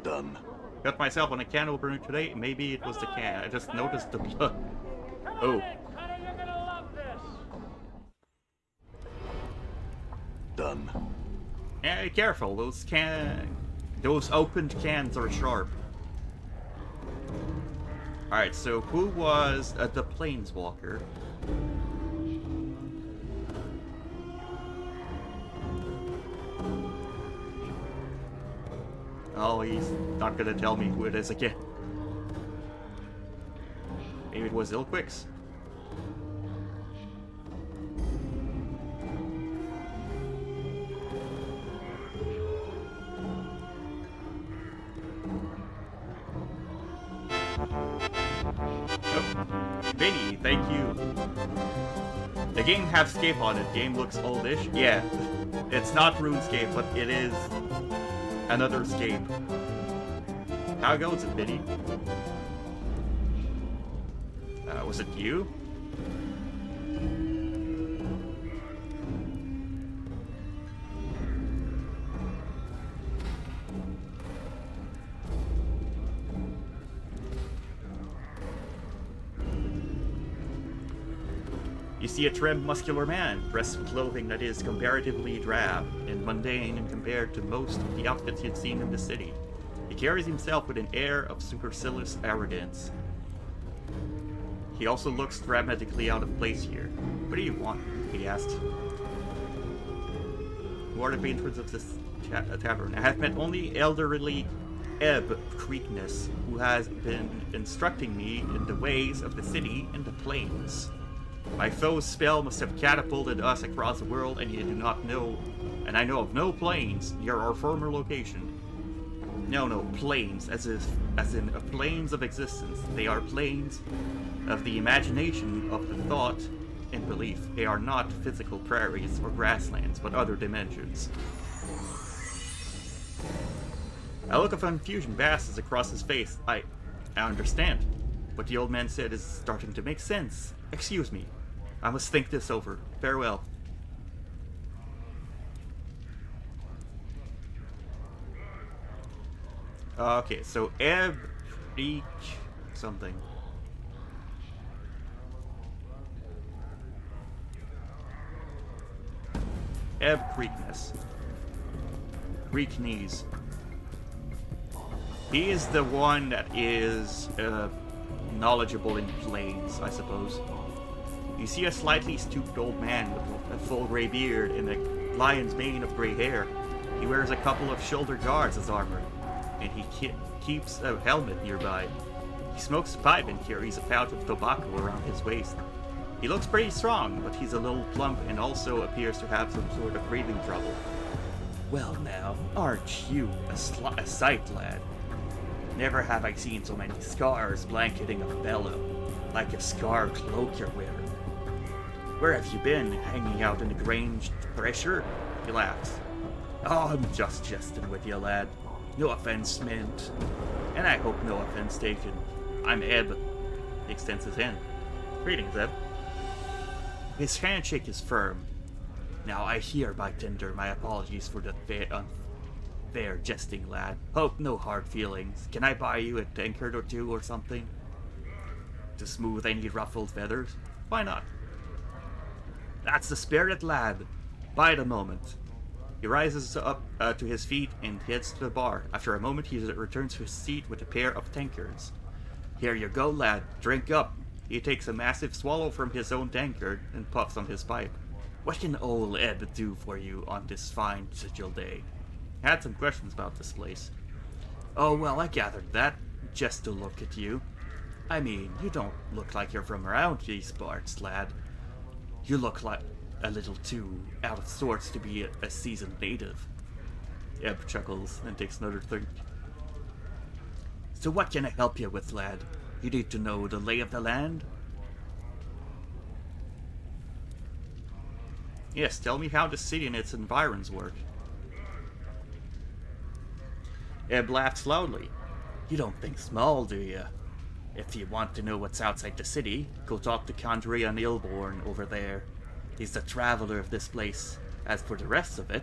Done. Got myself on a can opener today. Maybe it was the can. I just noticed the blood. Come Oh. on in, Cutter, you're gonna love this! Done. Yeah, careful. Those opened cans are sharp. Alright, so who was the planeswalker? Oh, he's not gonna tell me who it is again. Maybe it was Ilquix? Oh, Vinny, thank you. The game has Scape on it. Game looks oldish. Yeah, it's not RuneScape, but it is another Scape. How goes it, Vinny? Was it you? You see a trim, muscular man, dressed in clothing that is comparatively drab and mundane and compared to most of the outfits you'd seen in the city. He carries himself with an air of supercilious arrogance. He also looks dramatically out of place here. What do you want? He asked. Who are the patrons of this tavern? I have met only elderly Ebb Creekness, who has been instructing me in the ways of the city and the plains. My foe's spell must have catapulted us across the world, and you do not know, and I know of no plains near our former location. No, planes, as in planes of existence. They are planes of the imagination, of the thought, in belief they are not physical prairies or grasslands, but other dimensions. A look of confusion passes across his face. I understand. What the old man said is starting to make sense. Excuse me. I must think this over. Farewell. Okay, so Ebb Creek something. Ebb Creekness. Creek knees. He is the one that is knowledgeable in planes, I suppose. You see a slightly stooped old man with a full grey beard and a lion's mane of grey hair. He wears a couple of shoulder guards as armor, and he keeps a helmet nearby. He smokes a pipe and carries a pouch of tobacco around his waist. He looks pretty strong, but he's a little plump and also appears to have some sort of breathing trouble. Well now, aren't you a sight, lad? Never have I seen so many scars blanketing a fellow, like a scar cloak you're wearing. Where have you been, hanging out in the Grange Thresher? He laughs. Oh, I'm just jesting with you, lad. No offense meant. And I hope no offense taken. I'm Ebb. He extends his hand. Greetings, Ebb. His handshake is firm. Now I hereby tender my apologies for the unfair jesting, lad. Hope no hard feelings. Can I buy you a tankard or two or something? To smooth any ruffled feathers? Why not? That's the spirit, lad. Bide a moment. He rises up to his feet and heads to the bar. After a moment, he returns to his seat with a pair of tankards. Here you go, lad. Drink up. He takes a massive swallow from his own tankard and puffs on his pipe. What can old Ebb do for you on this fine Sigil day? I had some questions about this place. Oh, well, I gathered that, just to look at you. I mean, you don't look like you're from around these parts, lad. You look like a little too out of sorts to be a seasoned native. Ebb chuckles and takes another drink. So what can I help you with, lad? You need to know the lay of the land? Yes, tell me how the city and its environs work. Ebb laughs loudly. You don't think small, do you? If you want to know what's outside the city, go talk to Condria Nilborn over there. He's the traveler of this place. As for the rest of it,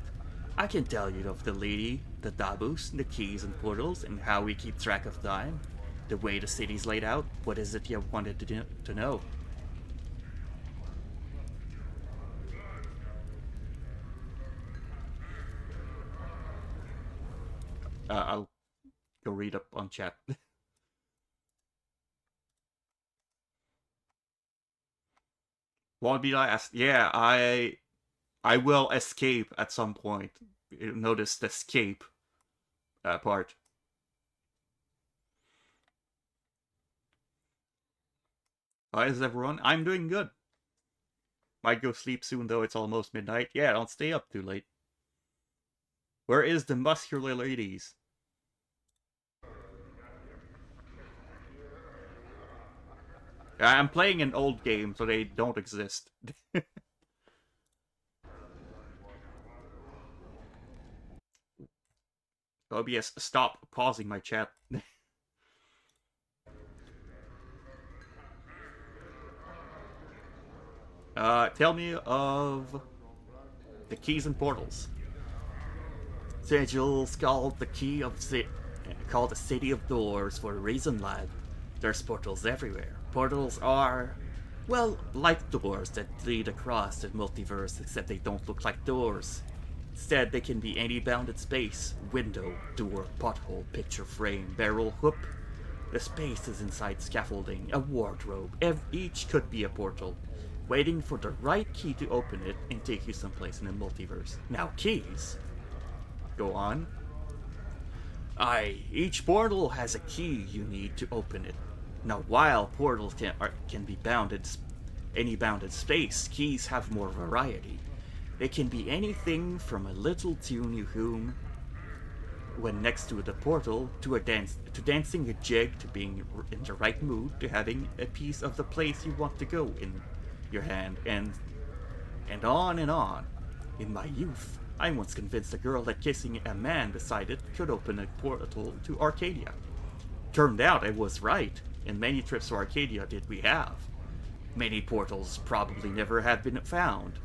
I can tell you of the lady, the Dabus, the keys and portals, and how we keep track of time. The way the city's laid out. What is it you wanted to know? I'll go read up on chat. Won't be last. Yeah, I will escape at some point. Notice the escape part. How is everyone? I'm doing good. Might go sleep soon though, it's almost midnight. Yeah, don't stay up too late. Where is the muscular ladies? I'm playing an old game, so they don't exist. OBS, stop pausing my chat. Tell me of the keys and portals. Sigil's called the key of called the city of doors for a reason, lad. There's portals everywhere. Portals are, well, like doors that lead across the multiverse, except they don't look like doors. Instead, they can be any bounded space, window, door, pothole, picture frame, barrel, hoop. The spaces inside scaffolding, a wardrobe, each could be a portal, waiting for the right key to open it and take you someplace in the multiverse. Now, keys. Go on. Each portal has a key you need to open it. Now, while portals can be bounded, any bounded space, keys have more variety. They can be anything from a little tune you hum when next to the portal, to dancing a jig, to being in the right mood, to having a piece of the place you want to go in your hand, and on and on. In my youth, I once convinced a girl that kissing a man beside it could open a portal to Arcadia. Turned out I was right, and many trips to Arcadia did we have. Many portals probably never have been found.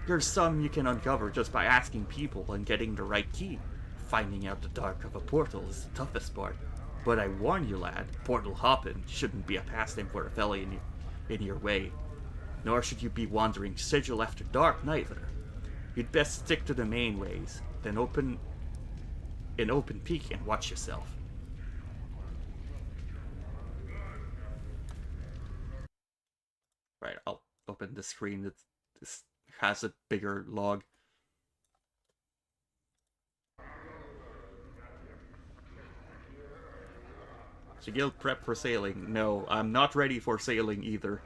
There's some you can uncover just by asking people and getting the right key. Finding out the dark of a portal is the toughest part. But I warn you, lad, portal hopping shouldn't be a pastime for a fella in your way. Nor should you be wandering Sigil after dark neither. You'd best stick to the main ways, then open an open peak and watch yourself. Right, I'll open the screen that has a bigger log. Sigil prep for sailing. No, I'm not ready for sailing either.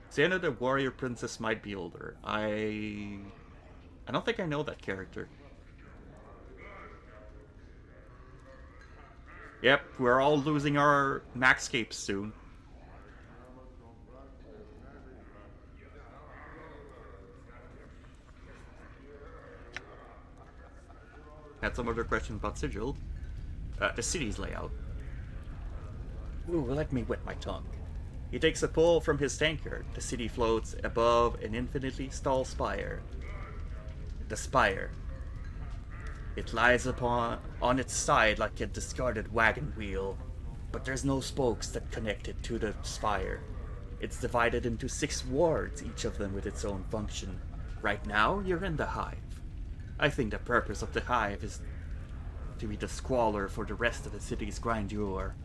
Sienna the warrior princess might be older. I don't think I know that character. Yep, we're all losing our maxscapes soon. Had some other questions about Sigil. The city's layout. Ooh, let me wet my tongue. He takes a pull from his tankard. The city floats above an infinitely tall spire. The spire. It lies on its side like a discarded wagon wheel, but there's no spokes that connect it to the spire. It's divided into 6 wards, each of them with its own function. Right now, you're in the hive. I think the purpose of the hive is to be the squalor for the rest of the city's grandeur.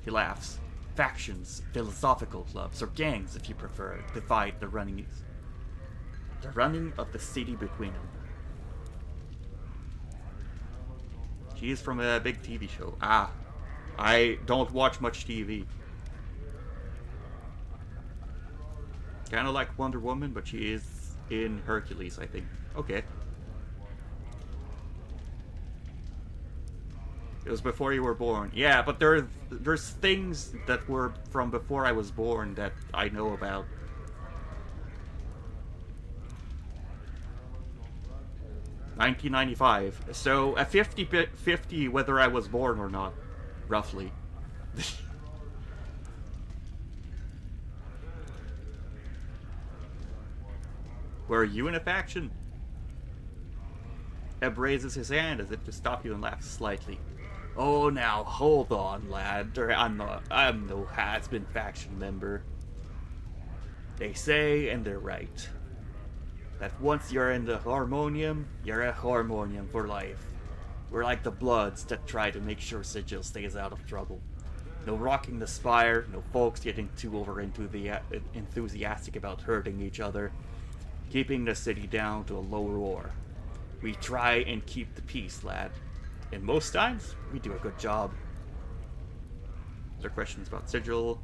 He laughs. Factions, philosophical clubs, or gangs, if you prefer, divide the running of the city between them. She is from a big TV show. Ah, I don't watch much TV. Kind of like Wonder Woman, but she is in Hercules, I think. Okay. It was before you were born. Yeah, but there's things that were from before I was born that I know about. $1995. So a 50-50 whether I was born or not, roughly. Were you in a faction? Eb raises his hand as if to stop you and laughs slightly. Oh, now hold on, lad. I'm no has-been faction member. They say, and they're right, that once you're in the Harmonium, you're a Harmonium for life. We're like the Bloods that try to make sure Sigil stays out of trouble. No rocking the spire, no folks getting too enthusiastic about hurting each other, keeping the city down to a low roar. We try and keep the peace, lad. And most times, we do a good job. Are there questions about Sigil?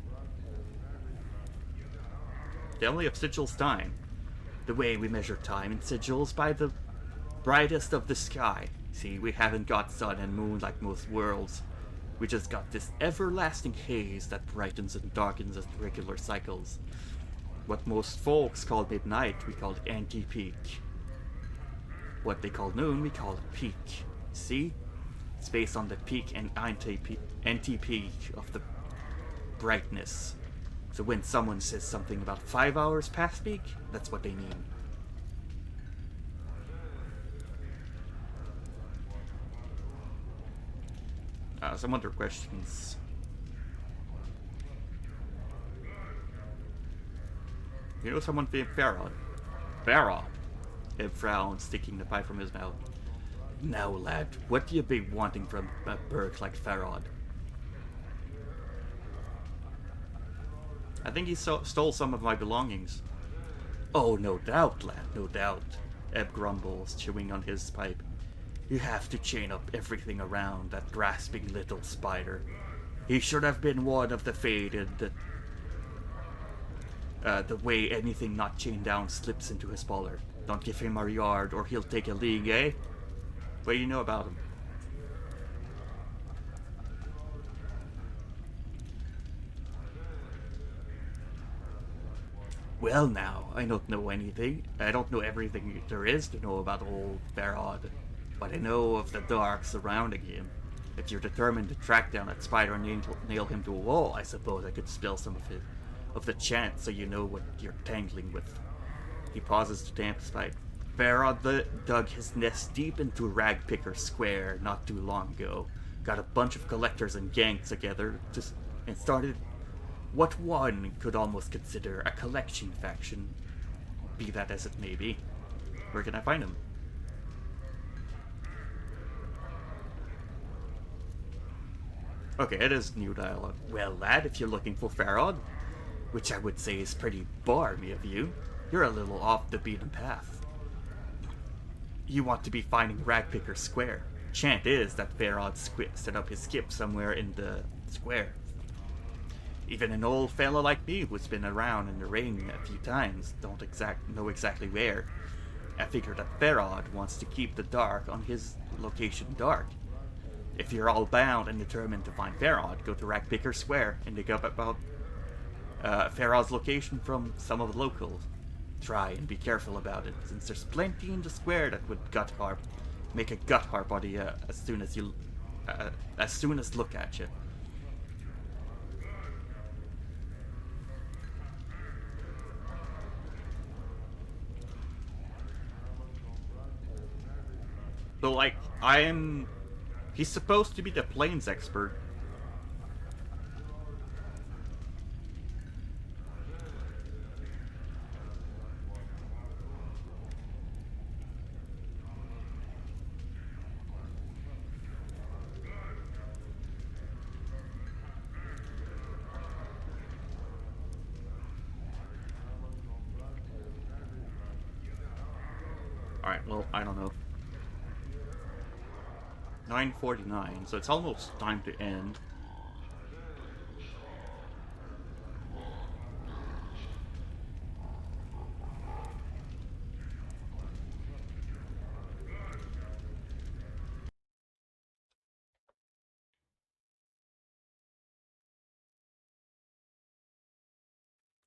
Tell me of Sigil's time. The way we measure time in Sigil is by the brightest of the sky. See, we haven't got sun and moon like most worlds. We just got this everlasting haze that brightens and darkens as regular cycles. What most folks call midnight, we call it anti-peak. What they call noon, we call it peak. See? It's based on the peak and anti-peak of the brightness. So when someone says something about 5 hours past peak, that's what they mean. Some other questions. You know someone named Farad? Farad? Ed frowned, sticking the pipe from his mouth. Now, lad, what do you be wanting from a bird like Farad? I think he stole some of my belongings. Oh, no doubt, lad, no doubt. Eb grumbles, chewing on his pipe. You have to chain up everything around that grasping little spider. He should have been one of the fated the way anything not chained down slips into his collar. Don't give him a yard or he'll take a league, eh? What do you know about him? Well now, I don't know anything. I don't know everything there is to know about old Farod, but I know of the dark surrounding him. If you're determined to track down that spider and nail him to a wall, I suppose I could spill some of the chant so you know what you're tangling with. He pauses to damp his pipe. Farod dug his nest deep into Ragpicker Square not too long ago. Got a bunch of collectors and gangs together and started what one could almost consider a collection faction. Be that as it may be. Where can I find him? Okay, it is new dialogue. Well, lad, if you're looking for Farod, which I would say is pretty barmy of you, you're a little off the beaten path. You want to be finding Ragpicker Square. Chant is that Farod set up his skip somewhere in the square. Even an old fella like me who's been around in the ring a few times don't know exactly where. I figure that Farod wants to keep the dark on his location dark. If you're all bound and determined to find Farod, go to Ragpicker Square and dig up about Farod's location from some of the locals. Try and be careful about it, since there's plenty in the square that would make a gut harp out of you as soon as look at you. So, like, he's supposed to be the plains expert. Alright, well, I don't know. 9:49, so it's almost time to end.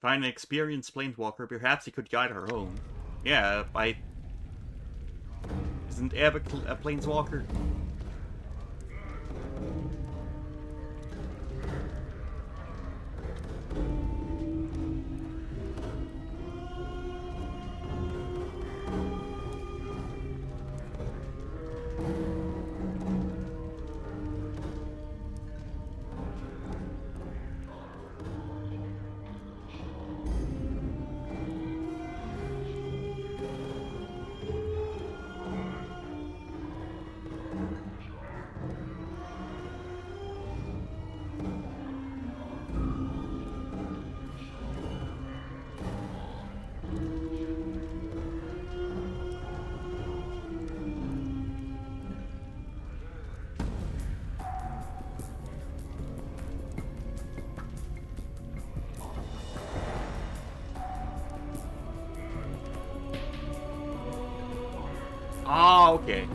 Find an experienced planeswalker, perhaps he could guide her home. Yeah, Isn't Ebb a planeswalker? Ah, okay.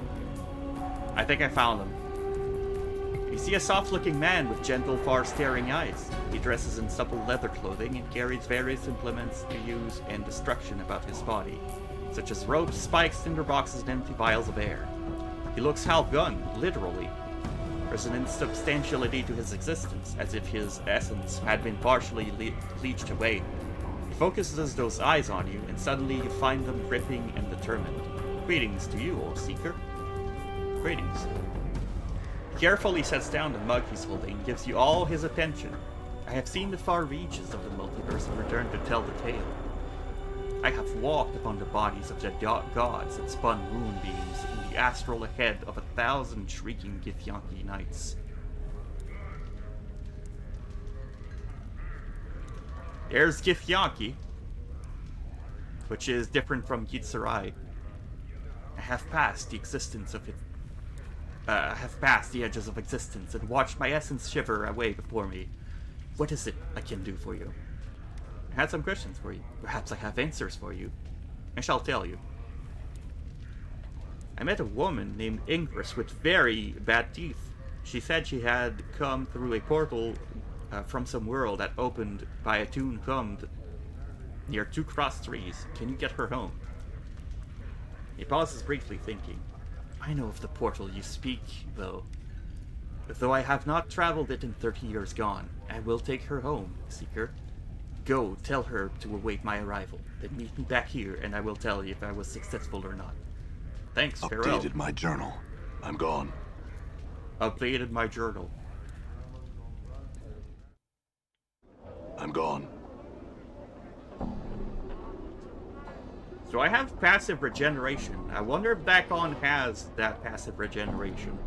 I think I found him. You see a soft-looking man with gentle, far-staring eyes. He dresses in supple leather clothing and carries various implements to use and destruction about his body, such as ropes, spikes, tinderboxes, and empty vials of air. He looks half-gone, literally. There's an insubstantiality to his existence, as if his essence had been partially leached away. He focuses those eyes on you, and suddenly you find them gripping and determined. Greetings to you, old seeker. Greetings. He carefully sets down the mug he's holding and gives you all his attention. I have seen the far reaches of the multiverse and returned to tell the tale. I have walked upon the bodies of the gods that spun moonbeams in the astral ahead of 1,000 shrieking Githyanki knights. There's Githyanki, which is different from Gitsarai. I have passed the edges of existence and watched my essence shiver away before me. What is it I can do for you? I had some questions for you. Perhaps I have answers for you. I shall tell you. I met a woman named Ingress with very bad teeth. She said she had come through a portal from some world that opened by a tune near 2 crossed trees. Can you get her home? He pauses briefly, thinking. I know of the portal you speak, though. Though I have not traveled it in 30 years gone, I will take her home, Seeker. Go, tell her to await my arrival. Then meet me back here, and I will tell you if I was successful or not. Thanks, farewell. Updated my journal. I'm gone. Updated my journal. I'm gone. So I have passive regeneration. I wonder if Dakon has that passive regeneration.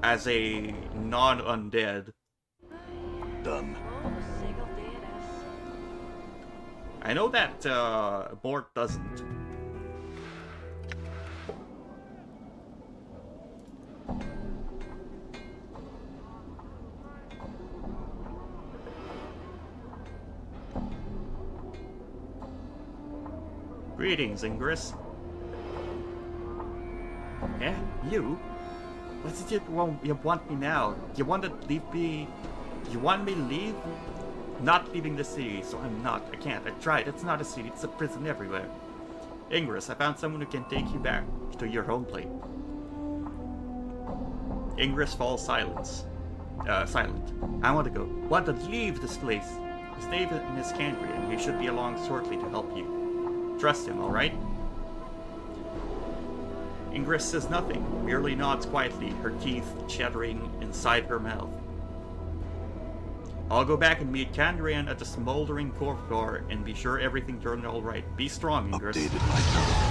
As a non-undead. Done. Oh, Sigil did it. I know that Mort doesn't. Greetings, Ingress. Eh? You? What is it you want me now? You want to leave me... You want me to leave? Not leaving the city, so I'm not. I can't. I tried. It's not a city. It's a prison everywhere. Ingress, I found someone who can take you back to your home plane. Ingress falls silent. I want to go. Want to leave this place. Stay in his country, and he should be along shortly to help you. Trust him, alright? Ingress says nothing, merely nods quietly, her teeth chattering inside her mouth. I'll go back and meet Kandrian at the smoldering corridor and be sure everything turned all right. Be strong, Ingress. Updated my journal.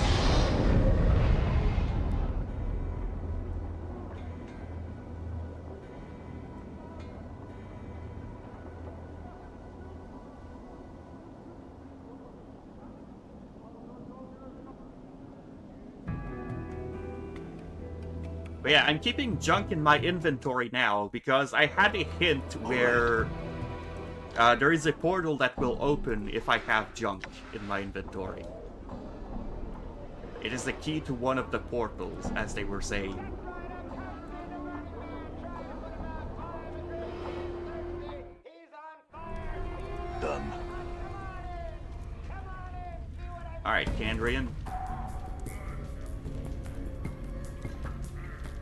But yeah, I'm keeping junk in my inventory now because I had a hint where there is a portal that will open if I have junk in my inventory. It is the key to one of the portals, as they were saying. Done. Alright, Kandrian.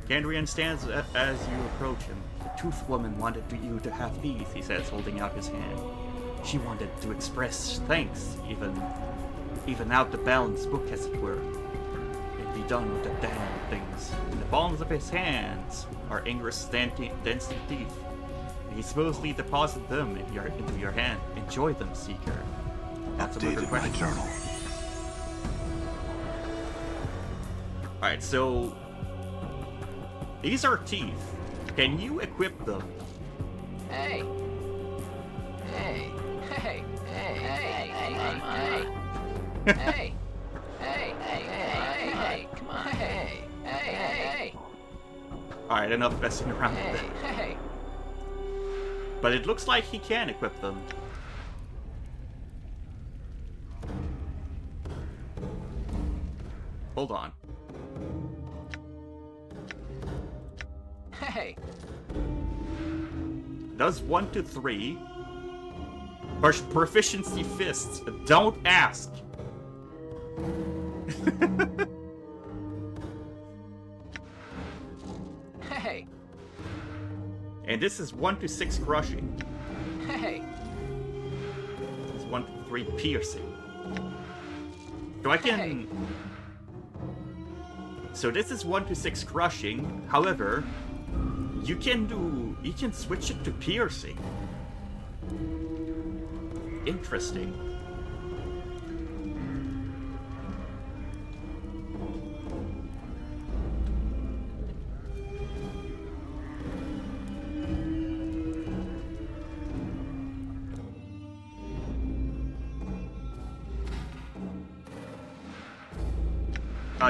Kandrian stands as you approach him. The Tooth Woman wanted you to have these, he says, holding out his hand. She wanted to express thanks, even out the balanced book, as it were. And be done with the damn things. In the palms of his hands are Ingress' dancing teeth. He supposedly deposited them into your hand. Enjoy them, Seeker. That's Updated my journal. Alright, so these are teeth. Can you equip them? Hey. Hey. Hey. Hey. Hey. Hey. Hey. Hey. Hey. Hey. Hey. Come on. Hey. Hey. Hey. Alright, enough messing around with it. Hey. But it looks like he can equip them. Hold on. Hey. Does 1 to 3. Proficiency fists. Don't ask. Hey. And this is 1 to 6 crushing. Hey. This is 1 to 3 piercing. So I can... Hey. So this is 1 to 6 crushing. However, you can switch it to piercing. Interesting.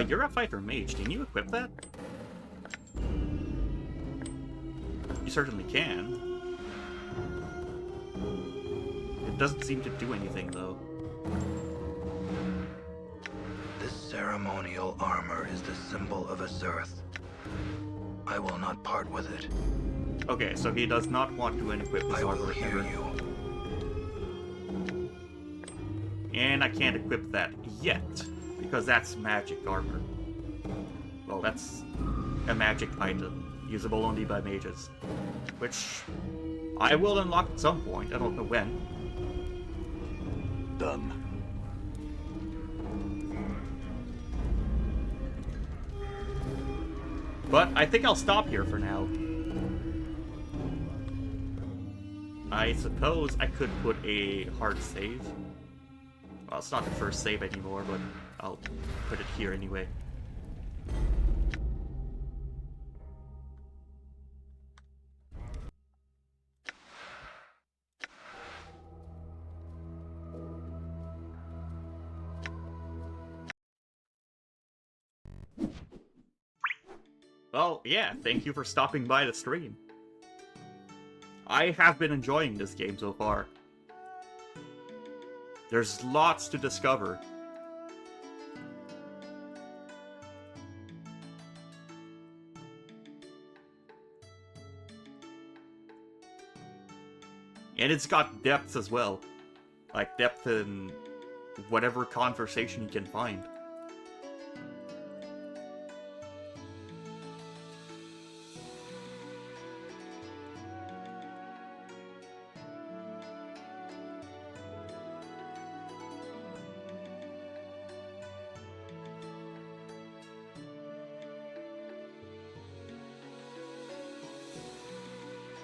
You're a fighter mage. Can you equip that? You certainly can. It doesn't seem to do anything, though. This ceremonial armor is the symbol of Azurth. I will not part with it. Okay, so he does not want to equip his I will armor hear ever. you. And I can't equip that yet, because that's magic armor. Well, that's a magic item, usable only by mages. Which I will unlock at some point, I don't know when. Done. But I think I'll stop here for now. I suppose I could put a hard save. Well, it's not the first save anymore, but I'll put it here anyway. Well, yeah, thank you for stopping by the stream. I have been enjoying this game so far. There's lots to discover. And it's got depth as well. Like, depth in whatever conversation you can find.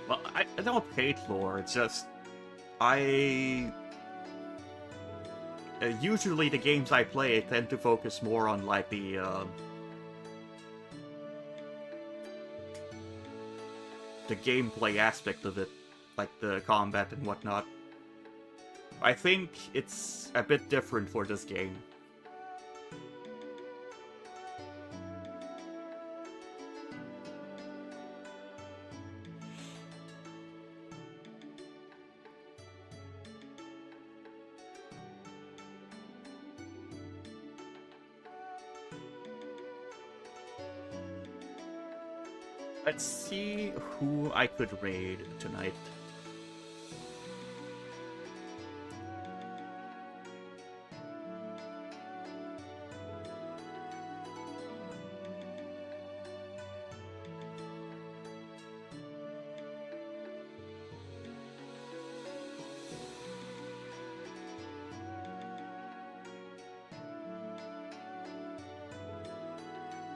Well, I don't hate lore, it's just... usually the games I play tend to focus more on, like, the gameplay aspect of it. Like, the combat and whatnot. I think it's a bit different for this game. Let's see who I could raid tonight.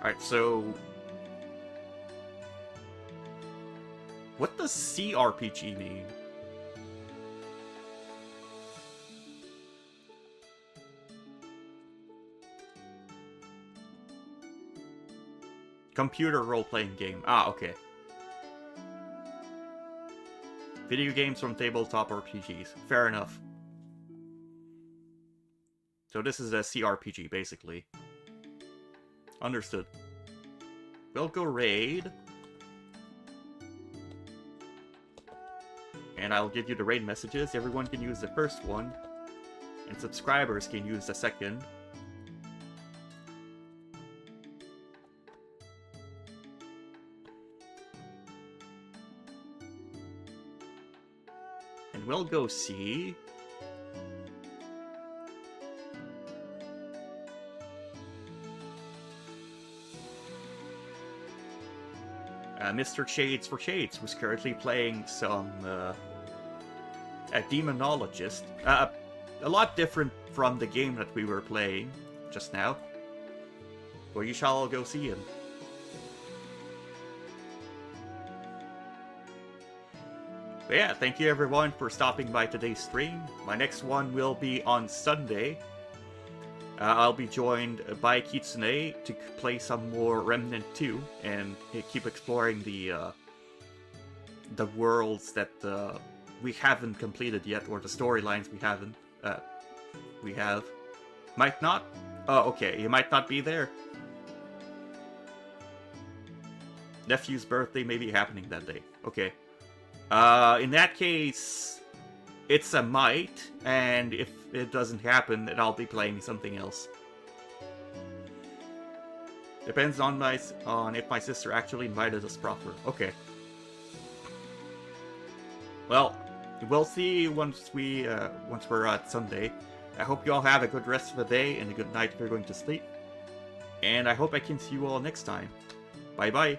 Alright, so... what does CRPG mean? Computer role-playing game. Ah, okay. Video games from tabletop RPGs. Fair enough. So this is a CRPG, basically. Understood. We'll go raid. And I'll give you the raid messages. Everyone can use the first one. And subscribers can use the second. And we'll go see... Mr. Shades for Shades, who's currently playing some, a demonologist. A lot different from the game that we were playing just now. Well, you shall all go see him. But yeah, thank you everyone for stopping by today's stream. My next one will be on Sunday. I'll be joined by Kitsune to play some more Remnant 2 and keep exploring the worlds that we haven't completed yet, or the storylines we have. Might not? Oh, okay, you might not be there. Nephew's birthday may be happening that day. Okay. In that case, it's a might, and if it doesn't happen, then I'll be playing something else. Depends on if my sister actually invited us proper. Okay. Well, we'll see once we're at Sunday. I hope you all have a good rest of the day and a good night if you're going to sleep. And I hope I can see you all next time. Bye bye.